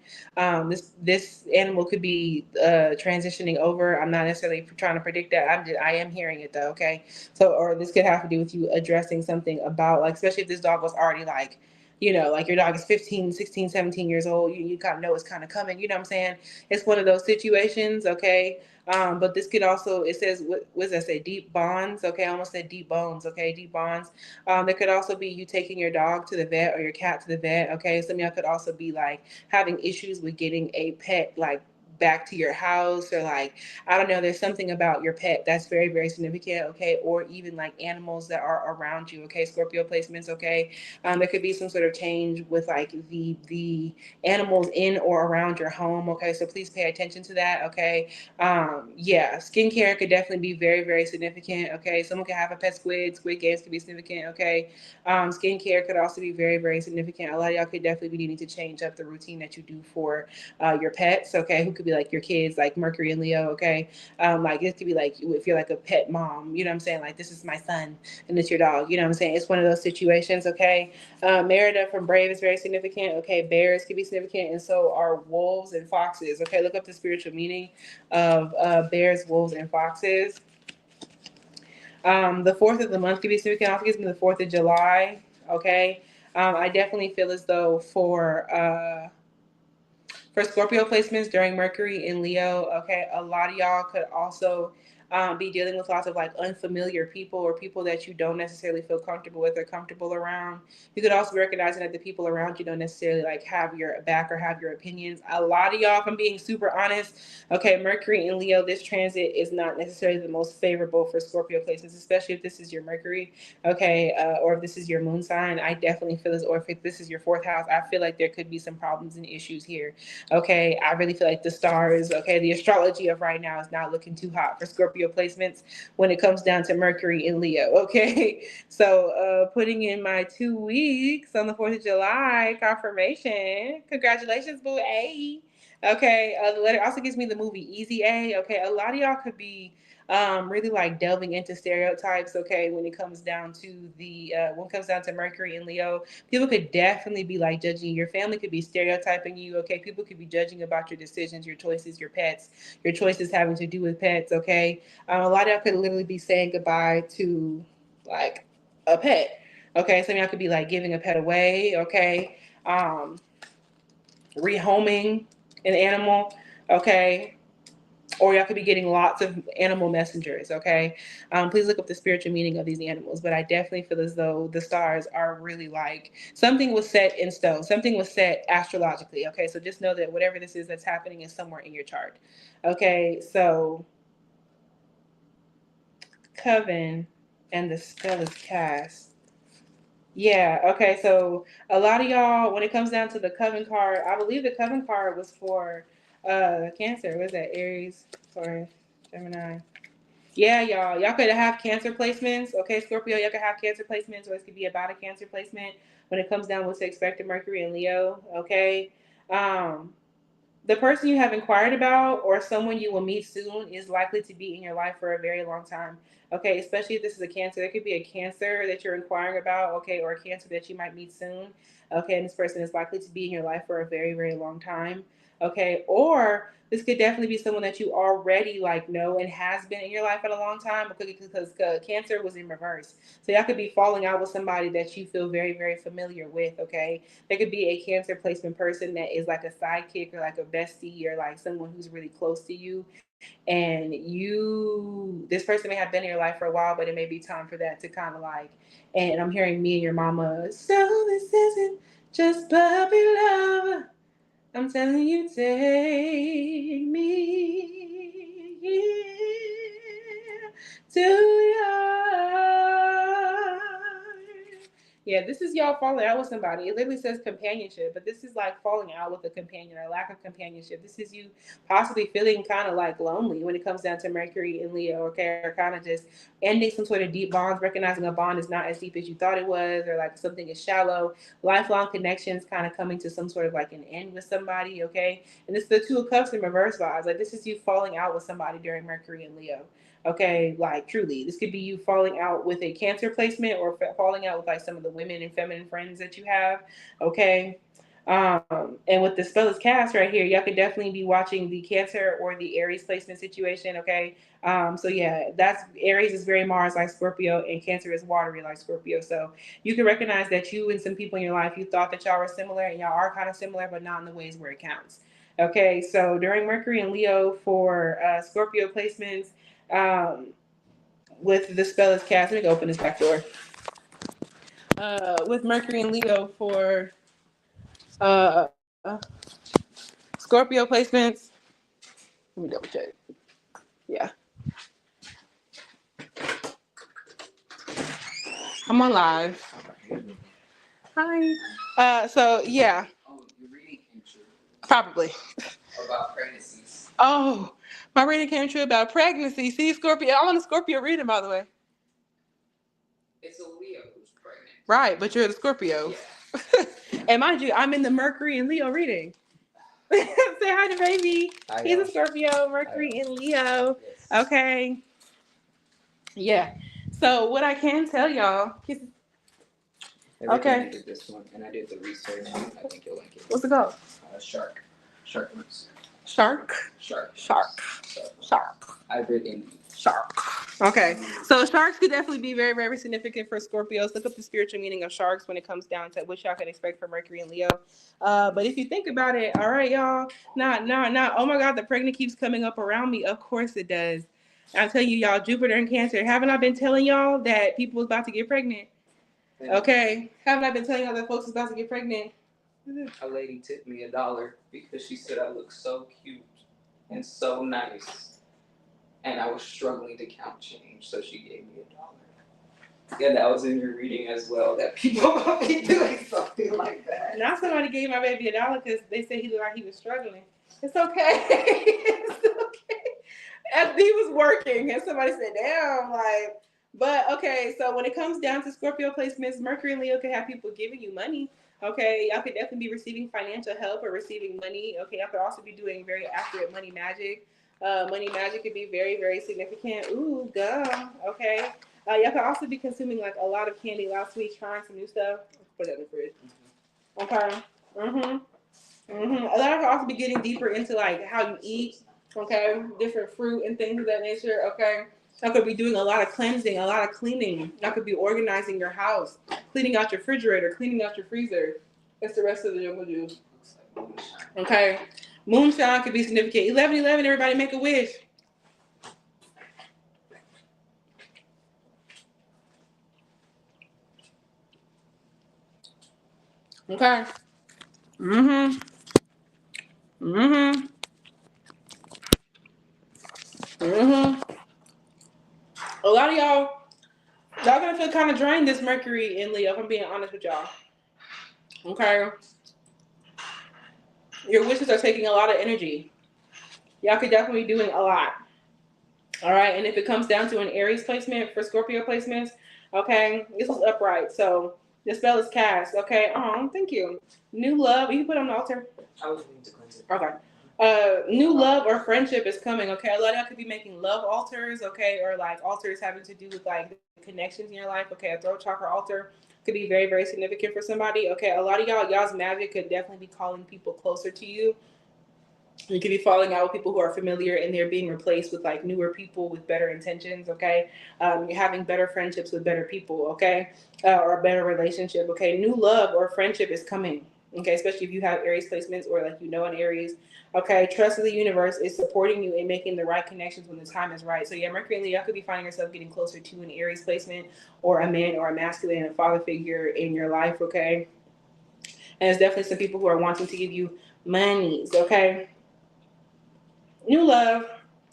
A: This animal could be transitioning over. I'm not necessarily trying to predict that. I am hearing it though. Okay, so or this could have to do with you addressing something about like, especially if this dog was already like, like your dog is 15, 16, 17 years old, you kind of know it's kind of coming, you know what I'm saying? It's one of those situations, okay? But this could also, it says, what does that say? Deep bonds, okay? I almost said deep bones, okay? Deep bonds. There could also be you taking your dog to the vet or your cat to the vet, okay? Some of y'all could also be like having issues with getting a pet, like back to your house, or like, I don't know, there's something about your pet that's very, very significant, okay? Or even like animals that are around you, okay? Scorpio placements, okay? There could be some sort of change with like the animals in or around your home, okay? So please pay attention to that, okay? Yeah, skincare could definitely be very, very significant, okay? Someone could have a pet squid. Squid games could be significant, okay? Skincare could also be very, very significant. A lot of y'all could definitely be needing to change up the routine that you do for your pets, okay? Who could be like your kids, like Mercury and Leo, okay? Like it could be like if you're like a pet mom, you know what I'm saying? Like, this is my son and it's your dog, you know what I'm saying? It's one of those situations, okay? Merida from Brave is very significant, okay? Bears could be significant, and so are wolves and foxes, okay? Look up the spiritual meaning of bears, wolves, and foxes. The 4th of the month could be significant. Also gives me the 4th of July, okay? I definitely feel as though for Scorpio placements during Mercury in Leo, okay, a lot of y'all could also be dealing with lots of like unfamiliar people or people that you don't necessarily feel comfortable with or comfortable around. You could also be recognizing that the people around you don't necessarily like have your back or have your opinions. A lot of y'all, if I'm being super honest, okay, Mercury in Leo, this transit is not necessarily the most favorable for Scorpio placements, especially if this is your Mercury, okay, or if this is your moon sign. I definitely feel this, or if this is your 4th house, I feel like there could be some problems and issues here. Okay, I really feel like the stars, okay, the astrology of right now is not looking too hot for Scorpio placements when it comes down to Mercury in Leo, okay? So putting in my 2 weeks on the 4th of July confirmation. Congratulations, boo. A. Okay, the letter also gives me the movie Easy A. Okay, a lot of y'all could be really like delving into stereotypes, okay, when it comes down to when it comes down to Mercury and Leo. People could definitely be like judging. Your family could be stereotyping you, okay? People could be judging about your decisions, your choices, your pets, your choices having to do with pets, okay? A lot of y'all could literally be saying goodbye to like a pet, okay? Some of y'all could be like giving a pet away, okay? Rehoming an animal, okay? Or y'all could be getting lots of animal messengers, okay? Please look up the spiritual meaning of these animals, but I definitely feel as though the stars are really like something was set in stone, something was set astrologically, okay? So just know that whatever this is that's happening is somewhere in your chart, okay? So Coven and the spell is cast. Yeah, okay, so a lot of y'all, when it comes down to the Coven card, I believe the Coven card was for Cancer. What is that? Aries, Taurus, Gemini. Yeah, y'all could have Cancer placements. Okay, Scorpio, y'all could have Cancer placements, or it could be about a Cancer placement when it comes down with to expect in Mercury and Leo. Okay. Um, the person you have inquired about or someone you will meet soon is likely to be in your life for a very long time. Okay, especially if this is a Cancer. There could be a Cancer that you're inquiring about, okay, or a Cancer that you might meet soon. Okay, and this person is likely to be in your life for a very, very long time. Okay, or this could definitely be someone that you already like know and has been in your life for a long time because Cancer was in reverse. So y'all could be falling out with somebody that you feel very, very familiar with. Okay, there could be a Cancer placement person that is like a sidekick or like a bestie or like someone who's really close to you, and this person may have been in your life for a while, but it may be time for that to kind of like, and I'm hearing me and your mama, so this isn't just puppy love, I'm telling you, take me to your. Yeah, this is y'all falling out with somebody. It literally says companionship, but this is like falling out with a companion or lack of companionship. This is you possibly feeling kind of like lonely when it comes down to Mercury and Leo, okay? Or kind of just ending some sort of deep bonds, recognizing a bond is not as deep as you thought it was, or like something is shallow. Lifelong connections kind of coming to some sort of like an end with somebody, okay? And this is the Two of Cups in reverse vibes. Like this is you falling out with somebody during Mercury and Leo. Okay, like truly, this could be you falling out with a Cancer placement or falling out with like some of the women and feminine friends that you have. Okay, and with the spell is cast right here, y'all could definitely be watching the Cancer or the Aries placement situation. Okay, so yeah, that's Aries is very Mars like Scorpio, and Cancer is watery like Scorpio. So you can recognize that you and some people in your life you thought that y'all were similar, and y'all are kind of similar, but not in the ways where it counts. Okay, so during Mercury and Leo for Scorpio placements, um, with the spell is cast. Let me go open this back door. With Mercury and Leo for uh, Scorpio placements. Let me double check. Yeah, I'm on live. Hi. So yeah. Oh, you're reading came true. Probably. About pregnancies. Oh, my reading came true about pregnancy. See, Scorpio. I'm on a Scorpio reading, by the way. It's a Leo who's pregnant. Right, but you're the Scorpio. Yeah. And mind you, I'm in the Mercury and Leo reading. Say hi to baby. He's a Scorpio, Mercury and Leo. Yes. Okay. Yeah. So what I can tell y'all. Okay. I did this one, and I did the research. I think you'll like it. What's it called? Shark. Shark. Shark. Shark. Shark. Shark. I've written shark. Okay, so sharks could definitely be very, very significant for Scorpios. Look up the spiritual meaning of sharks when it comes down to what y'all can expect from Mercury and Leo. But if you think about it, all right, y'all. Nah. Oh my God, the pregnant keeps coming up around me. Of course it does. I'm telling you, y'all, Jupiter and Cancer. Haven't I been telling y'all that people was about to get pregnant? Okay. Haven't I been telling y'all that folks is about to get pregnant? A lady tipped me $1 because she said I look so cute and so nice, and I was struggling to count change, so she gave me $1. Yeah, that was in your reading as well. That people will be doing something like that. Now somebody gave my baby $1 because they said he looked like he was struggling. It's okay. It's okay. And he was working, and somebody said, "Damn, like." But okay, so when it comes down to Scorpio placements, Mercury and Leo could have people giving you money. Okay, y'all could definitely be receiving financial help or receiving money. Okay, y'all could also be doing very accurate money magic. Money magic could be very, very significant. Ooh, girl. Okay. Y'all could also be consuming like a lot of candy, a lot of sweets, trying some new stuff. Put that in the fridge. Okay. A lot of could also be getting deeper into like how you eat. Okay, different fruit and things of that nature. Okay. I could be doing a lot of cleansing, a lot of cleaning. I could be organizing your house, cleaning out your refrigerator, cleaning out your freezer. That's the rest of the jungle juice. Okay. Moonshine could be significant. 11/11, everybody make a wish. Okay. Mm-hmm. Mm-hmm. Mm-hmm. A lot of y'all gonna feel kind of drained this Mercury in Leo, if I'm being honest with y'all. Okay. Your wishes are taking a lot of energy. Y'all could definitely be doing a lot. All right. And if it comes down to an Aries placement for Scorpio placements, okay, this is upright. So the spell is cast. Okay. Oh, thank you. New love. You can put on the altar. I was going to cleanse it. Okay. New love or friendship is coming. Okay, a lot of y'all could be making love altars. Okay, or like altars having to do with like the connections in your life. Okay, a throat chakra altar could be very very significant for somebody. Okay, a lot of y'all's magic could definitely be calling people closer to you. You could be falling out with people who are familiar and they're being replaced with like newer people with better intentions. Okay, you're having better friendships with better people. Okay, or a better relationship. Okay, new love or friendship is coming. Okay, especially if you have Aries placements or like an Aries. Okay, trust in the universe is supporting you in making the right connections when the time is right. So yeah, Mercury and Leo could be finding yourself getting closer to an Aries placement or a man or a masculine and father figure in your life. Okay, and there's definitely some people who are wanting to give you monies. Okay, new love,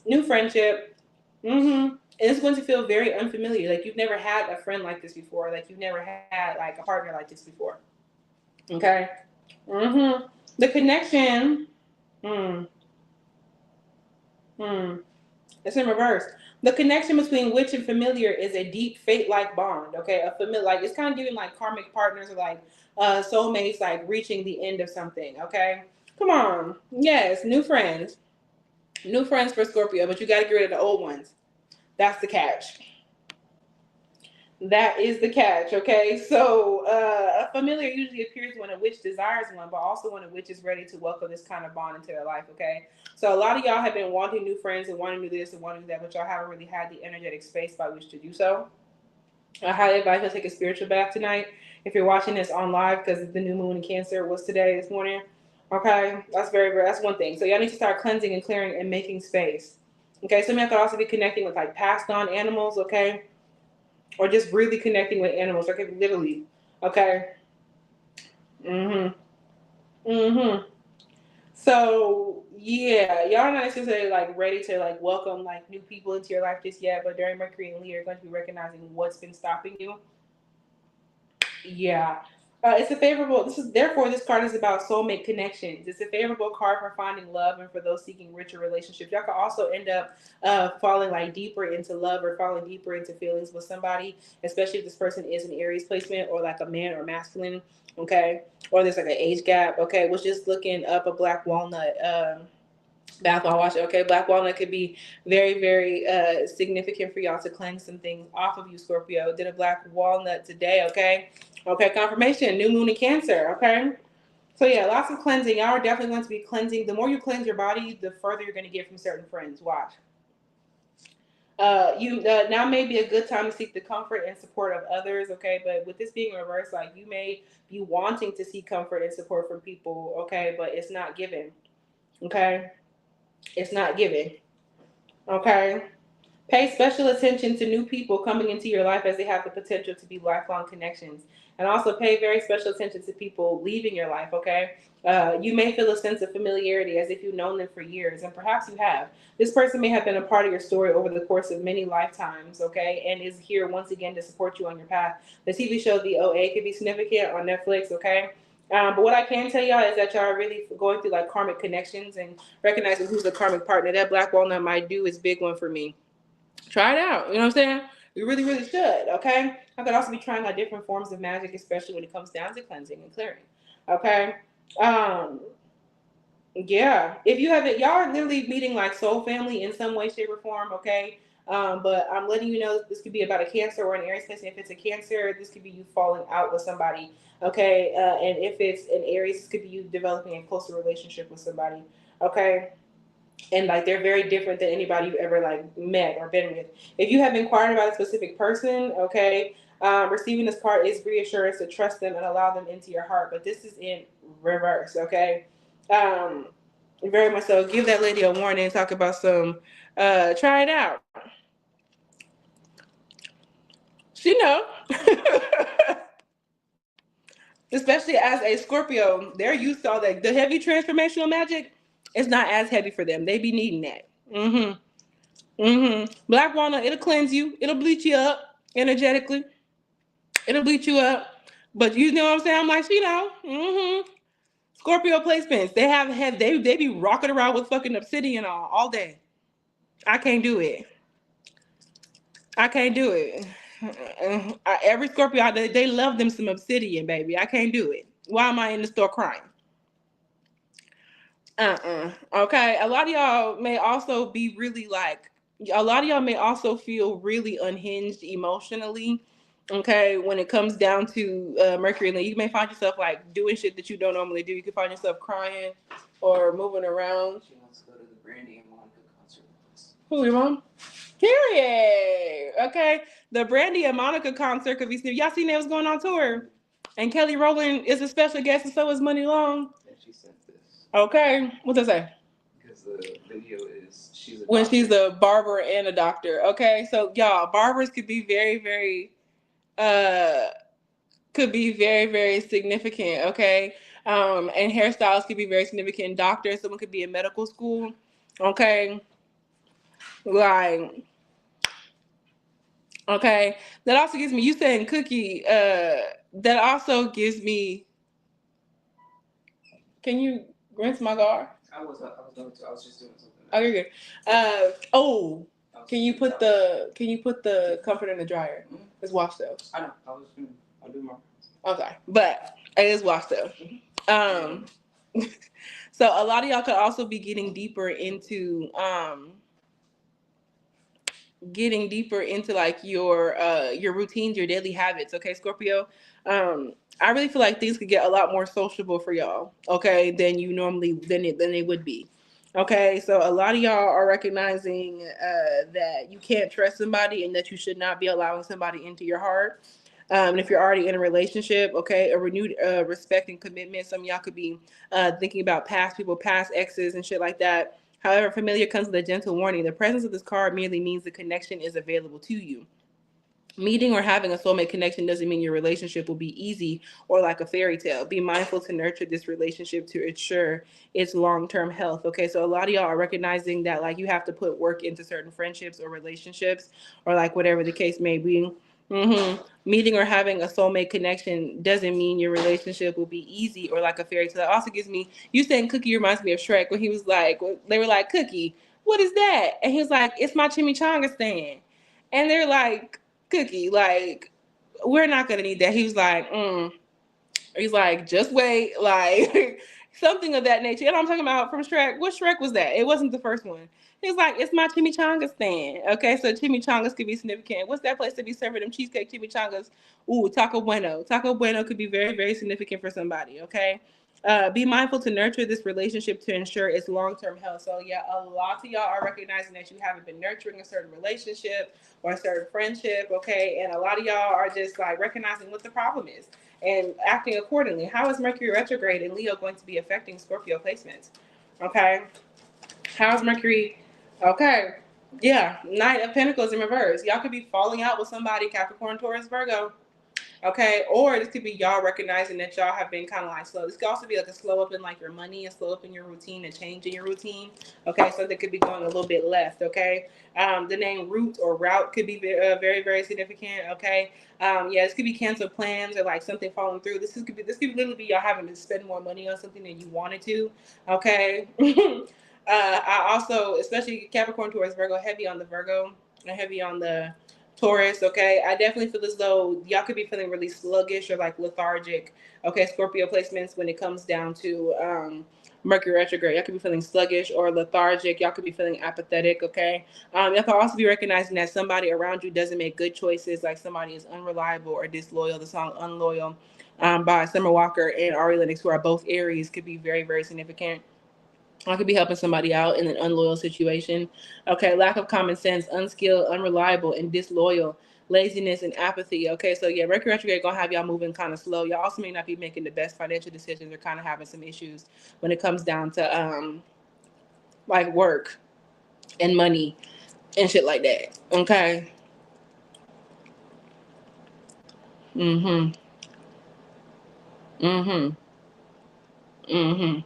A: new friendship. And it's going to feel very unfamiliar. Like you've never had a friend like this before. Like you've never had like a partner like this before. Okay. The connection. Hmm. Hmm. It's in reverse. The connection between witch and familiar is a deep fate-like bond. Okay, a familiar, like it's kind of giving like karmic partners or like soulmates, like reaching the end of something. Okay, come on, yes, new friends for Scorpio, but you got to get rid of the old ones. That's the catch. That is the catch, okay? So, a familiar usually appears when a witch desires one, but also when a witch is ready to welcome this kind of bond into their life, okay? So, a lot of y'all have been wanting new friends and wanting to do this and wanting to do that, but y'all haven't really had the energetic space by which to do so. I highly advise you to take a spiritual bath tonight. If you're watching this on live, because the new moon in Cancer was today, this morning, okay? That's that's one thing. So, y'all need to start cleansing and clearing and making space. Okay, some of y'all could also be connecting with like passed on animals, okay? Or just really connecting with animals. Okay, literally. Okay. Mhm. Mhm. So yeah, y'all not necessarily like ready to like welcome like new people into your life just yet, but during Mercury and Leo, you're going to be recognizing what's been stopping you. Yeah. It's a favorable. This is therefore this card is about soulmate connections. It's a favorable card for finding love and for those seeking richer relationships. Y'all could also end up falling like deeper into love or falling deeper into feelings with somebody, especially if this person is an Aries placement or like a man or masculine. Okay, or there's like an age gap. Okay, was just looking up a black walnut. Bath while watching. Okay, black walnut could be very, very significant for y'all to cleanse some things off of you, Scorpio. Did a black walnut today, okay? Okay, confirmation, new moon in Cancer, okay? So yeah, lots of cleansing. Y'all are definitely going to be cleansing. The more you cleanse your body, the further you're going to get from certain friends. Watch. You now may be a good time to seek the comfort and support of others, okay? But with this being reversed, like you may be wanting to seek comfort and support from people, okay? But it's not given, okay? It's not given. Okay. Pay special attention to new people coming into your life as they have the potential to be lifelong connections. And also pay very special attention to people leaving your life, okay? You may feel a sense of familiarity as if you've known them for years, and perhaps you have. This person may have been a part of your story over the course of many lifetimes, okay? And is here once again to support you on your path. The TV show The OA could be significant on Netflix, okay? But what I can tell y'all is that y'all are really going through like karmic connections and recognizing who's the karmic partner. That black walnut might do is a big one for me. Try it out. You know what I'm saying? You really, really should. Okay. I could also be trying out different forms of magic, especially when it comes down to cleansing and clearing. Okay. Um, yeah. If you haven't, y'all are literally meeting like soul family in some way, shape, or form. Okay. But I'm letting you know this could be about a Cancer or an Aries person. If it's a Cancer, this could be you falling out with somebody. Okay. And if it's an Aries, this could be you developing a closer relationship with somebody. Okay, and like they're very different than anybody you've ever like met or been with. If you have inquired about a specific person, okay, receiving this card is reassurance to trust them and allow them into your heart. But this is in reverse, okay? Um, very much so. Give that lady a warning. Talk about some. Try it out. She know. Especially as a Scorpio, they're used to all that. The heavy transformational magic is not as heavy for them. They be needing that. Black walnut, it'll cleanse you. It'll bleach you up energetically. It'll bleach you up. But you know what I'm saying? I'm like, you know, Scorpio placements. They be rocking around with fucking obsidian all day. I can't do it. I can't do it. Every Scorpio, they love them some obsidian, baby. I can't do it. Why am I in the store crying? Okay. A lot of y'all may also be really like, a lot of y'all may also feel really unhinged emotionally. Okay. When it comes down to Mercury, and you may find yourself like doing shit that you don't normally do. You can find yourself crying or moving around. She wants to go to the Brandy and Monica concert. Who, your mom? Period. Okay. The Brandy and Monica concert could be. Y'all seen that was going on tour? And Kelly Rowland is a special guest, and so is Money Long. And she sent this. Okay. What does that say? Because the video is she's a when doctor. She's a barber and a doctor. Okay. So y'all, barbers could be very, very very significant. Okay. And hairstyles could be very significant. Doctors, someone could be in medical school. Okay. Like, okay. That also gives me, you saying cookie, that also gives me, can you rinse my guard? I was just doing something. Okay, good. Can you put the comforter in the dryer? Mm-hmm. It's washed though. I know. I'll do more. Okay. But it is washed though. So a lot of y'all could also be getting deeper into like your routines, your daily habits. Okay, Scorpio. I really feel like things could get a lot more sociable for y'all. Okay, than you normally than they would be. Okay, so a lot of y'all are recognizing that you can't trust somebody and that you should not be allowing somebody into your heart. And if you're already in a relationship, okay, a renewed respect and commitment. Some of y'all could be thinking about past people, past exes, and shit like that. However, familiar comes with a gentle warning. The presence of this card merely means the connection is available to you. Meeting or having a soulmate connection doesn't mean your relationship will be easy or like a fairy tale. Be mindful to nurture this relationship to ensure its long-term health. Okay, so a lot of y'all are recognizing that like you have to put work into certain friendships or relationships or like whatever the case may be. Meeting or having a soulmate connection doesn't mean your relationship will be easy or like a fairy tale. It also gives me, you saying Cookie reminds me of Shrek when he was like, they were like, Cookie, what is that? And he was like, it's my chimichanga stand. And they're like, Cookie, like, we're not gonna need that. He was like, he's like, just wait, like something of that nature. And I'm talking about from Shrek. What Shrek was that? It wasn't the first one. He's like, it's my chimichanga stand. Okay, so chimichangas could be significant. What's that place to be serving them cheesecake chimichangas? Ooh, Taco Bueno. Taco Bueno could be very, very significant for somebody. Okay. Be mindful to nurture this relationship to ensure its long-term health. So yeah, a lot of y'all are recognizing that you haven't been nurturing a certain relationship or a certain friendship, okay? And a lot of y'all are just like recognizing what the problem is and acting accordingly. How is Mercury retrograde in Leo going to be affecting Scorpio placements? Okay. How's Mercury? Okay. Yeah. Knight of Pentacles in reverse. Y'all could be falling out with somebody, Capricorn, Taurus, Virgo. Okay, or this could be y'all recognizing that y'all have been kind of like slow. This could also be like a slow up in like your money, a slow up in your routine, a change in your routine. Okay, so they could be going a little bit left. Okay, the name root or route could be very, very significant. Okay, yeah, this could be canceled plans or like something falling through. This could literally be y'all having to spend more money on something than you wanted to. Okay, I also, especially Capricorn, Taurus, Virgo, heavy on the Virgo and heavy on the Taurus, okay? I definitely feel as though y'all could be feeling really sluggish or like lethargic, okay? Scorpio placements when it comes down to Mercury retrograde. Y'all could be feeling sluggish or lethargic. Y'all could be feeling apathetic, okay? Y'all could also be recognizing that somebody around you doesn't make good choices, like somebody is unreliable or disloyal. The song Unloyal by Summer Walker and Ari Lennox, who are both Aries, could be very, very significant. I could be helping somebody out in an unloyal situation. Okay, lack of common sense, unskilled, unreliable, and disloyal, laziness and apathy. Okay, so yeah, Mercury retrograde gonna have y'all moving kind of slow. Y'all also may not be making the best financial decisions or kind of having some issues when it comes down to like work and money and shit like that. Okay. Mhm. Mhm. Mhm.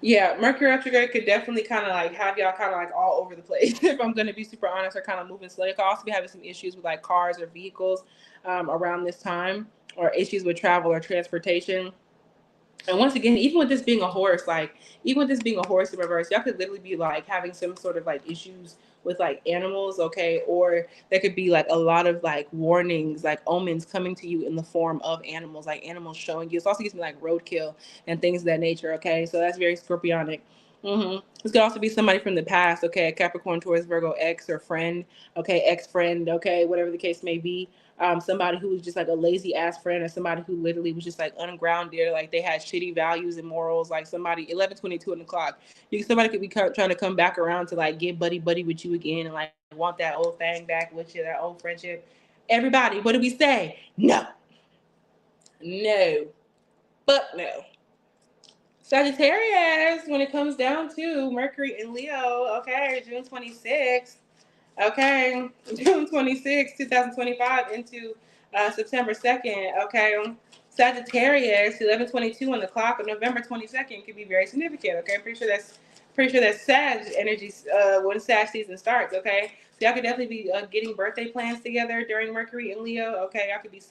A: Yeah, Mercury retrograde could definitely kind of like have y'all kind of like all over the place. If I'm gonna be super honest, or kind of moving slow. You could also be having some issues with like cars or vehicles around this time, or issues with travel or transportation. And once again, even with this being a horse, like even with this being a horse in reverse, y'all could literally be like having some sort of like issues with like animals, okay? Or there could be like a lot of like warnings, like omens coming to you in the form of animals, like animals showing you. It's also gives me like roadkill and things of that nature, okay? So that's very scorpionic. This could also be somebody from the past, okay, a Capricorn, Taurus, Virgo, ex or friend, okay, ex-friend, okay, whatever the case may be. Somebody who was just like a lazy ass friend, or somebody who literally was just like ungrounded, like they had shitty values and morals, like somebody 11:22 on the clock. Somebody could be trying to come back around to like get buddy buddy with you again and like want that old thing back with you, that old friendship. Everybody, what do we say? No, no, but no. Sagittarius, when it comes down to Mercury and Leo, okay, June 26th, okay, June 26th, 2025 into September 2nd, okay. Sagittarius, 11:22 on the clock of November 22nd could be very significant, okay. Pretty sure that's Sag energy when Sag season starts, okay. So y'all could definitely be getting birthday plans together during Mercury and Leo, okay. Y'all could be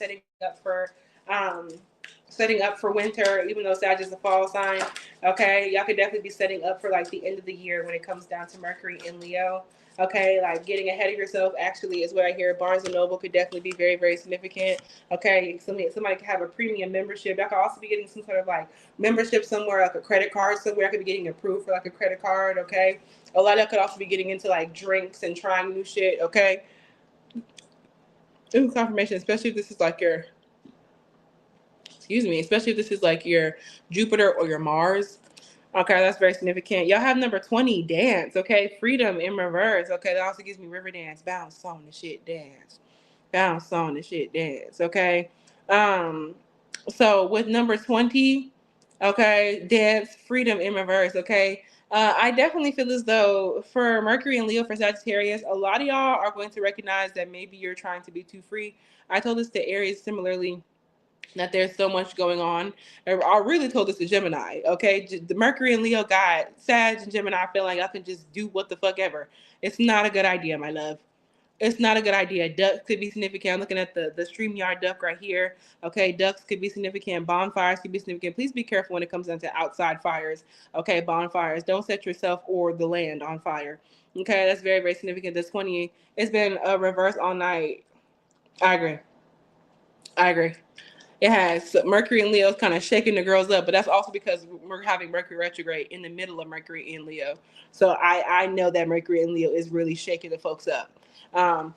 A: um, setting up for winter, even though Sag is a fall sign. Okay, y'all could definitely be setting up for like the end of the year when it comes down to Mercury and Leo. Okay, like getting ahead of yourself actually is what I hear. Barnes and Noble could definitely be very, very significant. Okay, somebody could have a premium membership. Y'all could also be getting some sort of like membership somewhere, like a credit card somewhere. I could be getting approved for like a credit card. Okay, a lot of y'all could also be getting into like drinks and trying new shit. Okay, ooh, confirmation, especially if this is like your, excuse me, especially if this is like your Jupiter or your Mars. Okay, that's very significant. Y'all have number 20, dance. Okay, freedom in reverse. Okay, that also gives me river dance, bounce on the shit, dance, bounce on the shit, dance. Okay, um, so with number 20, okay, dance, freedom in reverse. Okay, I definitely feel as though for Mercury and Leo for Sagittarius, a lot of y'all are going to recognize that maybe you're trying to be too free. I told this to Aries similarly, that there's so much going on. I really told this to Gemini, okay? The Mercury and Leo got Sag and Gemini feeling like I can just do what the fuck ever. It's not a good idea, my love. It's not a good idea. Ducks could be significant. I'm looking at the StreamYard duck right here. Okay, ducks could be significant. Bonfires could be significant. Please be careful when it comes down to outside fires. Okay, bonfires. Don't set yourself or the land on fire. Okay, that's very, very significant. This 20, it's been a reverse all night. I agree. I agree. It has Mercury and Leo kind of shaking the girls up, but that's also because we're having Mercury retrograde in the middle of Mercury in Leo. So I know that Mercury and Leo is really shaking the folks up. Um,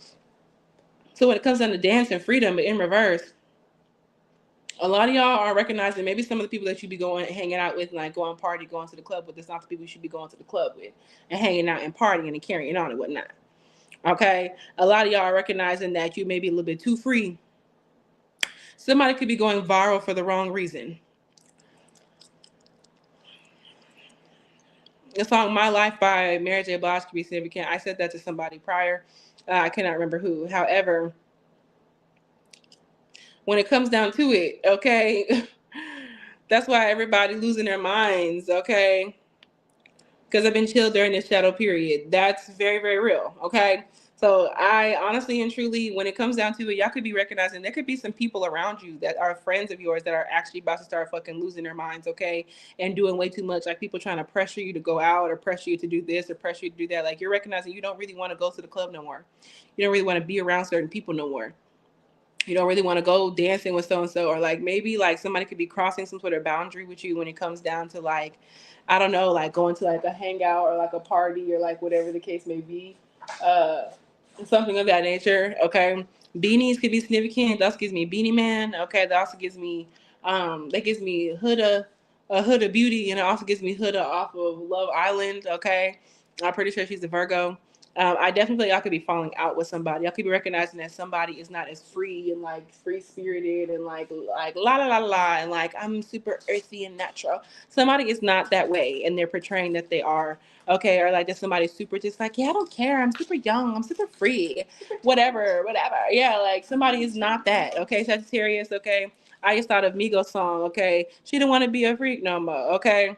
A: so when it comes down to dance and freedom, but in reverse, a lot of y'all are recognizing maybe some of the people that you be going and hanging out with, like going party, going to the club with, it's not the people you should be going to the club with and hanging out and partying and carrying on and whatnot. Okay, a lot of y'all are recognizing that you may be a little bit too free. Somebody could be going viral for the wrong reason. The song "My Life" by Mary J. Blige could be significant. I said that to somebody prior. I cannot remember who. However, when it comes down to it, okay, that's why everybody losing their minds, okay? Because I've been chilled during this shadow period. That's very, very real, okay? So I honestly and truly, when it comes down to it, y'all could be recognizing there could be some people around you that are friends of yours that are actually about to start fucking losing their minds, okay? And doing way too much, like people trying to pressure you to go out or pressure you to do this or pressure you to do that. Like you're recognizing you don't really want to go to the club no more. You don't really want to be around certain people no more. You don't really want to go dancing with so and so, or like maybe like somebody could be crossing some sort of boundary with you when it comes down to like, I don't know, like going to like a hangout or like a party or like whatever the case may be, uh something of that nature. Okay, beanies could be significant. That also gives me beanie man. Okay, that also gives me that gives me Huda, a Huda beauty, and it also gives me Huda off of Love Island. Okay, I'm pretty sure she's a Virgo. I definitely y'all could be falling out with somebody. Y'all could be recognizing that somebody is not as free and like free spirited and like la la la la and like I'm super earthy and natural. Somebody is not that way, and they're portraying that they are. Okay, or like that somebody's super just like, yeah, I don't care. I'm super young. I'm super free. Whatever, whatever. Yeah, like somebody is not that. Okay, Sagittarius. Okay, I just thought of Migos song. Okay, she didn't want to be a freak no more. Okay,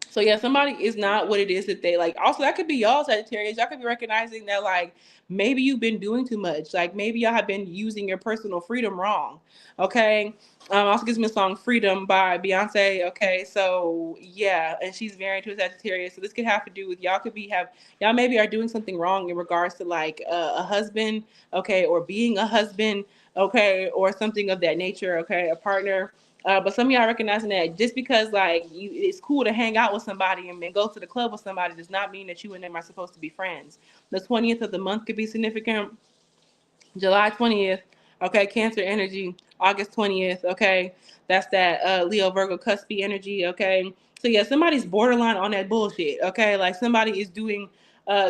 A: so yeah, somebody is not what it is that they like. Also, that could be y'all Sagittarius. Y'all could be recognizing that like maybe you've been doing too much. Like maybe y'all have been using your personal freedom wrong. Okay. Also gives me a song "Freedom" by Beyonce. Okay, so yeah, and she's married to a Sagittarius, so this could have to do with y'all could be have y'all maybe are doing something wrong in regards to like a husband, okay, or being a husband, okay, or something of that nature, okay, a partner. But some of y'all recognizing that just because like it's cool to hang out with somebody and go to the club with somebody does not mean that you and them are supposed to be friends. The 20th of the month could be significant. July 20th, okay, Cancer energy. August 20th, okay, that's that Leo Virgo cuspy energy, okay. So yeah, somebody's borderline on that bullshit, okay. Like somebody is doing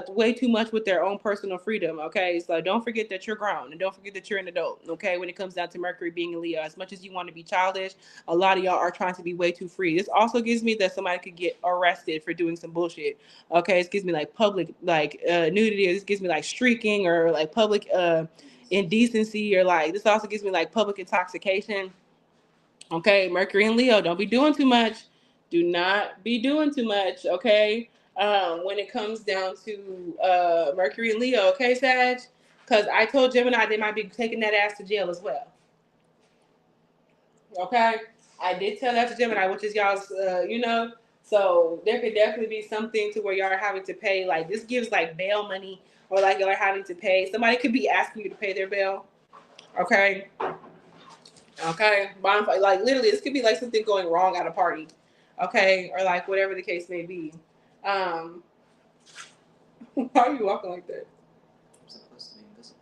A: way too much with their own personal freedom, okay. So don't forget that you're grown and don't forget that you're an adult, okay. When it comes down to Mercury being a Leo, as much as you want to be childish, a lot of y'all are trying to be way too free. This also gives me that somebody could get arrested for doing some bullshit, okay. It gives me like public like nudity. This gives me like streaking or like public indecency, or like this also gives me like public intoxication. Okay, Mercury and Leo, don't be doing too much. Do not be doing too much. Okay, when it comes down to Mercury and Leo, okay, Sag, because I told Gemini they might be taking that ass to jail as well. Okay, I did tell that to Gemini, which is y'all's, So there could definitely be something to where y'all are having to pay. Like this gives like bail money, or like y'all are having to pay. Somebody could be asking you to pay their bail. Okay. Okay. Bonfire. Like literally, this could be like something going wrong at a party. Okay. Or like whatever the case may be. Um, why are you walking like that? I'm supposed to be invisible.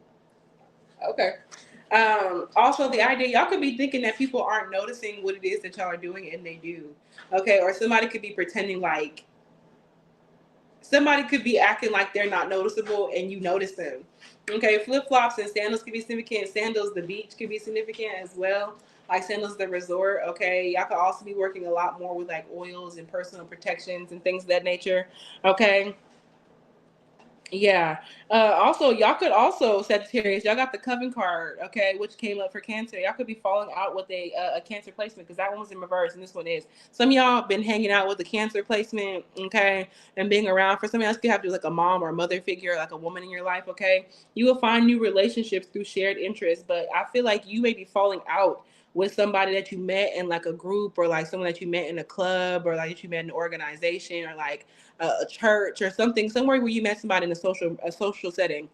A: Okay. Also, the idea y'all could be thinking that people aren't noticing what it is that y'all are doing, and they do. Okay. Or somebody could be pretending like somebody could be acting like they're not noticeable and you notice them. Okay, flip flops and sandals could be significant. Sandals, the beach could be significant as well. Like sandals, the resort. Okay, y'all could also be working a lot more with like oils and personal protections and things of that nature. Okay, yeah. Also, y'all could also Sagittarius. Y'all got the Coven card, okay, which came up for Cancer. Y'all could be falling out with a Cancer placement because that one was in reverse and this one is. Some of y'all been hanging out with the Cancer placement, okay, and being around. For somebody else, could have to be like a mom or a mother figure, like a woman in your life, okay. You will find new relationships through shared interests, but I feel like you may be falling out with somebody that you met in like a group, or like someone that you met in a club, or like that you met in an organization, or like a church or something, somewhere where you met somebody in a social setting.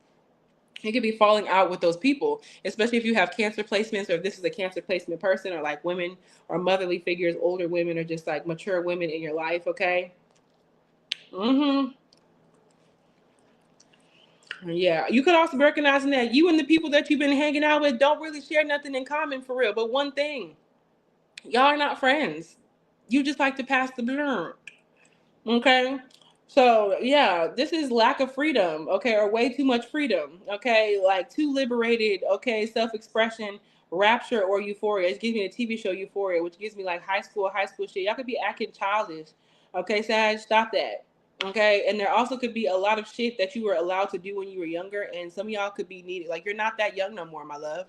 A: You could be falling out with those people, especially if you have Cancer placements, or if this is a Cancer placement person, or like women or motherly figures, older women, or just like mature women in your life. Okay. Mm-hmm. Yeah, you could also be recognizing that you and the people that you've been hanging out with don't really share nothing in common for real. But one thing, y'all are not friends. You just like to pass the blunt. Okay. So yeah, this is lack of freedom, okay, or way too much freedom, okay, like too liberated, okay, self-expression, rapture, or euphoria. It gives me a TV show Euphoria, which gives me like high school shit. Y'all could be acting childish, okay, Sag, stop that, okay. And there also could be a lot of shit that you were allowed to do when you were younger, and some of y'all could be needed. Like you're not that young no more, my love.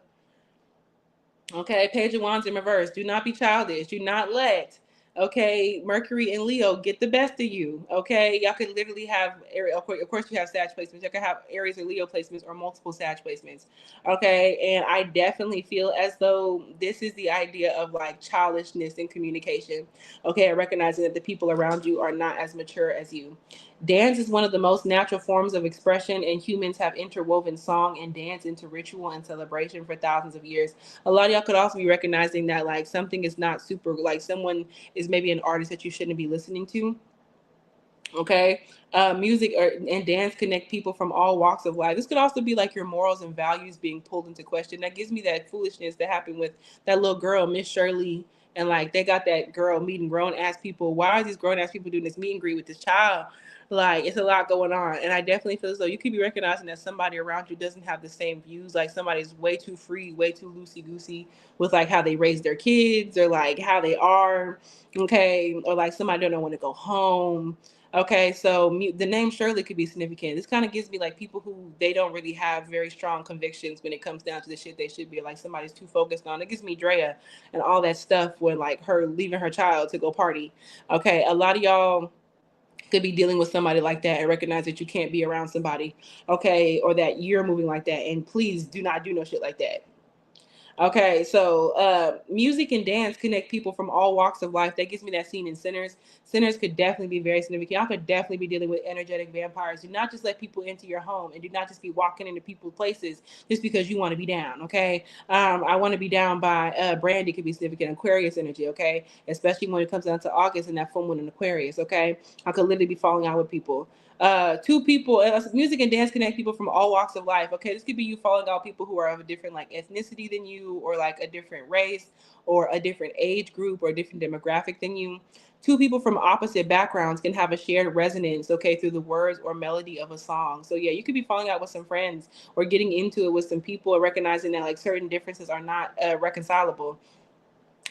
A: Okay, Page of Wands in reverse. Do not be childish. Do not let, okay, Mercury and Leo get the best of you. Okay, y'all could literally have, of course, you have Sag placements. You could have Aries or Leo placements, or multiple Sag placements. Okay, and I definitely feel as though this is the idea of like childishness in communication. Okay, recognizing that the people around you are not as mature as you. Dance is one of the most natural forms of expression, and humans have interwoven song and dance into ritual and celebration for thousands of years. A lot of y'all could also be recognizing that like something is not super, like someone is maybe an artist that you shouldn't be listening to. Okay. Music and dance connect people from all walks of life. This could also be like your morals and values being pulled into question. That gives me that foolishness that happened with that little girl, Miss Shirley, and like they got that girl meeting grown ass people. Why are these grown ass people doing this meet and greet with this child? Like it's a lot going on, and I definitely feel as though you could be recognizing that somebody around you doesn't have the same views. Like somebody's way too free, way too loosey goosey with like how they raise their kids, or like how they are, okay, or like somebody don't know when to go home. Okay, so the name Shirley could be significant. This kind of gives me like people who they don't really have very strong convictions when it comes down to the shit they should be. Like somebody's too focused on. It gives me Drea and all that stuff when like her leaving her child to go party. Okay, a lot of y'all could be dealing with somebody like that and recognize that you can't be around somebody, okay, or that you're moving like that. And please do not do no shit like that. Okay, so music and dance connect people from all walks of life. That gives me that scene in Sinners. Sinners could definitely be very significant. Y'all could definitely be dealing with energetic vampires. Do not just let people into your home, and do not just be walking into people's places just because you want to be down. Okay, I want to be down by Brandy could be significant. Aquarius energy. Okay, especially when it comes down to August and that full moon in Aquarius. Okay, I could literally be falling out with people. Two people, music and dance connect people from all walks of life. Okay, this could be you following out people who are of a different like ethnicity than you, or like a different race, or a different age group, or a different demographic than you. Two people from opposite backgrounds can have a shared resonance, okay, through the words or melody of a song. So yeah, you could be falling out with some friends or getting into it with some people, and recognizing that like certain differences are not reconcilable.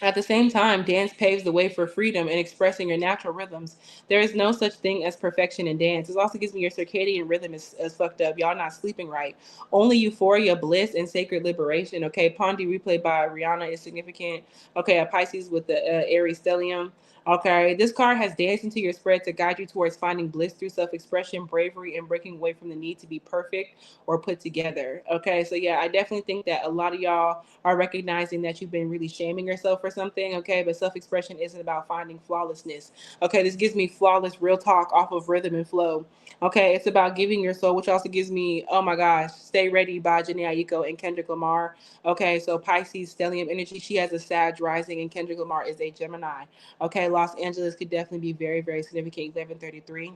A: At the same time, dance paves the way for freedom and expressing your natural rhythms. There is no such thing as perfection in dance. It also gives me your circadian rhythm is fucked up. Y'all not sleeping right. Only euphoria, bliss, and sacred liberation. Okay, Pondy replay by Rihanna is significant. Okay, a Pisces with the Aries stellium. Okay, this card has danced into your spread to guide you towards finding bliss through self expression, bravery, and breaking away from the need to be perfect or put together. Okay, so yeah, I definitely think that a lot of y'all are recognizing that you've been really shaming yourself for something. Okay, but self expression isn't about finding flawlessness. Okay, this gives me flawless real talk off of rhythm and flow. Okay, it's about giving your soul, which also gives me, oh my gosh, Stay Ready by Janae Aiko and Kendrick Lamar. Okay, so Pisces, stellium energy, she has a Sag rising, and Kendrick Lamar is a Gemini. Okay, Los Angeles could definitely be very, very significant, 1133.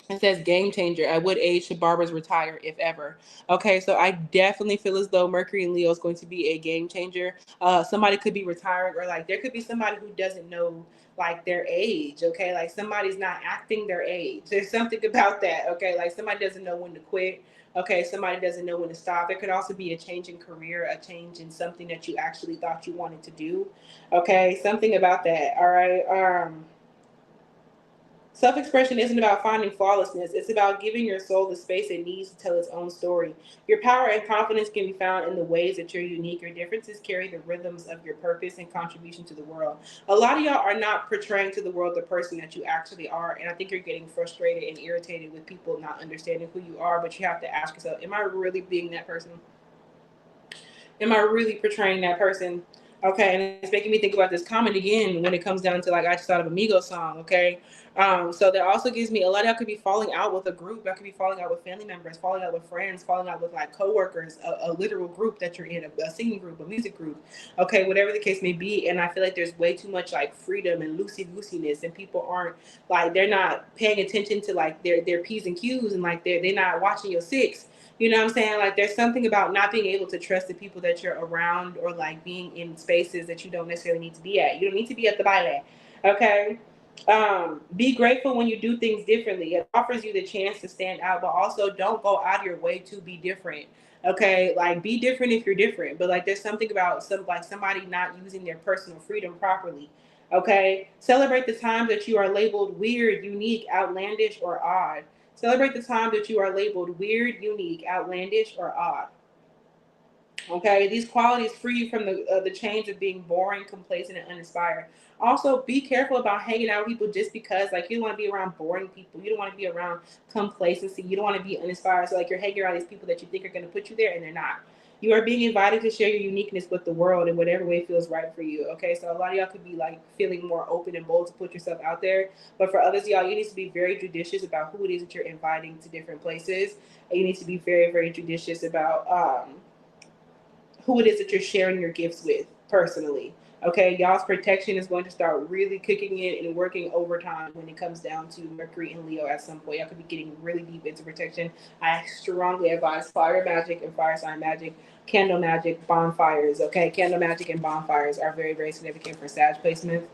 A: It says game changer. At what age should barbers retire, if ever? Okay, so I definitely feel as though Mercury and Leo is going to be a game changer. Somebody could be retiring, or like there could be somebody who doesn't know like their age. Okay, like somebody's not acting their age. There's something about that. Okay, like somebody doesn't know when to quit. Okay, somebody doesn't know when to stop. There could also be a change in career, a change in something that you actually thought you wanted to do. Okay, something about that. All right. Self expression isn't about finding flawlessness, it's about giving your soul the space it needs to tell its own story. Your power and confidence can be found in the ways that you're unique. Your differences carry the rhythms of your purpose and contribution to the world. A lot of y'all are not portraying to the world the person that you actually are, and I think you're getting frustrated and irritated with people not understanding who you are, but you have to ask yourself, am I really being that person? Am I really portraying that person? Okay, and it's making me think about this comment again when it comes down to like I just thought of a Migos song. Okay, so that also gives me a lot of y'all could be falling out with a group. Y'all could be falling out with family members, falling out with friends, falling out with like coworkers, a literal group that you're in, a singing group, a music group. Okay, whatever the case may be. And I feel like there's way too much like freedom and loosey goosiness, and people aren't like they're not paying attention to like their p's and q's, and like they're not watching your six. You know what I'm saying? Like there's something about not being able to trust the people that you're around, or like being in spaces that you don't necessarily need to be at. You don't need to be at the baile. Okay. Be grateful when you do things differently. It offers you the chance to stand out, but also don't go out of your way to be different. Okay, like be different if you're different, but like there's something about somebody not using their personal freedom properly. Okay, celebrate the times that you are labeled weird, unique, outlandish, or odd. Celebrate the time that you are labeled weird, unique, outlandish, or odd. Okay, these qualities free you from the chains of being boring, complacent, and uninspired. Also, be careful about hanging out with people just because, like, you don't want to be around boring people. You don't want to be around complacency. You don't want to be uninspired. So, like, you're hanging around these people that you think are going to put you there, and they're not. You are being invited to share your uniqueness with the world in whatever way feels right for you. Okay, so a lot of y'all could be like feeling more open and bold to put yourself out there, but for others, y'all, you need to be very judicious about who it is that you're inviting to different places. And you need to be very, very judicious about who it is that you're sharing your gifts with personally. Okay, y'all's protection is going to start really kicking in and working overtime when it comes down to Mercury and Leo at some point. Y'all could be getting really deep into protection. I strongly advise fire magic and fire sign magic, candle magic, bonfires. Okay, candle magic and bonfires are very, very significant for Sag placement.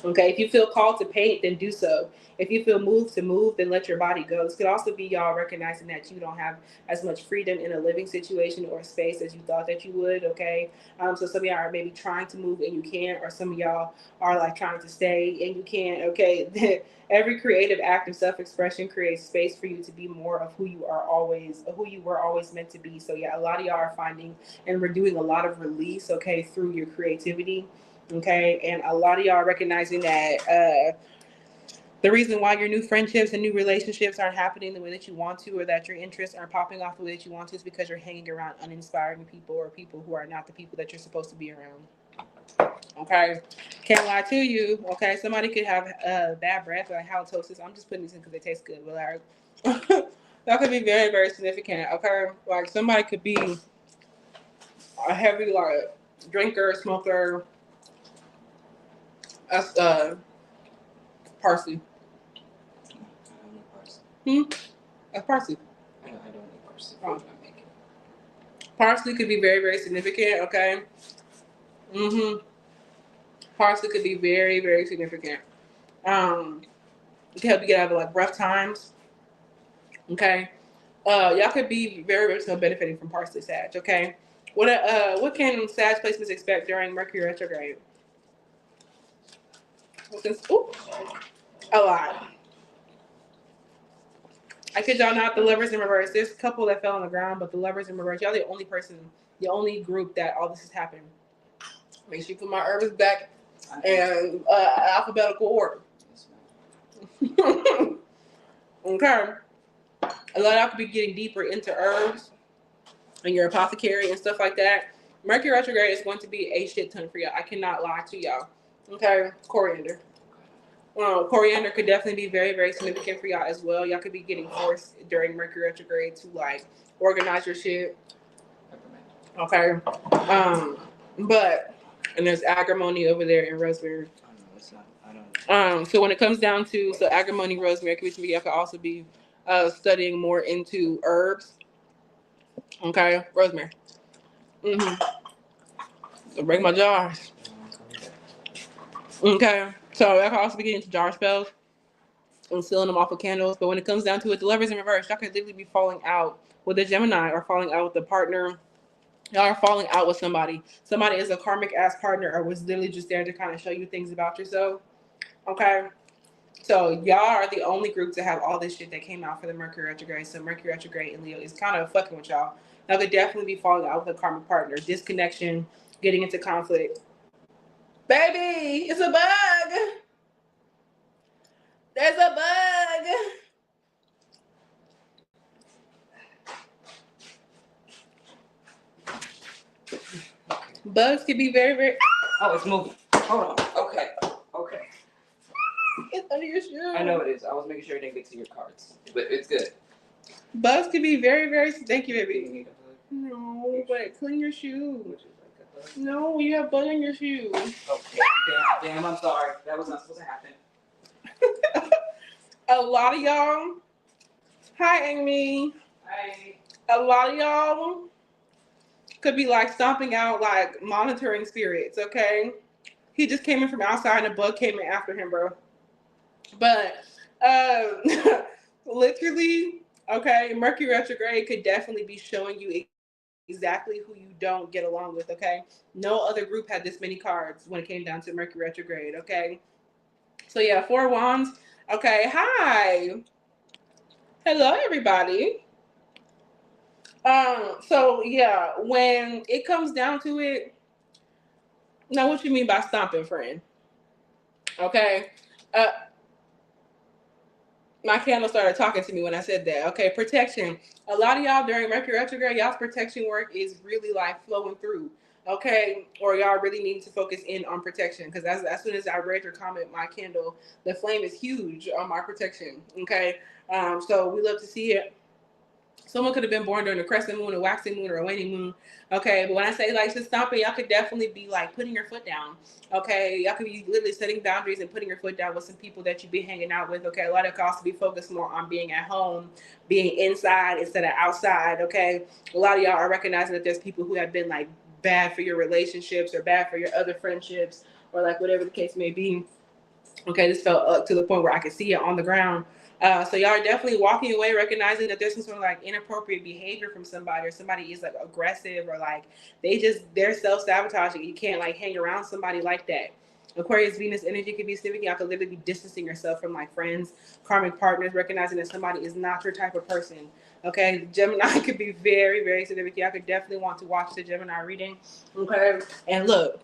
A: Okay, if you feel called to paint, then do so. If you feel moved to move, then let your body go. This could also be y'all recognizing that you don't have as much freedom in a living situation or space as you thought that you would. Okay, so some of y'all are maybe trying to move and you can't, or some of y'all are like trying to stay and you can't. Okay, every creative act of self-expression creates space for you to be more of who you were always meant to be. So yeah, a lot of y'all are finding, and we're doing a lot of release. Okay, through your creativity. Okay, and a lot of y'all are recognizing that The reason why your new friendships and new relationships aren't happening the way that you want to, or that your interests aren't popping off the way that you want to, is because you're hanging around uninspiring people or people who are not the people that you're supposed to be around. Okay, can't lie to you. Okay, somebody could have bad breath or like halitosis. I'm just putting these in because they taste good, but like that could be very, very significant. Okay, like somebody could be a heavy like drinker, smoker, parsley.
B: I don't need parsley.
A: That's parsley.
B: I don't need parsley.
A: Oh. Parsley could be very, very significant. Okay. Parsley could be very, very significant. It can help you get out of like rough times. Okay. Y'all could be very, very so benefiting from parsley sag. Okay. What can sag placements expect during Mercury retrograde? A lot. I kid y'all not, the lovers in reverse. There's a couple that fell on the ground, but the lovers in reverse, y'all the only person, the only group that all this has happened. Make sure you put my herbs back in alphabetical order. Okay. A lot of y'all could be getting deeper into herbs and your apothecary and stuff like that. Mercury retrograde is going to be a shit ton for y'all. I cannot lie to y'all. Okay, coriander. Coriander could definitely be very, very significant for y'all as well. Y'all could be getting forced during Mercury retrograde to like organize your shit. Okay. But and there's agrimony over there in rosemary.
B: Oh, no, it's not. I don't.
A: So when it comes down to agrimony, rosemary, y'all could also be studying more into herbs. Okay, rosemary. So break my jars. Okay, so I can also be getting into jar spells and sealing them off with candles. But when it comes down to it, the lovers in reverse, y'all could literally be falling out with a Gemini or falling out with a partner. Y'all are falling out with somebody. Somebody is a karmic ass partner or was literally just there to kind of show you things about yourself. Okay. So y'all are the only group to have all this shit that came out for the Mercury retrograde. So Mercury retrograde in Leo is kind of fucking with y'all. Y'all could definitely be falling out with a karmic partner. Disconnection, getting into conflict. Baby, it's a bug. There's a bug. Bugs can be very, very...
B: Oh, it's moving. Hold on. Okay.
A: It's under your shoe.
B: I know it is. I was making sure it didn't get to your cards. But it's good.
A: Bugs can be very, very... Thank you, baby. No, but clean your shoe. No, you have bug in your shoe.
B: Okay. Damn, I'm sorry. That was not supposed to happen.
A: A lot of y'all... Hi, Amy.
B: Hi.
A: A lot of y'all could be like stomping out, like monitoring spirits, okay? He just came in from outside and a bug came in after him, bro. But literally, okay, Mercury retrograde could definitely be showing you exactly who you don't get along with, okay? No other group had this many cards when it came down to Mercury retrograde, okay? So yeah, 4 wands. Okay, hi. Hello, everybody. So yeah, when it comes down to it, now what you mean by stomping, friend? Okay. My candle started talking to me when I said that. Okay, protection. A lot of y'all during Mercury retrograde, y'all's protection work is really like flowing through. Okay, or y'all really need to focus in on protection because as soon as I read your comment, my candle, the flame is huge on my protection. Okay, so we love to see it. Someone could have been born during a crescent moon, a waxing moon, or a waning moon. Okay, but when I say like just stomping, y'all could definitely be like putting your foot down. Okay, y'all could be literally setting boundaries and putting your foot down with some people that you be hanging out with. Okay, a lot of could be focused more on being at home, being inside instead of outside. Okay, a lot of y'all are recognizing that there's people who have been like bad for your relationships or bad for your other friendships or like whatever the case may be. Okay, this felt up to the point where I could see it on the ground. So y'all are definitely walking away, recognizing that there's some sort of like inappropriate behavior from somebody, or somebody is like aggressive, or like they're self-sabotaging. You can't like hang around somebody like that. Aquarius Venus energy could be significant. Y'all could literally be distancing yourself from like friends, karmic partners, recognizing that somebody is not your type of person. Okay, Gemini could be very, very significant. Y'all could definitely want to watch the Gemini reading. Okay, and look,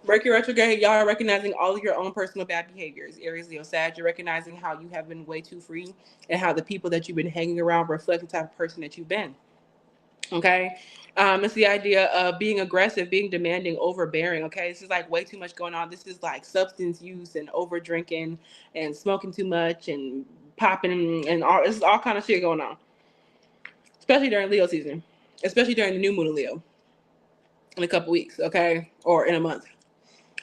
A: Mercury retrograde, y'all are recognizing all of your own personal bad behaviors. Aries, Leo, Sag, you're recognizing how you have been way too free and how the people that you've been hanging around reflect the type of person that you've been. Okay. It's the idea of being aggressive, being demanding, overbearing. Okay. This is like way too much going on. This is like substance use and over drinking and smoking too much and popping and all, this is all kind of shit going on, especially during Leo season, especially during the new moon of Leo in a couple weeks. Okay. Or in a month.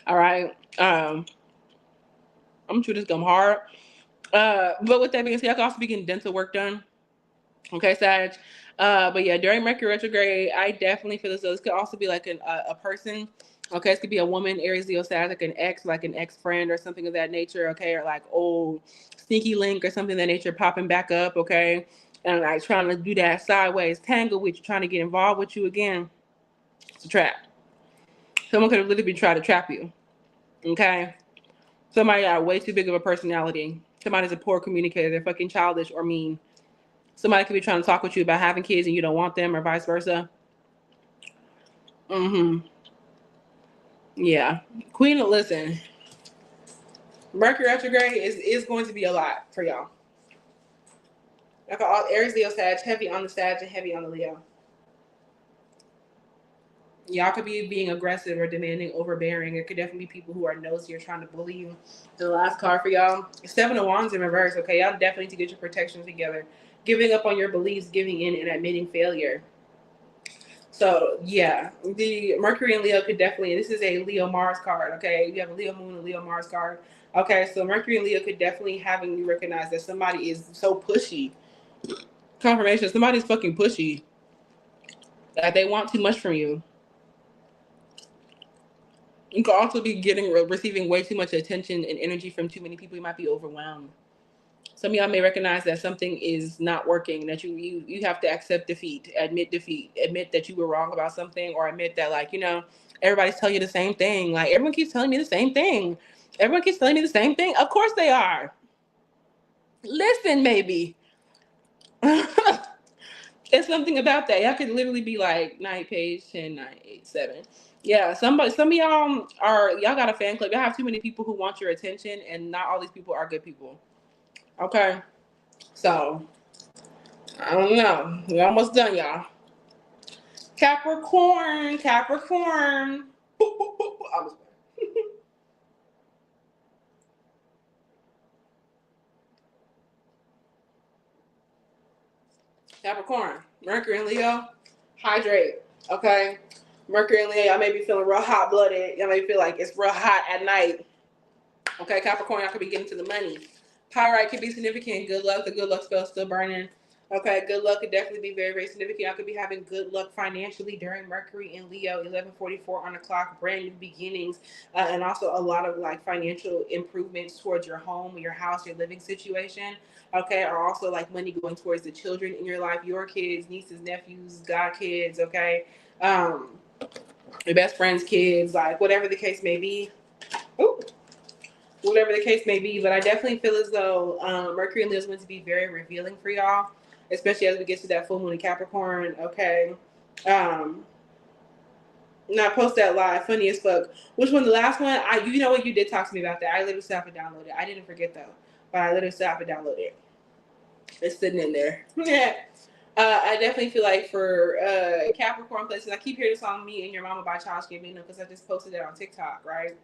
A: All right. I'm sure this gum hard. But with that being said, I can also be getting dental work done. Okay, Sag. But yeah, during Mercury retrograde, I definitely feel as though this could also be like a person. Okay, this could be a woman, Aries, Leo, Sag, like an ex friend or something of that nature. Okay, or like old sneaky link or something of that nature popping back up. Okay, and like trying to do that sideways tangle with you, trying to get involved with you again. It's a trap. Someone could have literally tried to trap you. Okay, somebody got way too big of a personality. Somebody's a poor communicator. They're fucking childish or mean. Somebody could be trying to talk with you about having kids and you don't want them, or vice versa. Yeah. Queen, listen. Mercury retrograde is going to be a lot for y'all. Like all Aries, Leo, Sag, heavy on the Sag and heavy on the Leo. Y'all could be being aggressive or demanding, overbearing. It could definitely be people who are nosy or trying to bully you. The last card for y'all, Seven of Wands in reverse. Okay, y'all definitely need to get your protection together. Giving up on your beliefs, giving in, and admitting failure. So yeah, the Mercury and Leo could definitely. This is a Leo Mars card. Okay, you have a Leo Moon and Leo Mars card. Okay, so Mercury and Leo could definitely having you recognize that somebody is so pushy. Confirmation: somebody's fucking pushy. Like they want too much from you. You could also be receiving way too much attention and energy from too many people. You might be overwhelmed. Some of y'all may recognize that something is not working, that you have to accept defeat, admit that you were wrong about something, or admit that, like, everybody's telling you the same thing. Like, everyone keeps telling me the same thing. Everyone keeps telling me the same thing. Of course they are. Listen, maybe. It's something about that. Y'all could literally be like 9 page 10, 9, 8, 7. Yeah, some of y'all y'all got a fan club. Y'all have too many people who want your attention, and not all these people are good people. Okay. So I don't know. We're almost done, y'all. Capricorn. Capricorn. Mercury and Leo. Hydrate. Okay. Mercury and Leo, y'all may be feeling real hot blooded. Y'all may feel like it's real hot at night. Okay, Capricorn, y'all could be getting to the money. Pyrite could be significant. Good luck. The good luck spell's still burning. Okay, good luck could definitely be very, very significant. Y'all could be having good luck financially during Mercury and Leo, 11:44 on the clock, brand new beginnings, and also a lot of like financial improvements towards your home, your house, your living situation. Okay, or also like money going towards the children in your life, your kids, nieces, nephews, god kids. Okay, um, your best friend's kids, like whatever the case may be. Ooh. Whatever the case may be, but I definitely feel as though Mercury and Leo is going to be very revealing for y'all, especially as we get to that full moon in Capricorn. Okay, now post that live, funny as fuck. Which one? The last one? You know what? You did talk to me about that. I literally still have to download it. I didn't forget though, but I literally still have to download it. It's sitting in there. Yeah. I definitely feel like for Capricorn places, I keep hearing the song "Me and Your Mama" by Childish Gambino because I just posted it on TikTok, right?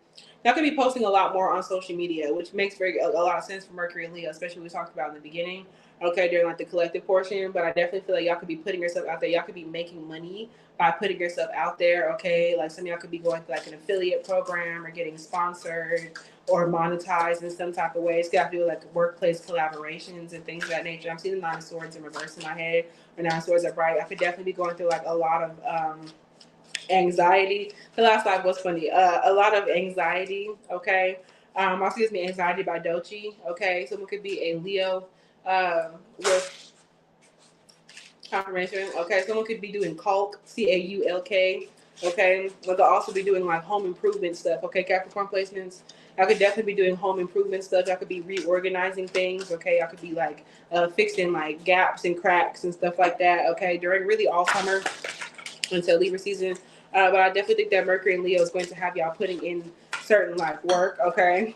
A: Y'all could be posting a lot more on social media, which makes a lot of sense for Mercury and Leo, especially what we talked about in the beginning, okay, during like the collective portion. But I definitely feel like y'all could be putting yourself out there. Y'all could be making money by putting yourself out there, okay? Like some of y'all could be going through like an affiliate program or getting sponsored or monetized in some type of way. It's got to do with like workplace collaborations and things of that nature. I'm seeing the Nine of Swords in reverse in my head. Or Nine of Swords are bright. I could definitely be going through like a lot of anxiety. The last live was funny. A lot of anxiety, okay? Excuse me, Anxiety by Doechii, okay? Someone could be a Leo with confirmation, okay? Someone could be doing Caulk, Caulk, okay? But they'll also be doing like home improvement stuff, okay? Capricorn placements. I could definitely be doing home improvement stuff. I could be reorganizing things, okay? I could be like fixing like gaps and cracks and stuff like that, okay? During really all summer until Libra season. But I definitely think that Mercury and Leo is going to have y'all putting in certain like work. Okay.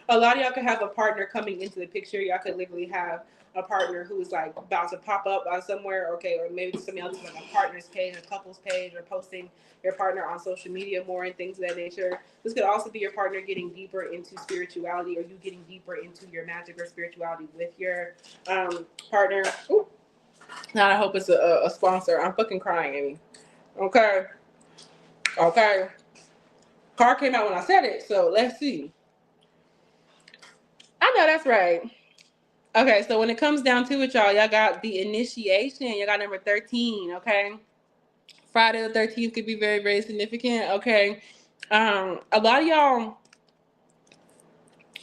A: A lot of y'all could have a partner coming into the picture. Y'all could literally have a partner who's like about to pop up somewhere, okay, or maybe somebody else like a partner's page, a couple's page, or posting your partner on social media more and things of that nature. This could also be your partner getting deeper into spirituality, or you getting deeper into your magic or spirituality with your partner. Ooh. Now I hope it's a sponsor. I'm fucking crying, Amy. Okay, okay. Car came out when I said it, so let's see. I know that's right. Okay, so when it comes down to it, y'all got the initiation. You got number 13, okay? Friday the 13th could be very, very significant, okay? A lot of y'all,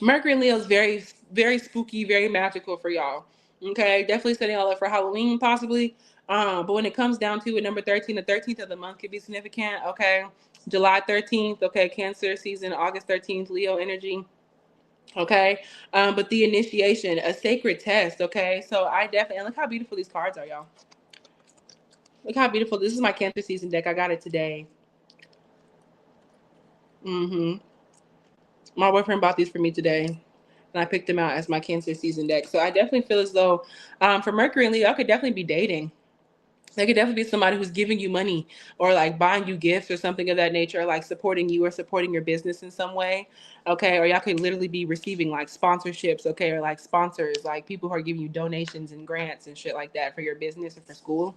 A: Mercury and Leo is very, very spooky, very magical for y'all, okay? Definitely setting y'all up for Halloween, possibly. But when it comes down to it, number 13, the 13th of the month could be significant, okay? July 13th, okay? Cancer season, August 13th, Leo energy. Okay. But the initiation, a sacred test. Okay. So I definitely, and look how beautiful these cards are, y'all. Look how beautiful. This is my Cancer season deck. I got it today. My boyfriend bought these for me today, and I picked them out as my Cancer season deck. So I definitely feel as though, for Mercury and Leo, I could definitely be dating. There could definitely be somebody who's giving you money or like buying you gifts or something of that nature, like supporting you or supporting your business in some way. Okay. Or y'all could literally be receiving like sponsorships. Okay. Or like sponsors, like people who are giving you donations and grants and shit like that for your business or for school.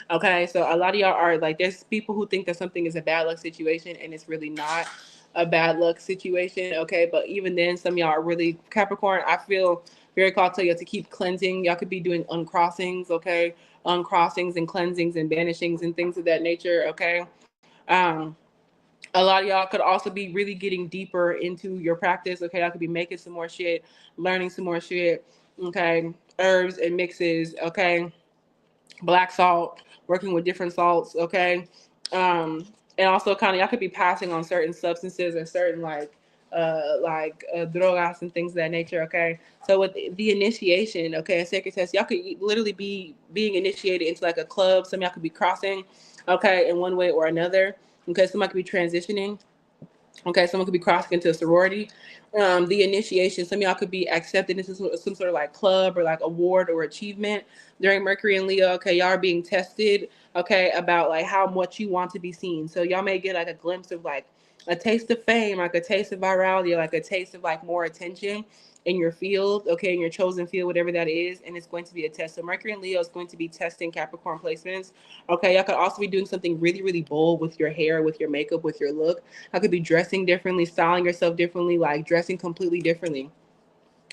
A: Okay. So a lot of y'all are like, there's people who think that something is a bad luck situation and it's really not a bad luck situation. Okay. But even then, some of y'all are really Capricorn. I feel very called to you to keep cleansing. Y'all could be doing uncrossings. Okay, uncrossings and cleansings and banishings and things of that nature. Okay. A lot of y'all could also be really getting deeper into your practice. Okay. Y'all could be making some more shit, learning some more shit. Okay. Herbs and mixes. Okay. Black salt, working with different salts. Okay. And also kind of y'all could be passing on certain substances or certain drogas and things of that nature. Okay. So with the initiation, okay, a sacred test, y'all could literally be being initiated into like a club. Some of y'all could be crossing, okay, in one way or another. Okay. Somebody could be transitioning. Okay, someone could be crossing into a sorority. The initiation, some of y'all could be accepted into some sort of like club or like award or achievement during Mercury and Leo. Okay, y'all are being tested, okay, about like how much you want to be seen. So y'all may get like a glimpse of like a taste of fame, like a taste of virality, like a taste of like more attention in your field, okay, in your chosen field, whatever that is, and it's going to be a test. So Mercury and Leo is going to be testing Capricorn placements. Okay, y'all could also be doing something really, really bold with your hair, with your makeup, with your look. I could be dressing differently, styling yourself differently, like dressing completely differently.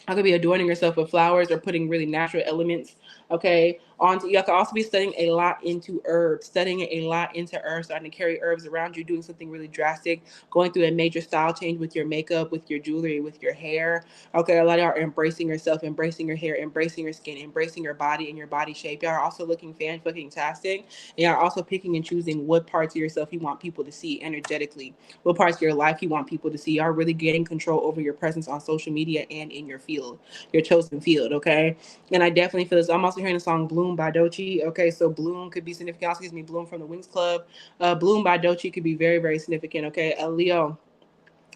A: I could be adorning yourself with flowers or putting really natural elements. Okay. On you could also be studying a lot into herbs, studying a lot into herbs, starting to carry herbs around you, doing something really drastic, going through a major style change with your makeup, with your jewelry, with your hair. Okay. A lot of y'all are embracing yourself, embracing your hair, embracing your skin, embracing your body and your body shape. Y'all are also looking fan fucking tastic. And y'all are also picking and choosing what parts of yourself you want people to see energetically, what parts of your life you want people to see. Y'all are really getting control over your presence on social media and in your field, your chosen field. Okay. And I definitely feel this. I'm also hearing the song Bloom by Doechii. Okay. So Bloom could be significant. Also, excuse me, Bloom from the Wings Club. Bloom by Doechii could be very, very significant. Okay. A Leo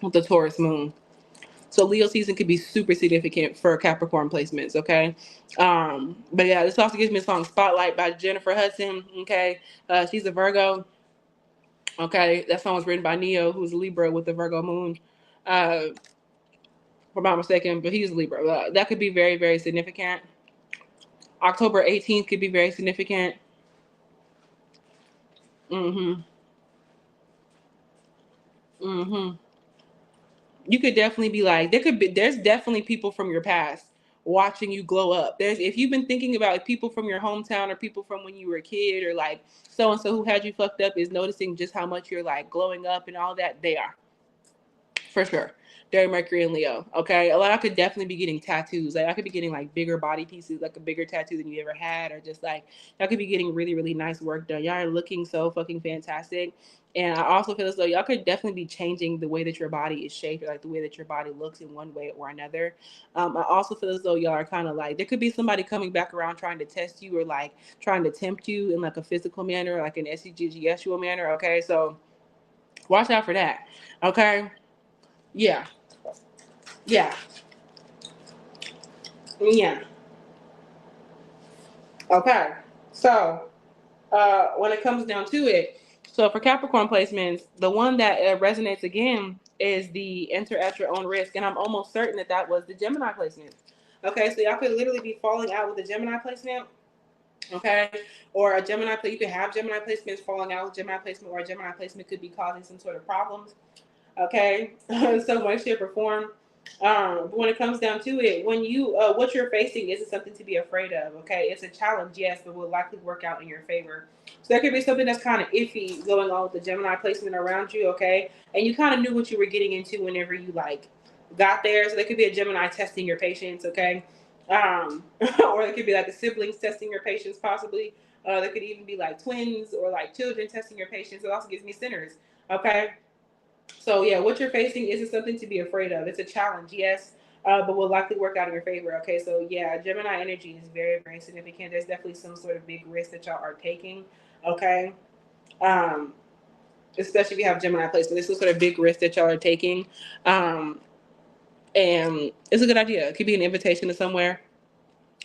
A: with the Taurus moon. So Leo season could be super significant for Capricorn placements, okay? But yeah, this also gives me a song Spotlight by Jennifer Hudson, okay? She's a Virgo, okay? That song was written by Neo, who's a Libra with the Virgo moon. If I'm not mistaken, but he's a Libra. That could be very, very significant. October 18th could be very significant. Mm-hmm. Mm-hmm. You could definitely be like, there's definitely people from your past watching you glow up. There's if you've been thinking about like, people from your hometown or people from when you were a kid or like so and so who had you fucked up is noticing just how much you're like glowing up and all that, they are for sure. during Mercury and Leo. Okay, a lot of y'all could definitely be getting tattoos. Like I could be getting like bigger body pieces, like a bigger tattoo than you ever had, or just like y'all could be getting really really nice work done. Y'all are looking so fucking fantastic. And I also feel as though y'all could definitely be changing the way that your body is shaped, or like the way that your body looks in one way or another. I also feel as though y'all are kind of like there could be somebody coming back around trying to test you or like trying to tempt you in like a physical manner, like an SEGGSual manner. Okay, so watch out for that. Okay, yeah, yeah, yeah. Okay, so when it comes down to it, so for Capricorn placements, the one that resonates again is the enter at your own risk, and I'm almost certain that that was the Gemini placement. Okay, so y'all could literally be falling out with the Gemini placement. Okay, or a Gemini. You could have Gemini placements falling out with Gemini placement, or a Gemini placement could be causing some sort of problems. Okay, so much shape or form. But when it comes down to it, when you what you're facing isn't something to be afraid of. Okay, it's a challenge, yes, but will likely work out in your favor. So there could be something that's kind of iffy going on with the Gemini placement around you. Okay, and you kind of knew what you were getting into whenever you like got there. So there could be a Gemini testing your patience. Okay, or it could be like the siblings testing your patience, possibly. There could even be like twins or like children testing your patience. It also gives me sinners. Okay, so yeah, what you're facing isn't something to be afraid of. It's a challenge, yes, but will likely work out in your favor. Okay, so yeah, Gemini energy is very, very significant. There's definitely some sort of big risk that y'all are taking. Okay, um, especially if you have Gemini placement, this is sort of big risk that y'all are taking, um, and it's a good idea. It could be an invitation to somewhere.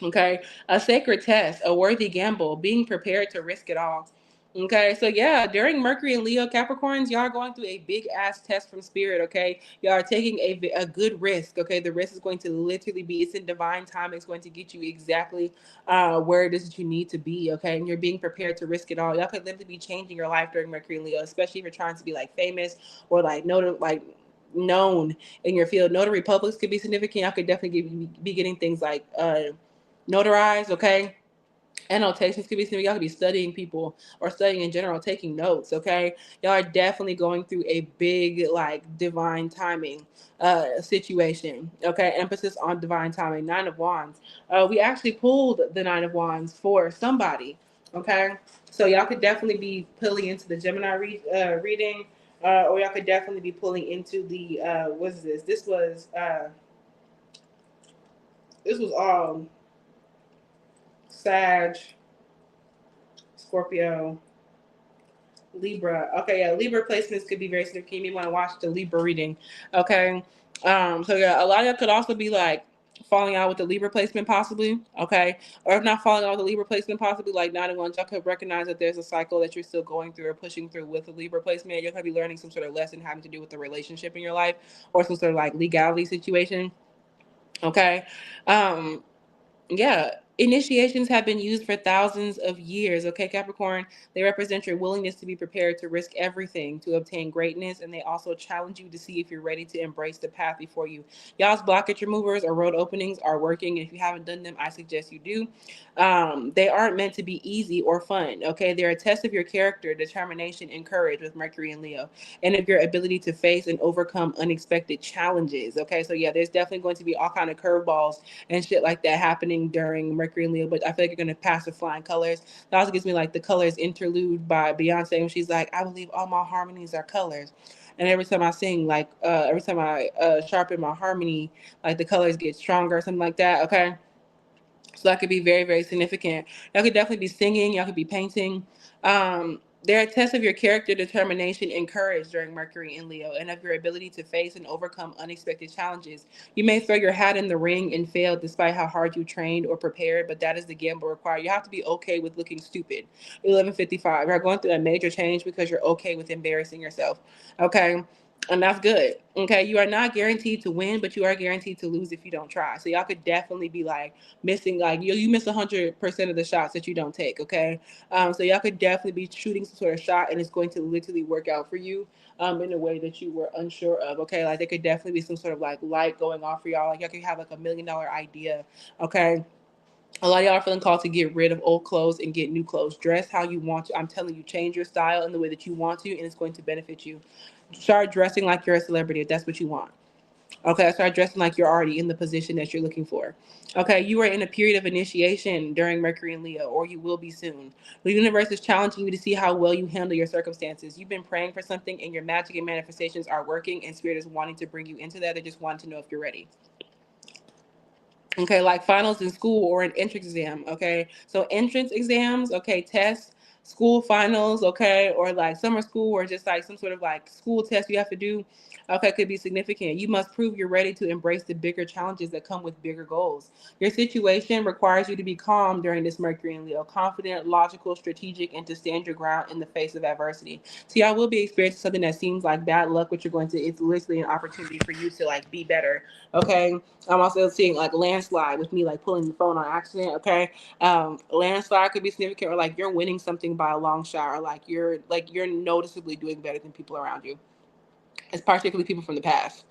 A: Okay. A sacred test, a worthy gamble, being prepared to risk it all. Okay. So, yeah, during Mercury and Leo Capricorns, y'all are going through a big ass test from spirit. Okay. Y'all are taking a good risk. Okay. The risk is going to literally be, it's in divine time. It's going to get you exactly where it is that you need to be. Okay. And you're being prepared to risk it all. Y'all could literally be changing your life during Mercury and Leo, especially if you're trying to be like famous or like known in your field. Notary publics could be significant. Y'all could definitely be getting things like, notarized, okay? Annotations could be something. Y'all could be studying people or studying in general, taking notes, okay? Y'all are definitely going through a big, like, divine timing situation, okay? Emphasis on divine timing. Nine of Wands. We actually pulled the Nine of Wands for somebody, okay? So y'all could definitely be pulling into the Gemini reading, or y'all could definitely be pulling into the, what's this? This was all Sag, Scorpio, Libra. Okay, yeah, Libra placements could be very significant. You may want to watch the Libra reading. Okay. So yeah, a lot of y'all could also be like falling out with the Libra placement possibly. Okay. Or if not falling out with the Libra placement, possibly like not in one, y'all could recognize that there's a cycle that you're still going through or pushing through with the Libra placement. You're gonna be learning some sort of lesson having to do with the relationship in your life or some sort of like legality situation. Okay. Um, yeah, initiations have been used for thousands of years. Okay, Capricorn, they represent your willingness to be prepared to risk everything to obtain greatness, and they also challenge you to see if you're ready to embrace the path before you. Y'all's blockage removers or road openings are working. If you haven't done them, I suggest you do. They aren't meant to be easy or fun. Okay, they're a test of your character, determination, and courage with Mercury and Leo, and of your ability to face and overcome unexpected challenges. Okay, so yeah, there's definitely going to be all kind of curveballs and shit like that happening during Mercury and Leo, but I feel like you're gonna pass with flying colors. That also gives me like the colors interlude by Beyonce when she's like, I believe all my harmonies are colors. And every time I sing, like every time I sharpen my harmony, like the colors get stronger, or something like that. Okay. So that could be very, very significant. Y'all could definitely be singing. Y'all could be painting. They're a test of your character, determination, and courage during Mercury in Leo, and of your ability to face and overcome unexpected challenges. You may throw your hat in the ring and fail despite how hard you trained or prepared, but that is the gamble required. You have to be okay with looking stupid. 11:55. You're going through a major change because you're okay with embarrassing yourself. Okay. And that's good. Okay. You are not guaranteed to win, but you are guaranteed to lose if you don't try. So y'all could definitely be like, missing like you miss 100% of the shots that you don't take. Okay, so y'all could definitely be shooting some sort of shot, and it's going to literally work out for you in a way that you were unsure of. Okay, like there could definitely be some sort of like light going off for y'all. Like y'all could have like $1 million idea. Okay. A lot of y'all are feeling called to get rid of old clothes and get new clothes. Dress how you want to. I'm telling you, change your style in the way that you want to, and it's going to benefit you. Start dressing like you're a celebrity if that's what you want. Okay, start dressing like you're already in the position that you're looking for. Okay, you are in a period of initiation during Mercury and Leo, or you will be soon. The universe is challenging you to see how well you handle your circumstances. You've been praying for something, and your magic and manifestations are working, and Spirit is wanting to bring you into that. They just want to know if you're ready. Okay, like finals in school or an entrance exam. Okay, so entrance exams, okay, tests, school finals, okay, or like summer school or just like some sort of like school test you have to do. Okay, could be significant. You must prove you're ready to embrace the bigger challenges that come with bigger goals. Your situation requires you to be calm during this Mercury and Leo, confident, logical, strategic, and to stand your ground in the face of adversity. So y'all will be experiencing something that seems like bad luck, but you're going to, it's literally an opportunity for you to like be better. Okay, I'm also seeing like landslide with me like pulling the phone on accident. Okay, landslide could be significant, or like you're winning something by a long shot, or like you're noticeably doing better than people around you. It's particularly people from the past.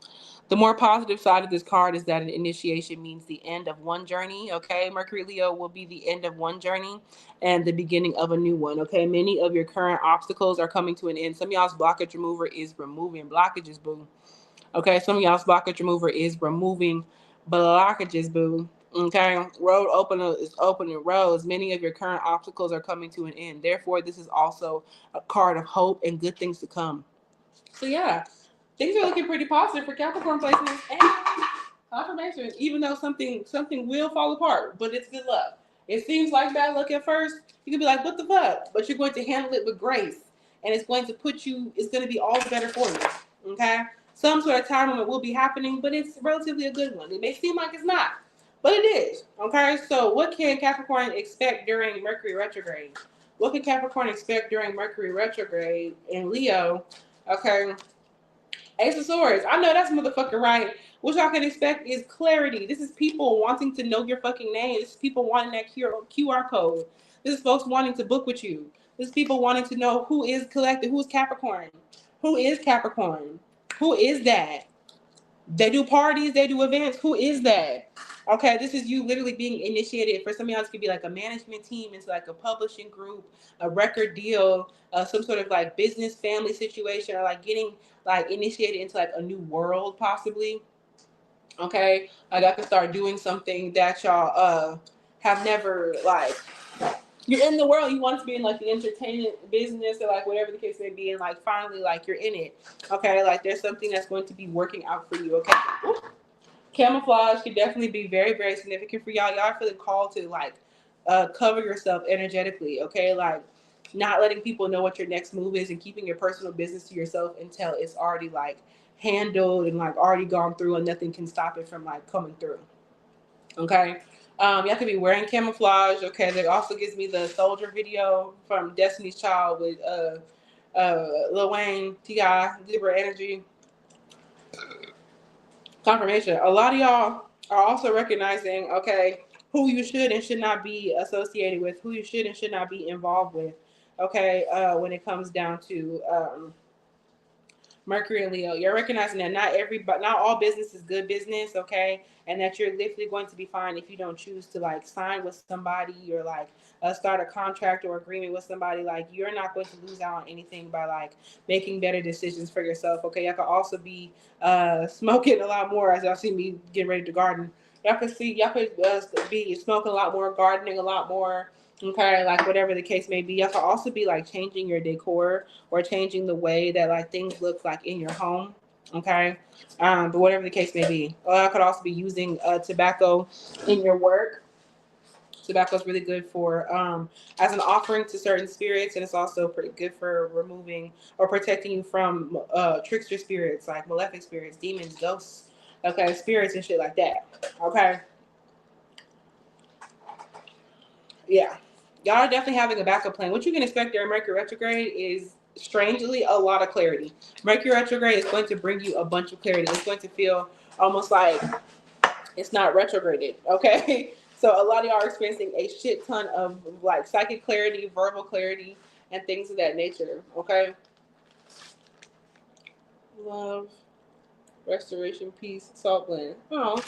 A: The more positive side of this card is that an initiation means the end of one journey. Okay, Mercury Leo will be the end of one journey and the beginning of a new one. Okay, many of your current obstacles are coming to an end. Some of y'all's blockage remover is removing blockages, boo. Okay, some of y'all's blockage remover is removing blockages, boo. Okay, road opener is opening roads. Many of your current obstacles are coming to an end. Therefore, this is also a card of hope and good things to come. So yeah, things are looking pretty positive for Capricorn placements and confirmation. Even though something will fall apart, but it's good luck. It seems like bad luck at first. You can be like, "What the fuck?" But you're going to handle it with grace, and it's going to put you. It's going to be all the better for you. Okay. Some sort of time limit will be happening, but it's relatively a good one. It may seem like it's not, but it is. Okay. So what can Capricorn expect during Mercury retrograde? What can Capricorn expect during Mercury retrograde in Leo? Okay, Ace of Swords. I know that's motherfucking right. What y'all can expect is clarity. This is people wanting to know your fucking name. This is people wanting that QR code. This is folks wanting to book with you. This is people wanting to know who is collected, who is Capricorn. Who is Capricorn? Who is that? They do parties, they do events. Who is that? Okay, this is you literally being initiated. For some of y'all, it could be like a management team, it's like a publishing group, a record deal, some sort of like business family situation, or like getting like initiated into like a new world, possibly. Okay, like I could start doing something that y'all have never like. You're in the world. You want to be in like the entertainment business or like whatever the case may be, and like finally like you're in it. Okay, like there's something that's going to be working out for you. Okay. Ooh. Camouflage can definitely be very, very significant for y'all. Y'all feeling called to like cover yourself energetically, okay? Like not letting people know what your next move is and keeping your personal business to yourself until it's already like handled and like already gone through and nothing can stop it from like coming through. Okay. Y'all could be wearing camouflage. Okay. That also gives me the soldier video from Destiny's Child with Lil Wayne, T.I., Libra Energy. Confirmation. A lot of y'all are also recognizing, okay, who you should and should not be associated with, who you should and should not be involved with. Okay, when it comes down to Mercury and Leo, you're recognizing that not all business is good business, okay, and that you're literally going to be fine if you don't choose to like sign with somebody or like start a contract or agreement with somebody. Like you're not going to lose out on anything by like making better decisions for yourself. Okay, y'all could also be smoking a lot more as y'all see me getting ready to garden. Y'all could be smoking a lot more, gardening a lot more. Okay, like whatever the case may be. Y'all could also be like changing your decor or changing the way that like things look like in your home. Okay, but whatever the case may be. Or I could also be using tobacco in your work. Tobacco is really good for as an offering to certain spirits, and it's also pretty good for removing or protecting you from trickster spirits like malefic spirits, demons, ghosts, okay, spirits and shit like that. Okay, yeah, y'all are definitely having a backup plan. What you can expect during Mercury retrograde is strangely a lot of clarity. Mercury retrograde is going to bring you a bunch of clarity. It's going to feel almost like it's not retrograded, okay? So a lot of y'all are experiencing a shit ton of like psychic clarity, verbal clarity, and things of that nature, okay? Love, restoration, peace, salt blend. Oh,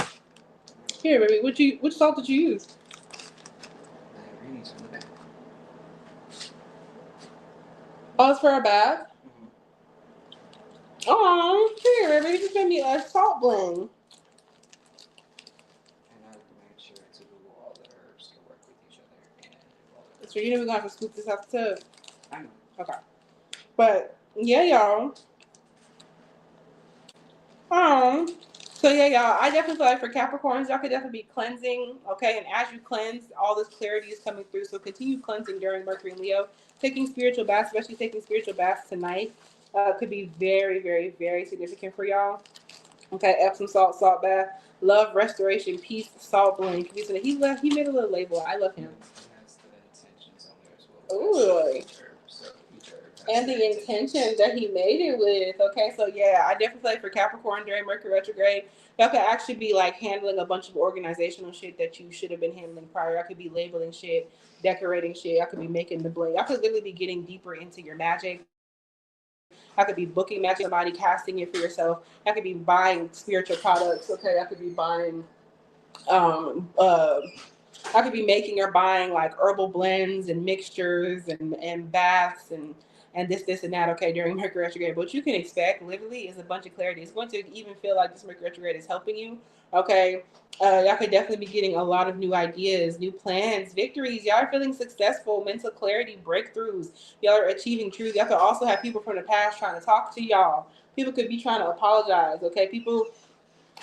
A: here, baby. Which salt did you use? Oh, it's for a bath. Oh, here, baby, just made me a salt blend.
B: And I made sure to Google all the herbs to work with each other and do all the
A: So you know we're gonna have to scoop this out the tub.
B: I know.
A: Okay. But yeah, y'all. Um, so yeah, y'all, I definitely feel like for Capricorns, y'all could definitely be cleansing, okay? And as you cleanse, all this clarity is coming through. So continue cleansing during Mercury and Leo. Taking spiritual baths, especially taking spiritual baths tonight, could be very, very, very significant for y'all. Okay, Epsom salt, salt bath, love, restoration, peace, salt blend. He made a little label. I love him.
B: It has the intentions on there as well.
A: Ooh.
B: Each herb. So each herb has
A: And the intention that he made it with. Okay, so yeah, I definitely feel like for Capricorn during Mercury retrograde, y'all could actually be like handling a bunch of organizational shit that you should have been handling prior. Y'all could be labeling shit, decorating shit. Y'all could be making the blend. Y'all could literally be getting deeper into your magic. Y'all could be booking magic with somebody, casting it for yourself. Y'all could be buying spiritual products. Okay, y'all could be buying um uh I could be making or buying like herbal blends and mixtures and baths and this and that. Okay, during Mercury retrograde, but what you can expect literally is a bunch of clarity. It's going to even feel like this Mercury retrograde is helping you. Okay, y'all could definitely be getting a lot of new ideas, new plans, victories. Y'all are feeling successful, mental clarity, breakthroughs. Y'all are achieving truth. Y'all could also have people from the past trying to talk to y'all. People could be trying to apologize. Okay, people,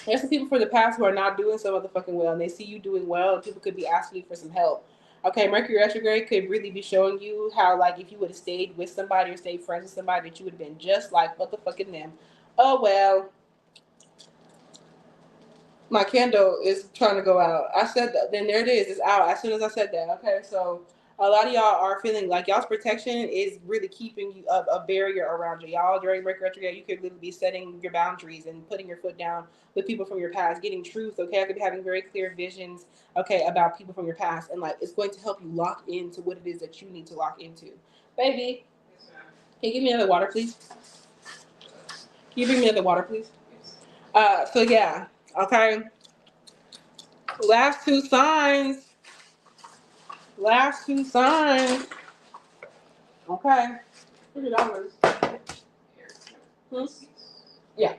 A: there's some people from the past who are not doing so motherfucking well, and they see you doing well, and people could be asking you for some help. Okay, Mercury retrograde could really be showing you how, like, if you would have stayed with somebody or stayed friends with somebody, that you would have been just like motherfucking them. Oh well, my candle is trying to go out. I said that. Then there it is. It's out as soon as I said that. Okay, so a lot of y'all are feeling like y'all's protection is really keeping you a barrier around you. Y'all during Mercury retrograde, you could really be setting your boundaries and putting your foot down with people from your past, getting truth. Okay, I could be having very clear visions. Okay, about people from your past, and like it's going to help you lock into what it is that you need to lock into. Baby, can you give me another water, please? Can you bring me another water, please? So yeah. Okay. Last two signs. Last two signs. Okay. $50. Hmm? Yeah.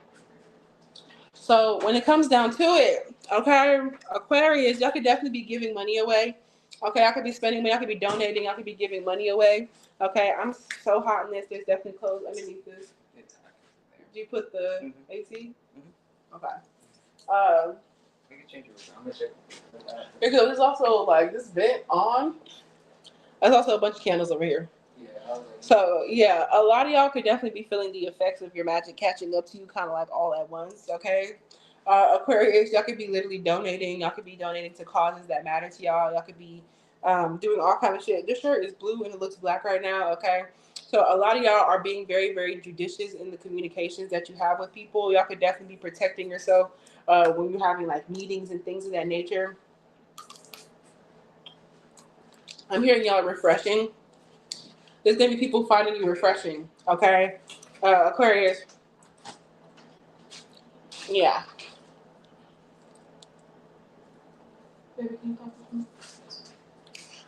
A: So when it comes down to it, okay, Aquarius, y'all could definitely be giving money away. Okay, I could be spending money, I could be donating, I could be giving money away. Okay, I'm so hot in this. There's definitely clothes underneath this. Do you put the AC? Okay.
B: We can change it. I'm gonna check.
A: Because there's also like this vent on. There's also a bunch of candles over here.
B: Yeah.
A: So yeah, a lot of y'all could definitely be feeling the effects of your magic catching up to you, kind of like all at once. Okay, Aquarius, y'all could be literally donating. Y'all could be donating to causes that matter to y'all. Y'all could be doing all kind of shit. This shirt is blue and it looks black right now. Okay, so a lot of y'all are being very, very judicious in the communications that you have with people. Y'all could definitely be protecting yourself when you're having like meetings and things of that nature. I'm hearing y'all refreshing. There's gonna be people finding you refreshing. Okay, Aquarius. Yeah.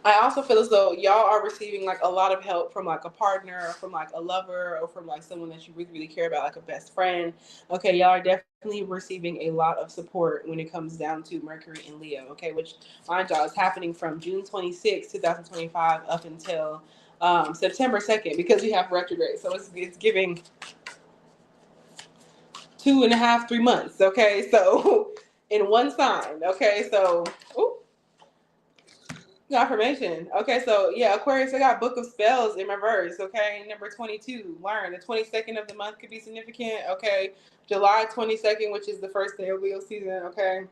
A: I also feel as though y'all are receiving like a lot of help from like a partner, or from like a lover, or from like someone that you really, really care about, like a best friend. Okay, y'all are definitely receiving a lot of support when it comes down to Mercury and Leo. Okay, which mind y'all is happening from June 26, 2025 up until September 2nd, because we have retrograde. So it's giving 2.5, 3 months. Okay, so in one sign. Okay, so ooh, affirmation. Okay, so yeah, Aquarius, I got Book of Spells in reverse. Okay, number 22. Learn the 22nd of the month could be significant. Okay, July 22nd, which is the first day of Leo season. Okay,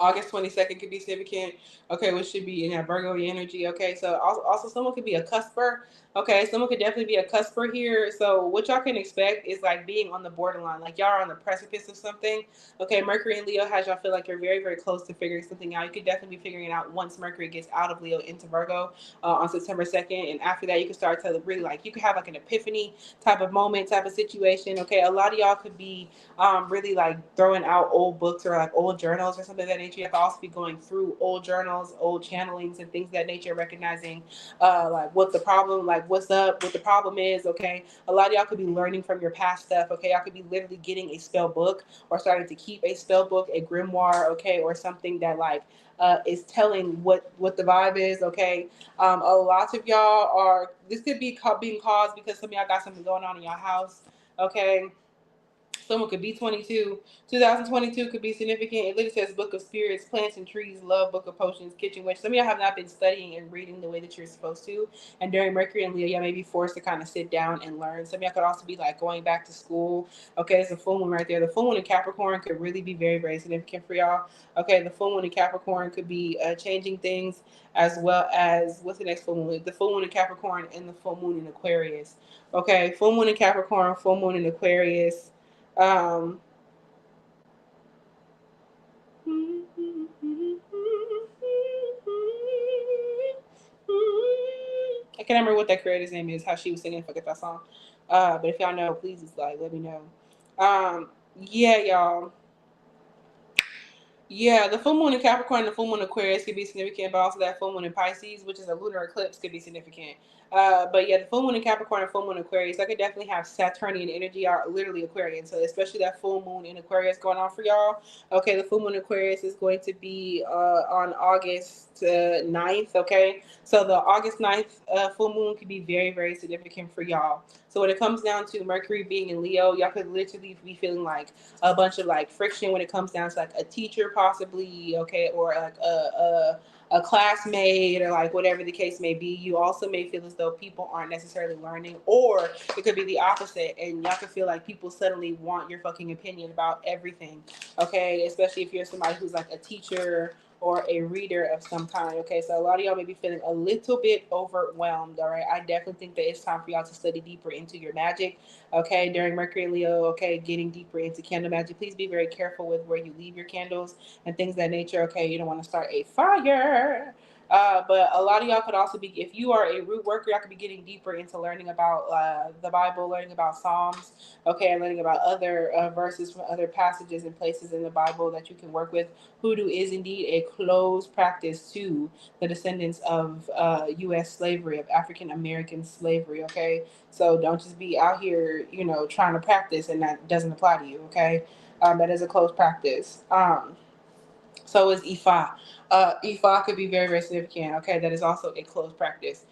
A: August 22nd could be significant. Okay, which should be in that Virgo energy. Okay, so also someone could be a cusper. Okay, someone could definitely be a cusper here. So what y'all can expect is like being on the borderline, like y'all are on the precipice of something. Okay, Mercury and Leo has y'all feel like you're very, very close to figuring something out. You could definitely be figuring it out once Mercury gets out of Leo into Virgo on September 2nd. And after that, you can start to really like, you could have like an epiphany type of moment, type of situation. Okay, a lot of y'all could be really like throwing out old books or like old journals or something of that nature. You could also be going through old journals, old channelings, and things of that nature, recognizing like what the problem, like what's up, what the problem is. Okay, a lot of y'all could be learning from your past stuff. Okay, y'all could be literally getting a spell book or starting to keep a spell book, a grimoire. Okay, or something that like is telling what the vibe is. Okay, a lot of y'all are. This could be being caused because some of y'all got something going on in your house. Okay, someone could be 22. 2022 could be significant. It literally says Book of Spirits, Plants and Trees, Love, Book of Potions, Kitchen Witch. Some of y'all have not been studying and reading the way that you're supposed to. And during Mercury and Leo, y'all may be forced to kind of sit down and learn. Some of y'all could also be like going back to school. Okay, there's a full moon right there. The full moon in Capricorn could really be very, very significant for y'all. Okay, the full moon in Capricorn could be changing things, as well as what's the next full moon? The full moon in Capricorn and the full moon in Aquarius. Okay, full moon in Capricorn, full moon in Aquarius. Um, I can't remember what that creator's name is, how she was singing, forget that song. But if y'all know, please just like let me know. Yeah, y'all. Yeah, the full moon in Capricorn and the full moon in Aquarius could be significant, but also that full moon in Pisces, which is a lunar eclipse, could be significant. But yeah, the full moon in Capricorn and full moon in Aquarius, that could definitely have Saturnian energy, or literally Aquarian. So especially that full moon in Aquarius going on for y'all. Okay, the full moon in Aquarius is going to be on August 9th. Okay, so the August 9th full moon could be very, very significant for y'all. So when it comes down to Mercury being in Leo, y'all could literally be feeling like a bunch of like friction when it comes down to like a teacher possibly, okay, or like a classmate or like whatever the case may be. You also may feel as though people aren't necessarily learning, or it could be the opposite, and y'all could feel like people suddenly want your fucking opinion about everything. Okay, especially if you're somebody who's like a teacher or a reader of some kind. Okay, so a lot of y'all may be feeling a little bit overwhelmed. All right, I definitely think that it's time for y'all to study deeper into your magic. Okay, during Mercury and Leo, okay, getting deeper into candle magic. Please be very careful with where you leave your candles and things of that nature. Okay, you don't want to start a fire. But a lot of y'all could also be, if you are a root worker, y'all could be getting deeper into learning about the Bible, learning about Psalms, okay, and learning about other verses from other passages and places in the Bible that you can work with. Hoodoo is indeed a close practice to the descendants of U.S. slavery, of African American slavery, okay? So don't just be out here, trying to practice and that doesn't apply to you, okay? That is a close practice. So is Ifa. Ifa could be very, very significant. Okay, that is also a closed practice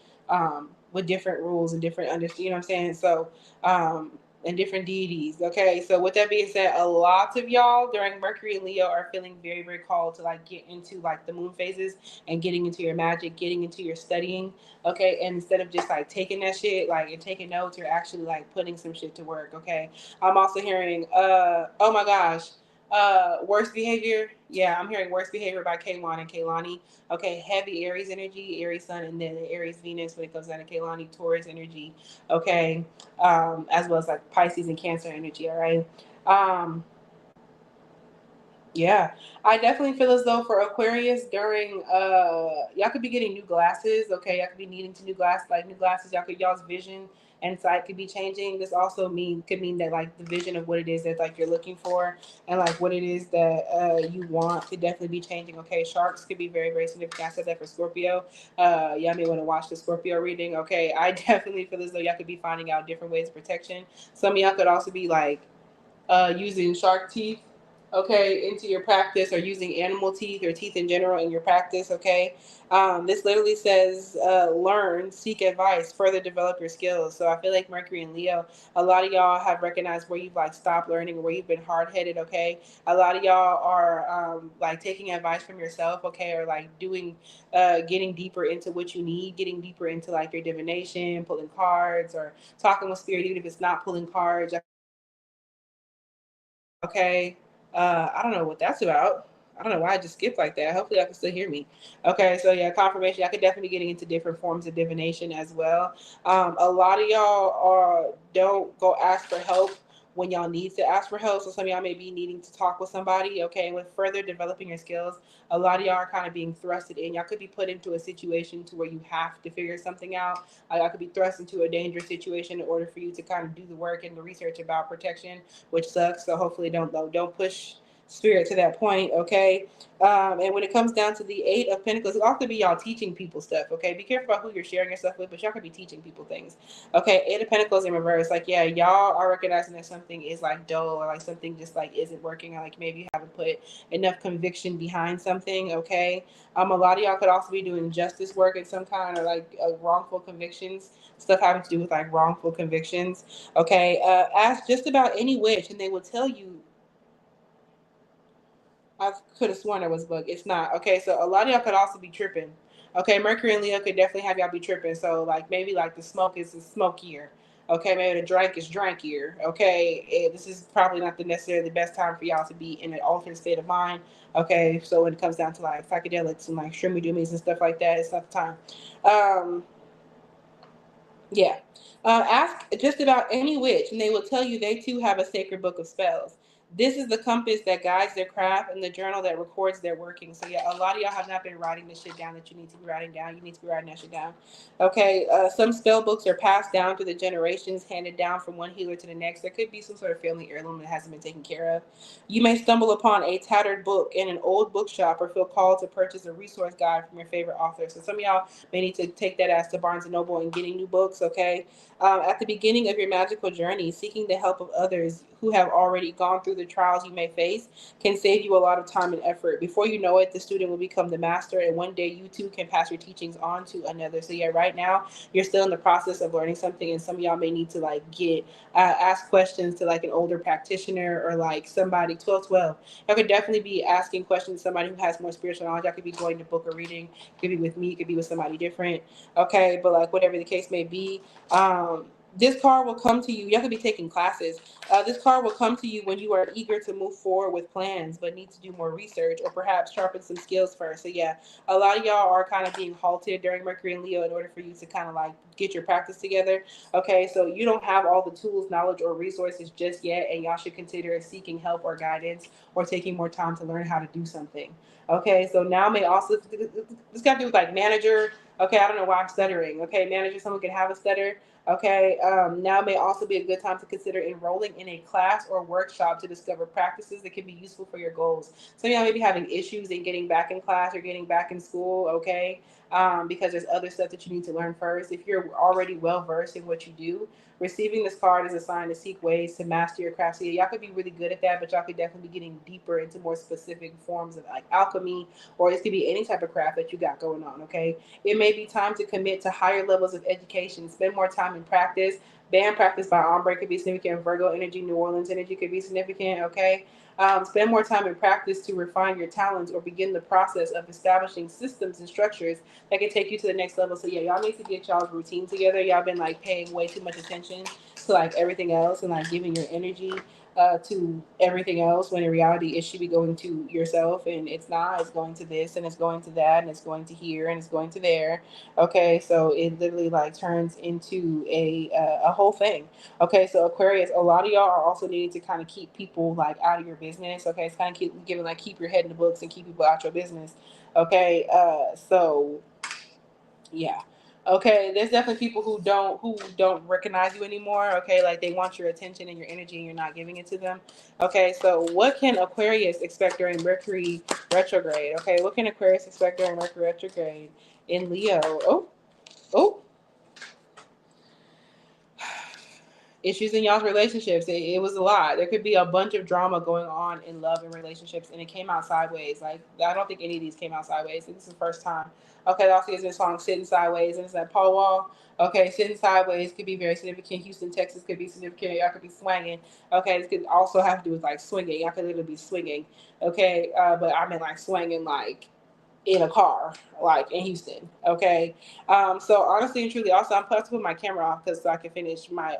A: with different rules and different you know what I'm saying? So, and different deities. Okay, so with that being said, a lot of y'all during Mercury and Leo are feeling very, very called to like get into like the moon phases and getting into your magic, getting into your studying. Okay, and instead of just like taking that shit like and taking notes, you're actually like putting some shit to work. Okay, I'm also hearing, oh my gosh, worst behavior. Yeah, I'm hearing worst behavior by K1 and Kaylani. Okay, heavy Aries energy, Aries Sun, and then Aries Venus when it comes down to Kaylani, Taurus energy. Okay, as well as like Pisces and Cancer energy. All right. Um, yeah, I definitely feel as though for Aquarius during y'all could be getting new glasses. Okay, y'all could be needing to new glasses. Y'all's vision and sight could be changing. This also could mean that like the vision of what it is that like you're looking for and like what it is that you want could definitely be changing. Okay, sharks could be very, very significant. I said that for Scorpio. Y'all may want to watch the Scorpio reading. Okay, I definitely feel as though y'all could be finding out different ways of protection. Some of y'all could also be like using shark teeth, okay, into your practice, or using animal teeth or teeth in general in your practice, okay. This literally says learn, seek advice, further develop your skills. So I feel like Mercury and Leo, a lot of y'all have recognized where you've like stopped learning or where you've been hard-headed, okay. A lot of y'all are like taking advice from yourself, okay, or like doing getting deeper into what you need, getting deeper into like your divination, pulling cards, or talking with spirit, even if it's not pulling cards. I could be getting into confirmation. Okay. I don't know what that's about. I don't know why I just skipped like that. Hopefully, I can still hear me. Okay, so yeah, confirmation. I could definitely be getting into different forms of divination as well. A lot of y'all don't go ask for help when y'all need to ask for help. So some of y'all may be needing to talk with somebody. Okay, and with further developing your skills, a lot of y'all are kind of being thrusted in. Y'all could be put into a situation to where you have to figure something out. Y'all could be thrust into a dangerous situation in order for you to kind of do the work and the research about protection, which sucks. So hopefully don't push spirit to that point, okay? And when it comes down to the Eight of Pentacles, it often be y'all teaching people stuff, okay? Be careful about who you're sharing your stuff with, but y'all could be teaching people things, okay? Eight of Pentacles in reverse, like, yeah, y'all are recognizing that something is like dull or like something just like isn't working, or like maybe you haven't put enough conviction behind something, okay? A lot of y'all could also be doing justice work in some kind, or like wrongful convictions, stuff having to do with like wrongful convictions, okay? Ask just about any witch, and they will tell you. I could have sworn it was a bug. It's not. Okay, so a lot of y'all could also be tripping. Okay, Mercury and Leo could definitely have y'all be tripping. So like maybe like the smoke is smokier. Okay, maybe the drink is drinkier. Okay, this is probably not the necessarily the best time for y'all to be in an alternate state of mind. Okay, so when it comes down to like psychedelics and like shrimmy doomies and stuff like that, it's not the time. Um, yeah. Ask just about any witch, and they will tell you they too have a sacred book of spells. This is the compass that guides their craft and the journal that records their working. So, yeah, a lot of y'all have not been writing the shit down that you need to be writing down. You need to be writing that shit down. Okay. Some spell books are passed down through the generations, handed down from one healer to the next. There could be some sort of family heirloom that hasn't been taken care of. You may stumble upon a tattered book in an old bookshop or feel called to purchase a resource guide from your favorite author. So, some of y'all may need to take that as to Barnes and Noble and getting new books, okay? At the beginning of your magical journey, seeking the help of others who have already gone through the trials you may face can save you a lot of time and effort. Before you know it, the student will become the master, and one day you too can pass your teachings on to another. So, yeah, right now you're still in the process of learning something, and some of y'all may need to like get ask questions to like an older practitioner or like somebody 1212. Y'all could definitely be asking questions to somebody who has more spiritual knowledge. Y'all could be going to book a reading. It could be with me. It could be with somebody different. Okay, but like whatever the case may be, this card will come to you. You have to be taking classes. This card will come to you when you are eager to move forward with plans, but need to do more research or perhaps sharpen some skills first. So yeah, a lot of y'all are kind of being halted during Mercury and Leo in order for you to kind of like get your practice together. Okay, so you don't have all the tools, knowledge, or resources just yet, and y'all should consider seeking help or guidance or taking more time to learn how to do something. Okay, so now may also this got to do with like manager. Okay, I don't know why I'm stuttering. Okay, manager, someone can have a stutter. Okay, now may also be a good time to consider enrolling in a class or workshop to discover practices that can be useful for your goals. Some of y'all may be having issues in getting back in class or getting back in school, okay, because there's other stuff that you need to learn first. If you're already well versed in what you do, receiving this card is a sign to seek ways to master your craft. So yeah, y'all could be really good at that, but y'all could definitely be getting deeper into more specific forms of like alchemy, or it could be any type of craft that you got going on, okay? It may be time to commit to higher levels of education, spend more time in practice. Band practice by Ombre could be significant. Virgo energy, New Orleans energy could be significant, okay? Spend more time in practice to refine your talents or begin the process of establishing systems and structures that can take you to the next level. So yeah, y'all need to get y'all's routine together. Y'all been like paying way too much attention to like everything else and like giving your energy to everything else when in reality it should be going to yourself, and it's not. It's going to this and it's going to that and it's going to here and it's going to there. Okay, so it literally like turns into a whole thing. Okay, so Aquarius, a lot of y'all are also needing to kind of keep people like out of your business. Okay, it's kind of keep giving like keep your head in the books and keep people out your business. Okay, so yeah. Okay, there's definitely people who don't recognize you anymore. Okay, like they want your attention and your energy, and you're not giving it to them. Okay, so what can Aquarius expect during Mercury retrograde? Okay, what can Aquarius expect during Mercury retrograde in Leo? Oh, oh, issues in y'all's relationships. It was a lot. There could be a bunch of drama going on in love and relationships, and it came out sideways. Like I don't think any of these came out sideways. This is the first time. Okay, also is this song "Sitting Sideways" and it's that Paul Wall. Okay, "Sitting Sideways" could be very significant. Houston, Texas could be significant. Y'all could be swinging. Okay, this could also have to do with like swinging. Y'all could literally be swinging. Okay, but I mean like swinging like in a car, like in Houston. Okay. So honestly and truly, also I'm supposed to put my camera off because so I can finish my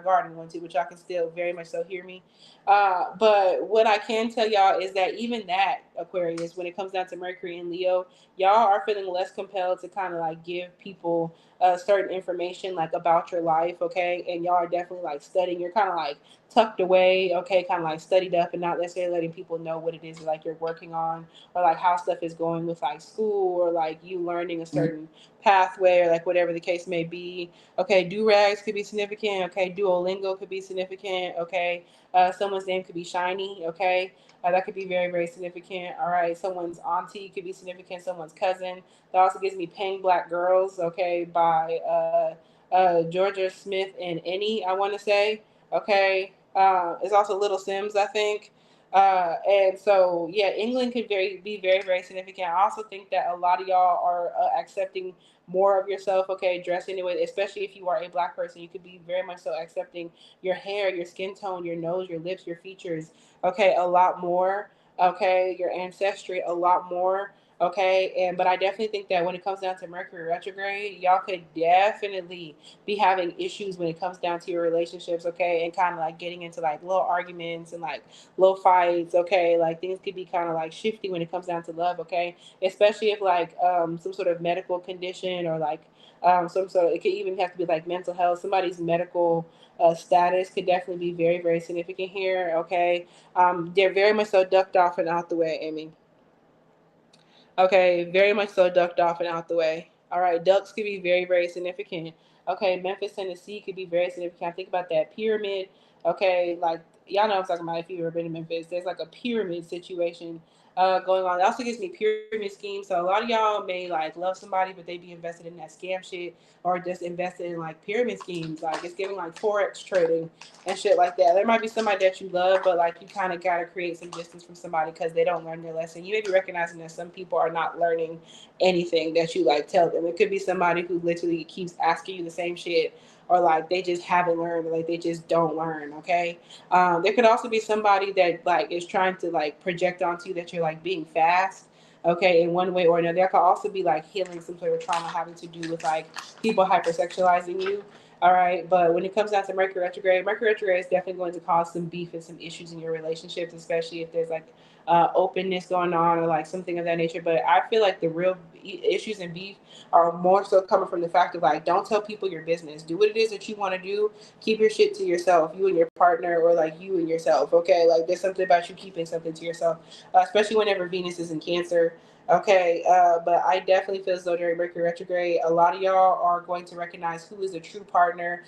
A: garden one too, which y'all can still very much so hear me. But what I can tell y'all is that even that Aquarius, when it comes down to Mercury and Leo, y'all are feeling less compelled to kind of like give people certain information like about your life, okay? And y'all are definitely like studying. You're kind of like tucked away, okay, kind of like studied up, and not necessarily letting people know what it is like you're working on, or like how stuff is going with like school, or like you learning a certain pathway, or like whatever the case may be. Okay, do rags could be significant. Okay, Duolingo could be significant. Okay, Someone's name could be Shiny. Okay, that could be very, very significant. All right, someone's auntie could be significant. Someone's cousin. That also gives me "Paying Black Girls." Okay, by Georgia Smith and Annie. I want to say. Okay, it's also Little Sims, I think. And so, yeah, England could be very, very significant. I also think that a lot of y'all are accepting more of yourself, okay, dressing it with, especially if you are a black person, you could be very much so accepting your hair, your skin tone, your nose, your lips, your features, okay, a lot more, okay, your ancestry, a lot more. Okay, and but I definitely think that when it comes down to Mercury retrograde, y'all could definitely be having issues when it comes down to your relationships, okay, and kind of like getting into like little arguments and like little fights, okay, like things could be kind of like shifty when it comes down to love, okay, especially if like some sort of medical condition or like some sort of, it could even have to be like mental health, somebody's medical status could definitely be very, very significant here, okay. They're very much so ducked off and out the way, Amy. Okay, very much so ducked off and out the way. All right, ducks could be very, very significant. Okay, Memphis, Tennessee could be very significant. Think about that pyramid. Okay, like y'all know what I'm talking about if you've ever been to Memphis. There's like a pyramid situation going on. It also gives me pyramid schemes. So a lot of y'all may like love somebody, but they be invested in that scam shit or just invested in like pyramid schemes. Like it's giving like forex trading and shit like that. There might be somebody that you love, but like you kind of gotta create some distance from somebody because they don't learn their lesson. You may be recognizing that some people are not learning anything that you like tell them. It could be somebody who literally keeps asking you the same shit, or like they just haven't learned, or like they just don't learn. Okay, there could also be somebody that like is trying to like project onto you that you're like being fast, okay, in one way or another. There could also be like healing some sort of trauma having to do with like people hypersexualizing you. All right, but when it comes down to Mercury retrograde is definitely going to cause some beef and some issues in your relationships, especially if there's like openness going on or like something of that nature. But I feel like the real issues and beef are more so coming from the fact of like, don't tell people your business. Do what it is that you want to do. Keep your shit to yourself, you and your partner, or like you and yourself. Okay, like there's something about you keeping something to yourself, especially whenever Venus is in Cancer. Okay, but I definitely feel as though during Mercury retrograde, a lot of y'all are going to recognize who is a true partner,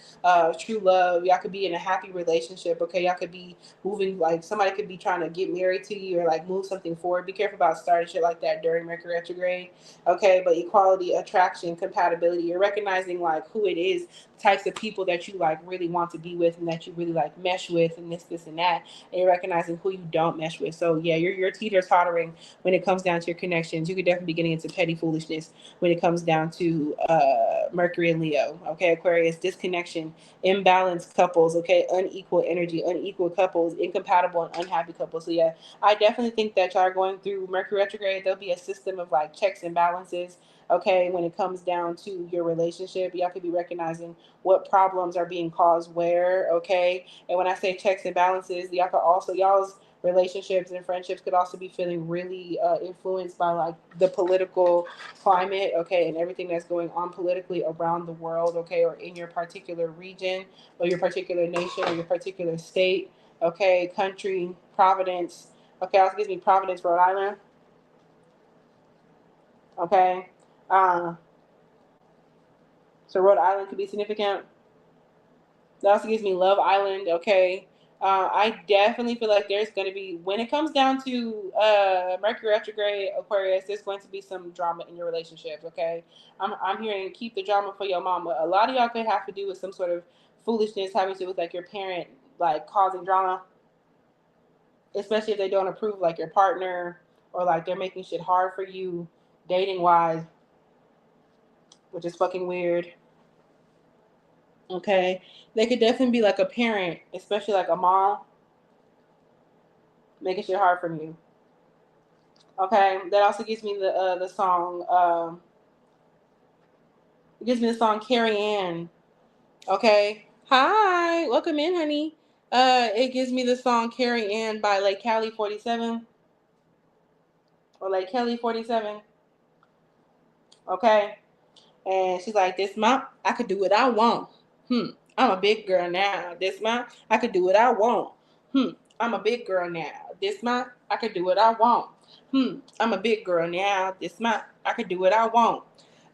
A: true love. Y'all could be in a happy relationship. Okay, y'all could be moving, like somebody could be trying to get married to you or like move something forward. Be careful about starting shit like that during Mercury retrograde. Okay, but equality, attraction, compatibility. You're recognizing like who it is, types of people that you like really want to be with and that you really like mesh with, and this, and that. And you're recognizing who you don't mesh with. So yeah, you're teeter tottering when it comes down to your connections. You could definitely be getting into petty foolishness when it comes down to Mercury and Leo. Okay, Aquarius, disconnection, imbalanced couples. Okay, unequal energy, unequal couples, incompatible and unhappy couples. So yeah, I definitely think that y'all are going through Mercury retrograde. There'll be a system of like checks and balances. Okay, when it comes down to your relationship, y'all could be recognizing what problems are being caused where. Okay, and when I say checks and balances, y'all could also y'all's relationships and friendships could also be feeling really influenced by like the political climate, okay, and everything that's going on politically around the world, okay, or in your particular region or your particular nation or your particular state, okay, country, Providence. Okay, also gives me Providence, Rhode Island. Okay, uh, so Rhode Island could be significant. That also gives me Love Island. Okay. I definitely feel like there's going to be, when it comes down to Mercury retrograde, Aquarius, there's going to be some drama in your relationships. Okay. I'm hearing keep the drama for your mama. A lot of y'all could have to do with some sort of foolishness having to do with like your parent, like causing drama, especially if they don't approve, like your partner, or like they're making shit hard for you dating wise, which is fucking weird. Okay. They could definitely be like a parent, especially like a mom, making shit hard for you. Okay, that also gives me the song. It gives me the song Carrie Ann. Okay, hi, welcome in, honey. It gives me the song Carrie Ann by Lake Cali 47 or Lake Kelly 47. Okay, and she's like, this month I could do what I want. I'm a big girl now. This month I could do what I want. I'm a big girl now. This month I could do what I want. I'm a big girl now. This month I could do what I want.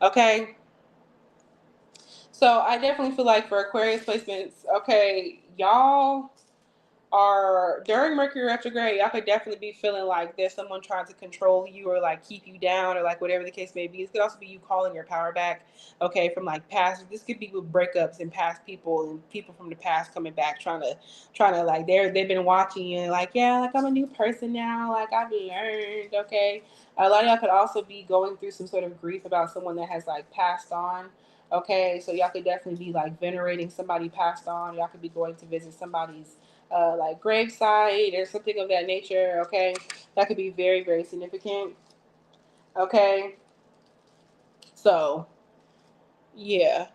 A: Okay, so I definitely feel like for Aquarius placements, okay, y'all are during Mercury retrograde, y'all could definitely be feeling like there's someone trying to control you or like keep you down or like whatever the case may be. It could also be you calling your power back, okay, from like past. This could be with breakups and past people and people from the past coming back trying to like they've been watching you and like yeah, like I'm a new person now, like I've learned, okay. A lot of y'all could also be going through some sort of grief about someone that has like passed on. Okay, so y'all could definitely be like venerating somebody passed on. Y'all could be going to visit somebody's like gravesite or something of that nature. Okay, that could be very, very significant. Okay, so yeah.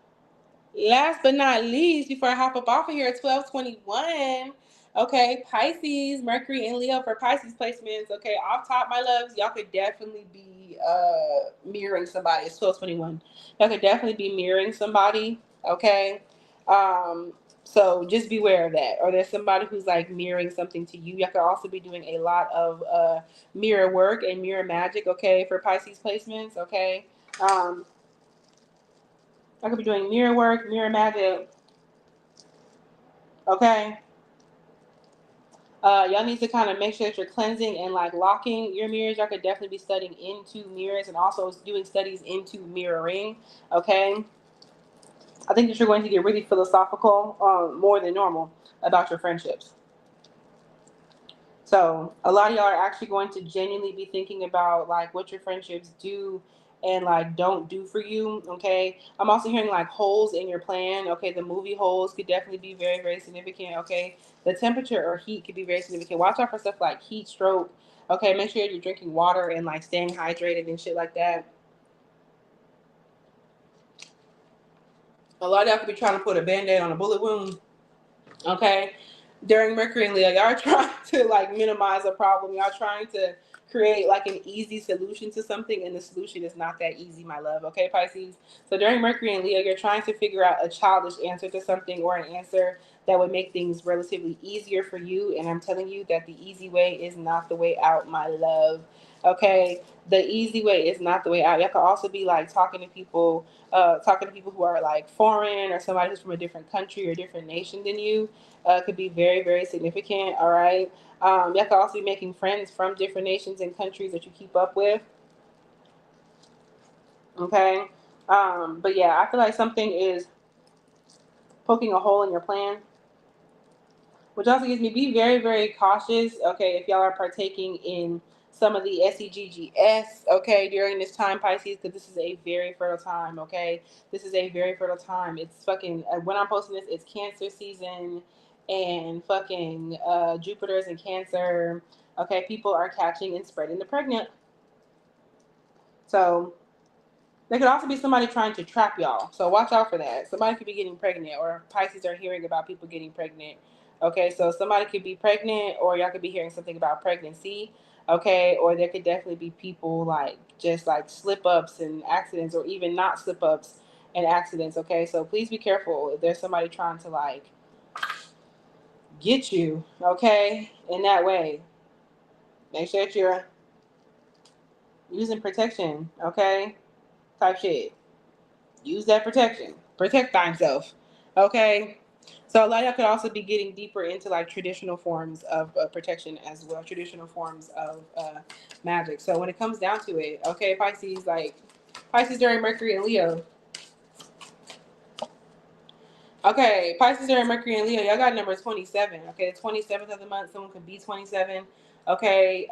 A: Last but not least, before I hop up off of here at 12:21, okay, Pisces, Mercury, and Leo for Pisces placements. Okay, off top, my loves, y'all could definitely be mirroring somebody. It's 12:21. Y'all could definitely be mirroring somebody. Okay, um, so just beware of that. Or there's somebody who's like mirroring something to you. Y'all could also be doing a lot of mirror work and mirror magic. Okay, for Pisces placements. Okay. Um, I could be doing mirror work, mirror magic. Okay. Y'all need to kind of make sure that you're cleansing and like locking your mirrors. Y'all could definitely be studying into mirrors and also doing studies into mirroring. Okay. I think that you're going to get really philosophical, more than normal, about your friendships. So a lot of y'all are actually going to genuinely be thinking about like what your friendships do and like don't do for you. Okay. I'm also hearing like holes in your plan. Okay. The movie holes could definitely be very, very significant. Okay. The temperature or heat could be very significant. Watch out for stuff like heat stroke. Okay. Make sure you're drinking water and like staying hydrated and shit like that. A lot of y'all could be trying to put a band-aid on a bullet wound. Okay. During Mercury and Leo, y'all are trying to like minimize a problem. Y'all trying to create like an easy solution to something, and the solution is not that easy, my love. Okay, Pisces. So during Mercury and Leo, you're trying to figure out a childish answer to something or an answer that would make things relatively easier for you. And I'm telling you that the easy way is not the way out, my love. Okay, the easy way is not the way out. Y'all could also be like talking to people who are like foreign or somebody who's from a different country or different nation than you. Could be very, very significant. All right. Y'all could also be making friends from different nations and countries that you keep up with. Okay. But yeah, I feel like something is poking a hole in your plan, which also gives me be very, very cautious. Okay, if y'all are partaking in some of the SEGGS, okay, during this time, Pisces, because this is a very fertile time. Okay, this is a very fertile time. It's fucking when I'm posting this, it's Cancer season, and fucking Jupiter's in Cancer. Okay, people are catching and spreading the pregnant. So there could also be somebody trying to trap y'all. So watch out for that. Somebody could be getting pregnant, or Pisces are hearing about people getting pregnant. Okay, so somebody could be pregnant, or y'all could be hearing something about pregnancy. Okay, or there could definitely be people like just like slip ups and accidents, or even not slip ups and accidents. Okay, so please be careful if there's somebody trying to like get you. Okay, in that way, make sure that you're using protection. Okay, type shit. Use that protection. Protect thyself. Okay. So a lot of y'all could also be getting deeper into like traditional forms of protection as well, traditional forms of magic. So when it comes down to it, okay, Pisces, like Pisces during Mercury and Leo. Okay, Pisces during Mercury and Leo, y'all got number 27. Okay, the 27th of the month, someone could be 27. Okay,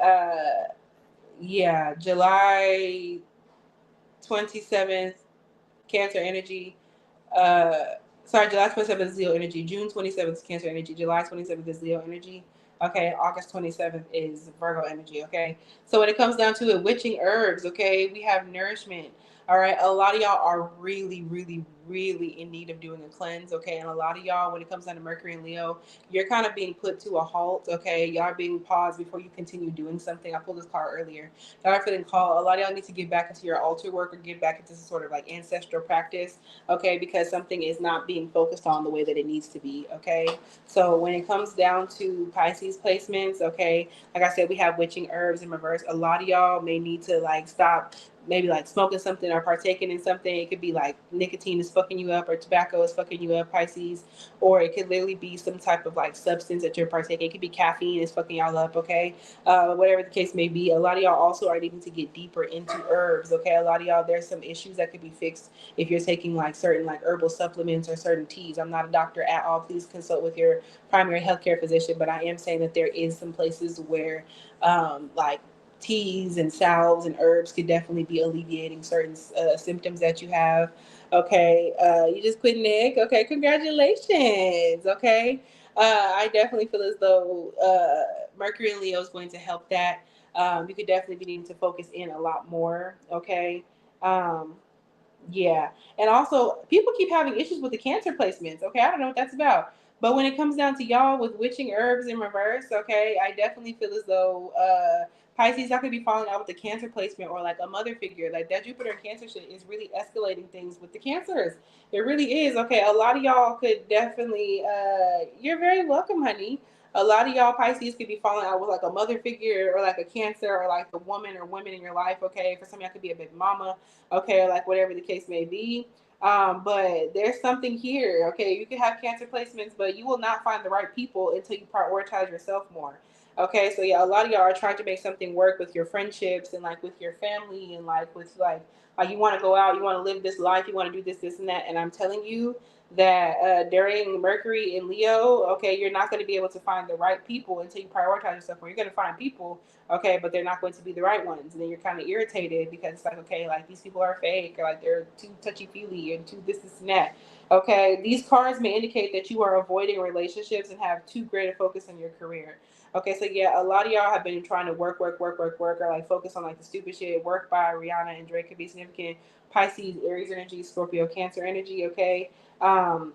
A: yeah, July 27th, Cancer energy. uh July 27th is Leo energy. June 27th is Cancer energy. July 27th is Leo energy. Okay, August 27th is Virgo energy. Okay, so when it comes down to it, witching herbs, okay, we have nourishment. All right, a lot of y'all are really, really, really in need of doing a cleanse. Okay, and a lot of y'all, when it comes down to Mercury and Leo, you're kind of being put to a halt. Okay, y'all are being paused before you continue doing something. I pulled this card earlier. Y'all are feeling called. A lot of y'all need to get back into your altar work or get back into some sort of like ancestral practice, okay, because something is not being focused on the way that it needs to be, okay. So when it comes down to Pisces placements, okay, like I said, we have witching herbs in reverse. A lot of y'all may need to like stop maybe like smoking something or partaking in something. It could be like nicotine is fucking you up or tobacco is fucking you up, Pisces, or it could literally be some type of like substance that you're partaking. It could be caffeine is fucking y'all up, okay? Whatever the case may be. A lot of y'all also are needing to get deeper into herbs, okay? A lot of y'all, there's some issues that could be fixed if you're taking like certain like herbal supplements or certain teas. I'm not a doctor at all. Please consult with your primary healthcare physician, but I am saying that there is some places where like teas and salves and herbs could definitely be alleviating certain symptoms that you have. Okay, you just quit an egg. Okay, congratulations. Okay, I definitely feel as though Mercury and Leo is going to help that. You could definitely be needing to focus in a lot more. Okay. Um, yeah. And also, people keep having issues with the cancer placements. Okay. I don't know what that's about. But when it comes down to y'all with witching herbs in reverse, okay, I definitely feel as though Pisces, y'all could be falling out with the cancer placement or like a mother figure. Like that Jupiter and Cancer shit is really escalating things with the cancers. It really is. Okay. A lot of y'all could definitely, you're very welcome, honey. A lot of y'all Pisces could be falling out with like a mother figure or like a cancer or like a woman or women in your life. Okay. For some of y'all could be a big mama, okay, or like whatever the case may be. But there's something here, okay? You can have cancer placements, but you will not find the right people until you prioritize yourself more. Okay, so yeah, a lot of y'all are trying to make something work with your friendships and like with your family and like with like you want to go out, you want to live this life, you want to do this, this, and that. And I'm telling you that during Mercury in Leo, okay, you're not going to be able to find the right people until you prioritize yourself. Where you're going to find people, okay, but they're not going to be the right ones, and then you're kind of irritated because it's like, okay, like these people are fake or like they're too touchy feely and too this and that. Okay, these cards may indicate that you are avoiding relationships and have too great a focus on your career. Okay, so yeah, a lot of y'all have been trying to work, or like focus on like the stupid shit. Work by Rihanna and Drake could be significant. Pisces, Aries energy, Scorpio, Cancer energy. Okay, um,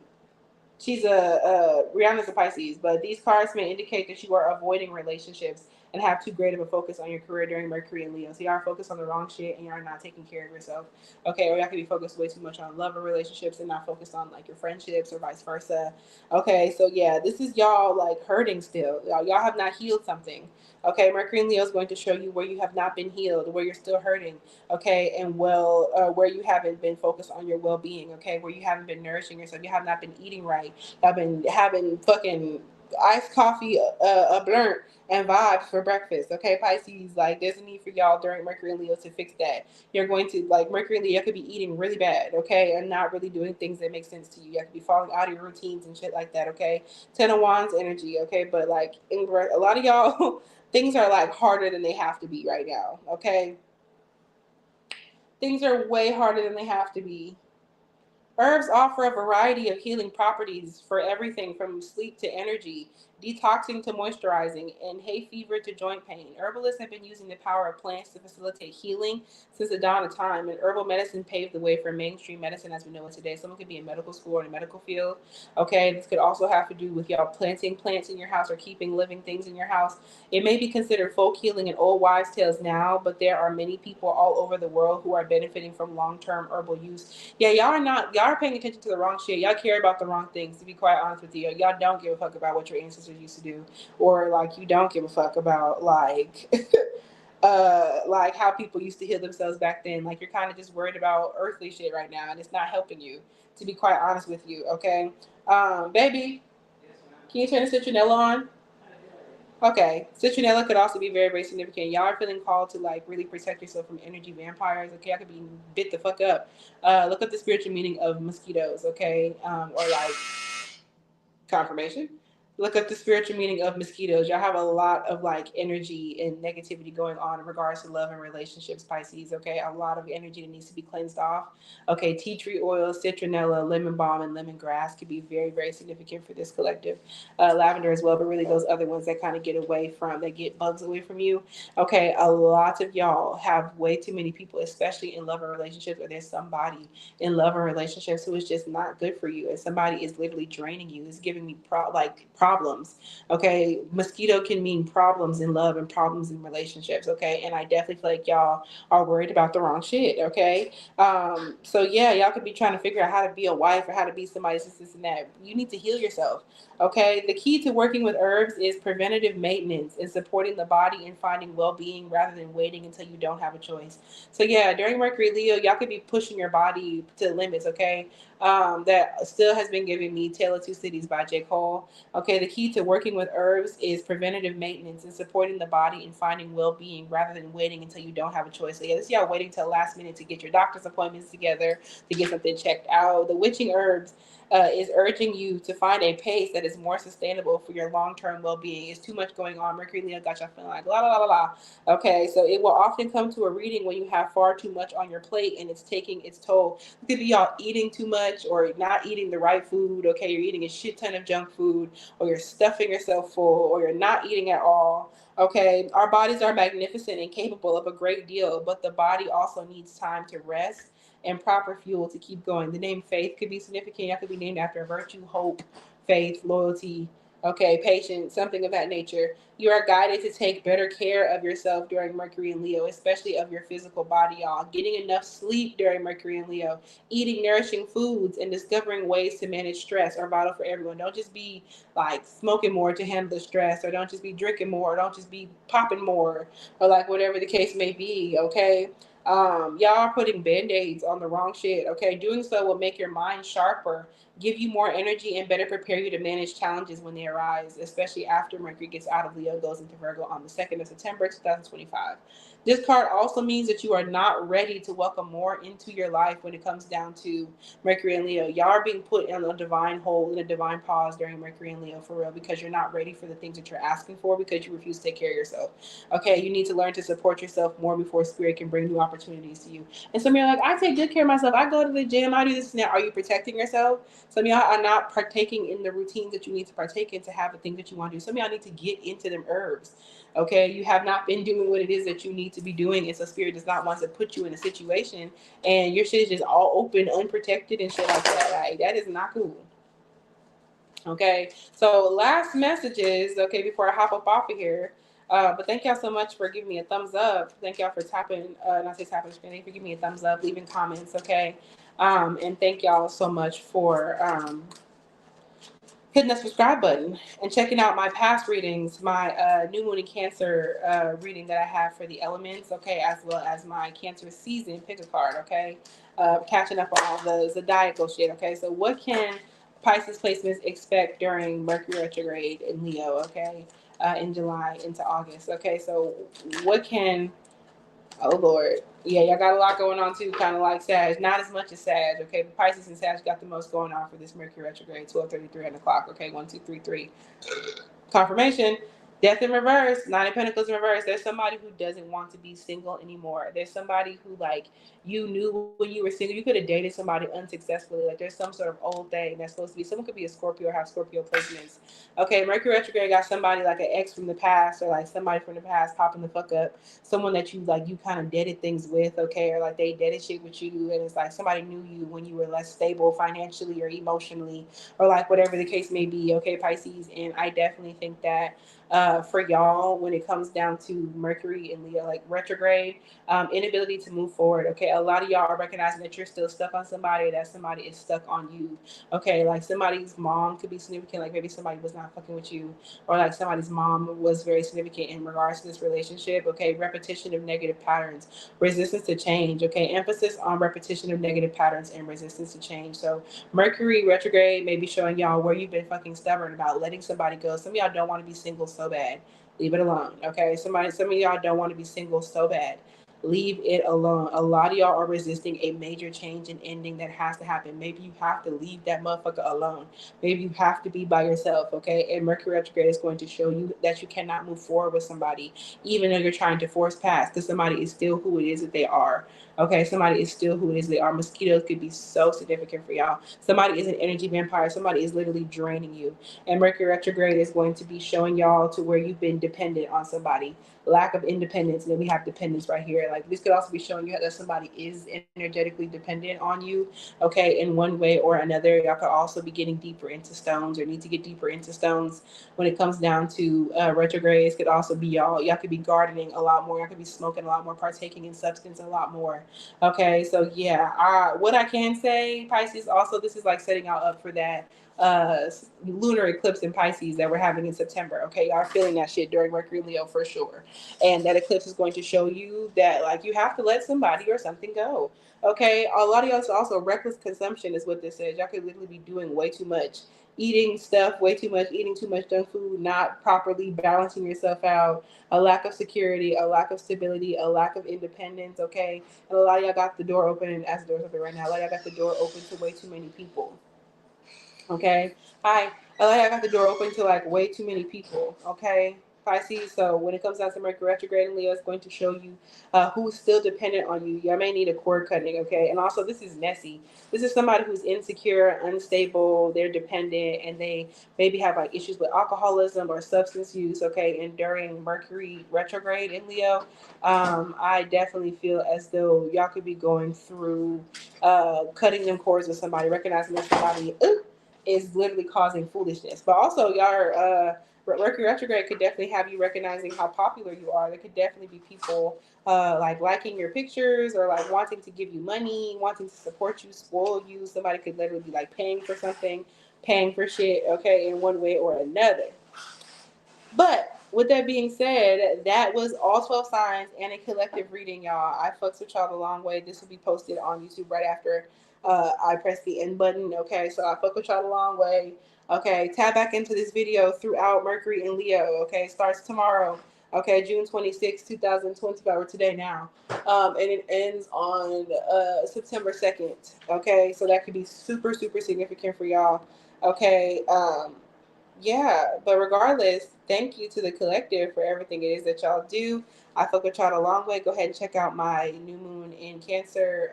A: she's Rihanna's a Pisces, but these cards may indicate that you are avoiding relationships and have too great of a focus on your career during Mercury and Leo. So you are focused on the wrong shit and you are not taking care of yourself. Okay, or y'all could be focused way too much on love or relationships and not focused on like your friendships or vice versa. Okay, so yeah, this is y'all like hurting still. Y'all have not healed something. Okay, Mercury and Leo is going to show you where you have not been healed, where you're still hurting. Okay, and where you haven't been focused on your well-being. Okay, where you haven't been nourishing yourself, you have not been eating right. I've been having fucking iced coffee, a blunt, and vibes for breakfast. Okay, Pisces, like there's a need for y'all during Mercury and Leo to fix that. You're going to like Mercury and Leo could be eating really bad, okay, and not really doing things that make sense to you. You have to be falling out of your routines and shit like that. Okay, Ten of Wands energy. Okay, but like a lot of y'all things are like harder than they have to be right now. Okay, things are way harder than they have to be. Herbs offer a variety of healing properties for everything from sleep to energy, detoxing to moisturizing, and hay fever to joint pain. Herbalists have been using the power of plants to facilitate healing since the dawn of time, and herbal medicine paved the way for mainstream medicine as we know it today. Someone could be in medical school or in the medical field. Okay, this could also have to do with y'all planting plants in your house or keeping living things in your house. It may be considered folk healing and old wives' tales now, but there are many people all over the world who are benefiting from long term herbal use. Yeah, y'all are paying attention to the wrong shit. Y'all care about the wrong things. To be quite honest with you, y'all don't give a fuck about what your ancestors used to do, or like you don't give a fuck about like how people used to heal themselves back then. Like you're kind of just worried about earthly shit right now, and it's not helping you. To be quite honest with you, okay, baby, can you turn the citronella on? Okay, citronella could also be very, very significant. Y'all are feeling called to like really protect yourself from energy vampires. Okay, I could be bit the fuck up. Look up the spiritual meaning of mosquitoes. Okay, or like confirmation. Look up the spiritual meaning of mosquitoes. Y'all have a lot of like energy and negativity going on in regards to love and relationships, Pisces. Okay, a lot of energy that needs to be cleansed off. Okay, tea tree oil, citronella, lemon balm, and lemongrass could be very, very significant for this collective. Lavender as well, but really those other ones that kind of get away from, that get bugs away from you. Okay, a lot of y'all have way too many people, especially in love and relationships, or there's somebody in love and relationships who is just not good for you, and somebody is literally draining you. It's giving me problems. Okay, mosquito can mean problems in love and problems in relationships. Okay, and I definitely feel like y'all are worried about the wrong shit. Okay, so yeah, y'all could be trying to figure out how to be a wife or how to be somebody this and that. You need to heal yourself. Okay, the key to working with herbs is preventative maintenance and supporting the body and finding well-being rather than waiting until you don't have a choice. So yeah, during Mercury Leo, y'all could be pushing your body to the limits. Okay, that still has been giving me Tale of Two Cities by J. Cole. Okay, the key to working with herbs is preventative maintenance and supporting the body and finding well-being rather than waiting until you don't have a choice. So yeah, this y'all waiting till last minute to get your doctor's appointments together to get something checked out. The witching herbs is urging you to find a pace that is more sustainable for your long-term well-being. It's too much going on. Mercury Leo got y'all feeling like la la la la la. Okay, so it will often come to a reading when you have far too much on your plate and it's taking its toll. It could be y'all eating too much or not eating the right food. Okay, you're eating a shit ton of junk food, or you're stuffing yourself full, or you're not eating at all. Okay, our bodies are magnificent and capable of a great deal, but the body also needs time to rest and proper fuel to keep going. The name faith could be significant. That could be named after virtue, hope, faith, loyalty, okay, patience, something of that nature. You are guided to take better care of yourself during Mercury and Leo, especially of your physical body, y'all. Getting enough sleep during Mercury and Leo, eating nourishing foods, and discovering ways to manage stress are vital for everyone. Don't just be like smoking more to handle the stress, or don't just be drinking more, or don't just be popping more, or like whatever the case may be, okay? Y'all are putting band-aids on the wrong shit. Okay, doing so will make your mind sharper, give you more energy, and better prepare you to manage challenges when they arise, especially after Mercury gets out of Leo, goes into Virgo on the 2nd of September 2025. This card also means that you are not ready to welcome more into your life when it comes down to Mercury and Leo. Y'all are being put in a divine hold, in a divine pause during Mercury and Leo for real, because you're not ready for the things that you're asking for because you refuse to take care of yourself. Okay, you need to learn to support yourself more before spirit can bring new opportunities to you. And some of y'all are like, I take good care of myself. I go to the gym. I do this and that. Are you protecting yourself? Some of y'all are not partaking in the routines that you need to partake in to have the things that you want to do. Some of y'all need to get into them herbs. Okay, you have not been doing what it is that you need to be doing, and so spirit does not want to put you in a situation and your shit is just all open, unprotected, and shit like that. Like that is not cool. Okay, so last messages, okay, before I hop up off of here. But thank y'all so much for giving me a thumbs up. Thank y'all for tapping, not say tapping screen, thank you for giving me a thumbs up, leaving comments, okay? And thank y'all so much for hitting the subscribe button and checking out my past readings, my new moon in Cancer reading that I have for the elements, okay, as well as my Cancer season pick a card, okay? Catching up on all the zodiacal shit, okay? So what can Pisces placements expect during Mercury retrograde in Leo, okay, in July into August, okay? So what can Oh Lord. Yeah, y'all got a lot going on too, kind of like Sag. Not as much as Sag, okay? But Pisces and Sag got the most going on for this Mercury retrograde, 12:33 on the clock, okay? 1, 2, 3, 3. Confirmation. Death in reverse, Nine of Pentacles in reverse. There's somebody who doesn't want to be single anymore. There's somebody who, like, you knew when you were single, you could have dated somebody unsuccessfully. Like, there's some sort of old thing that's supposed to be, someone could be a Scorpio or have Scorpio placements. Okay, Mercury retrograde got somebody like an ex from the past, or like somebody from the past popping the fuck up. Someone that you, like, you kind of dated things with, okay, or like they dated shit with you, and it's like somebody knew you when you were less stable financially or emotionally, or like whatever the case may be, okay, Pisces. And I definitely think that for y'all, when it comes down to Mercury and Leo, like retrograde, inability to move forward. Okay, a lot of y'all are recognizing that you're still stuck on somebody, or that somebody is stuck on you. Okay, like somebody's mom could be significant, like maybe somebody was not fucking with you, or like somebody's mom was very significant in regards to this relationship. Okay, repetition of negative patterns, resistance to change. Okay, emphasis on repetition of negative patterns and resistance to change. So Mercury retrograde may be showing y'all where you've been fucking stubborn about letting somebody go. Some of y'all don't want to be single so bad. Leave it alone. Okay. Some of y'all don't want to be single so bad. Leave it alone. A lot of y'all are resisting a major change and ending that has to happen. Maybe you have to leave that motherfucker alone. Maybe you have to be by yourself, okay? And Mercury retrograde is going to show you that you cannot move forward with somebody, even though you're trying to force past, because somebody is still who it is that they are. Okay, somebody is still who it is they are. Mosquitoes could be so significant for y'all. Somebody is an energy vampire. Somebody is literally draining you. And Mercury retrograde is going to be showing y'all to where you've been dependent on somebody. Lack of independence. And then we have dependence right here. Like this could also be showing you that somebody is energetically dependent on you, okay, in one way or another. Y'all could also be getting deeper into stones or need to get deeper into stones when it comes down to retrogrades. Could also be y'all could be gardening a lot more. Y'all could be smoking a lot more, partaking in substance a lot more. Okay, so yeah, what I can say, Pisces, also this is like setting y'all up for that uh lunar eclipse in Pisces that we're having in September. Okay, y'all are feeling that shit during Mercury Leo for sure. And that eclipse is going to show you that like you have to let somebody or something go. Okay, a lot of y'all also reckless consumption is what this says. Y'all could literally be doing way too much, eating stuff way too much, eating too much junk food, not properly balancing yourself out, a lack of security, a lack of stability, a lack of independence. Okay, and a lot of y'all got the door open, and as the door's open right now, a lot of y'all got the door open to way too many people. Okay. Hi. I got the door open to like way too many people. Okay. Pisces. So when it comes down to Mercury retrograde and Leo, it's going to show you who's still dependent on you. Y'all may need a cord cutting. Okay. And also, this is Nessie. This is somebody who's insecure, unstable. They're dependent, and they maybe have like issues with alcoholism or substance use. Okay. And during Mercury retrograde in Leo, I definitely feel as though y'all could be going through cutting them cords with somebody, recognizing that somebody is literally causing foolishness. But also, y'all, Mercury retrograde could definitely have you recognizing how popular you are. There could definitely be people like liking your pictures or like wanting to give you money, wanting to support you, spoil you. Somebody could literally be like paying for something, paying for shit, okay, in one way or another. But with that being said, that was all 12 signs and a collective reading, y'all. I fucks with y'all the long way. This will be posted on YouTube right after I press the end button. Okay, so I fuck with y'all the long way. Okay, tap back into this video throughout Mercury and Leo. Okay, starts tomorrow. Okay, June 26, 2025, or today now. And it ends on September 2nd. Okay, so that could be super, super significant for y'all. Okay, yeah, but regardless, thank you to the collective for everything it is that y'all do. I fuck with y'all a long way. Go ahead and check out my new moon in Cancer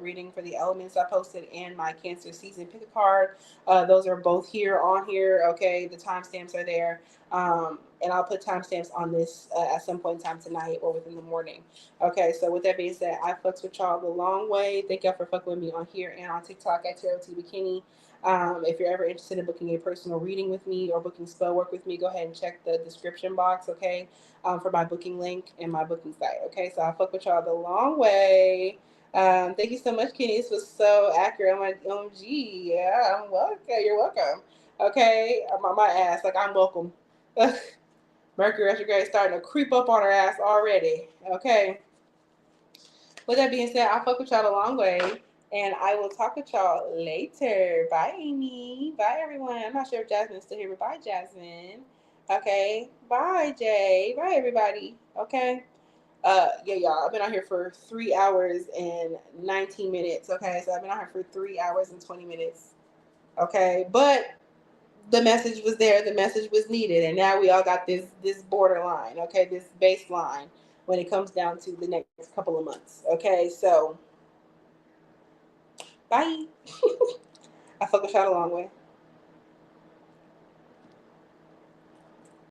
A: reading for the elements I posted and my Cancer season pick a card. Those are both here on here. Okay, the timestamps are there. And I'll put timestamps on this at some point in time tonight or within the morning. Okay, so with that being said, I fucks with y'all the long way. Thank y'all for fucking with me on here and on TikTok at Tarot to Bikini. If you're ever interested in booking a personal reading with me or booking spell work with me, go ahead and check the description box, okay, for my booking link and my booking site, okay? So I'll fuck with y'all the long way. Thank you so much, Kenny. This was so accurate. I'm like, OMG. Yeah, I'm welcome. You're welcome. Okay, my ass, like I'm welcome. Mercury retrograde starting to creep up on her ass already. Okay. With that being said, I'll fuck with y'all a long way. And I will talk with y'all later. Bye, Amy. Bye, everyone. I'm not sure if Jasmine's still here, but bye, Jasmine. Okay. Bye, Jay. Bye, everybody. Okay. Yeah, y'all. I've been out here for 3 hours and 19 minutes. Okay. So I've been out here for 3 hours and 20 minutes. Okay. But the message was there, the message was needed, and now we all got this borderline, okay, this baseline when it comes down to the next couple of months. Okay, so bye. I fuck with y'all a long way.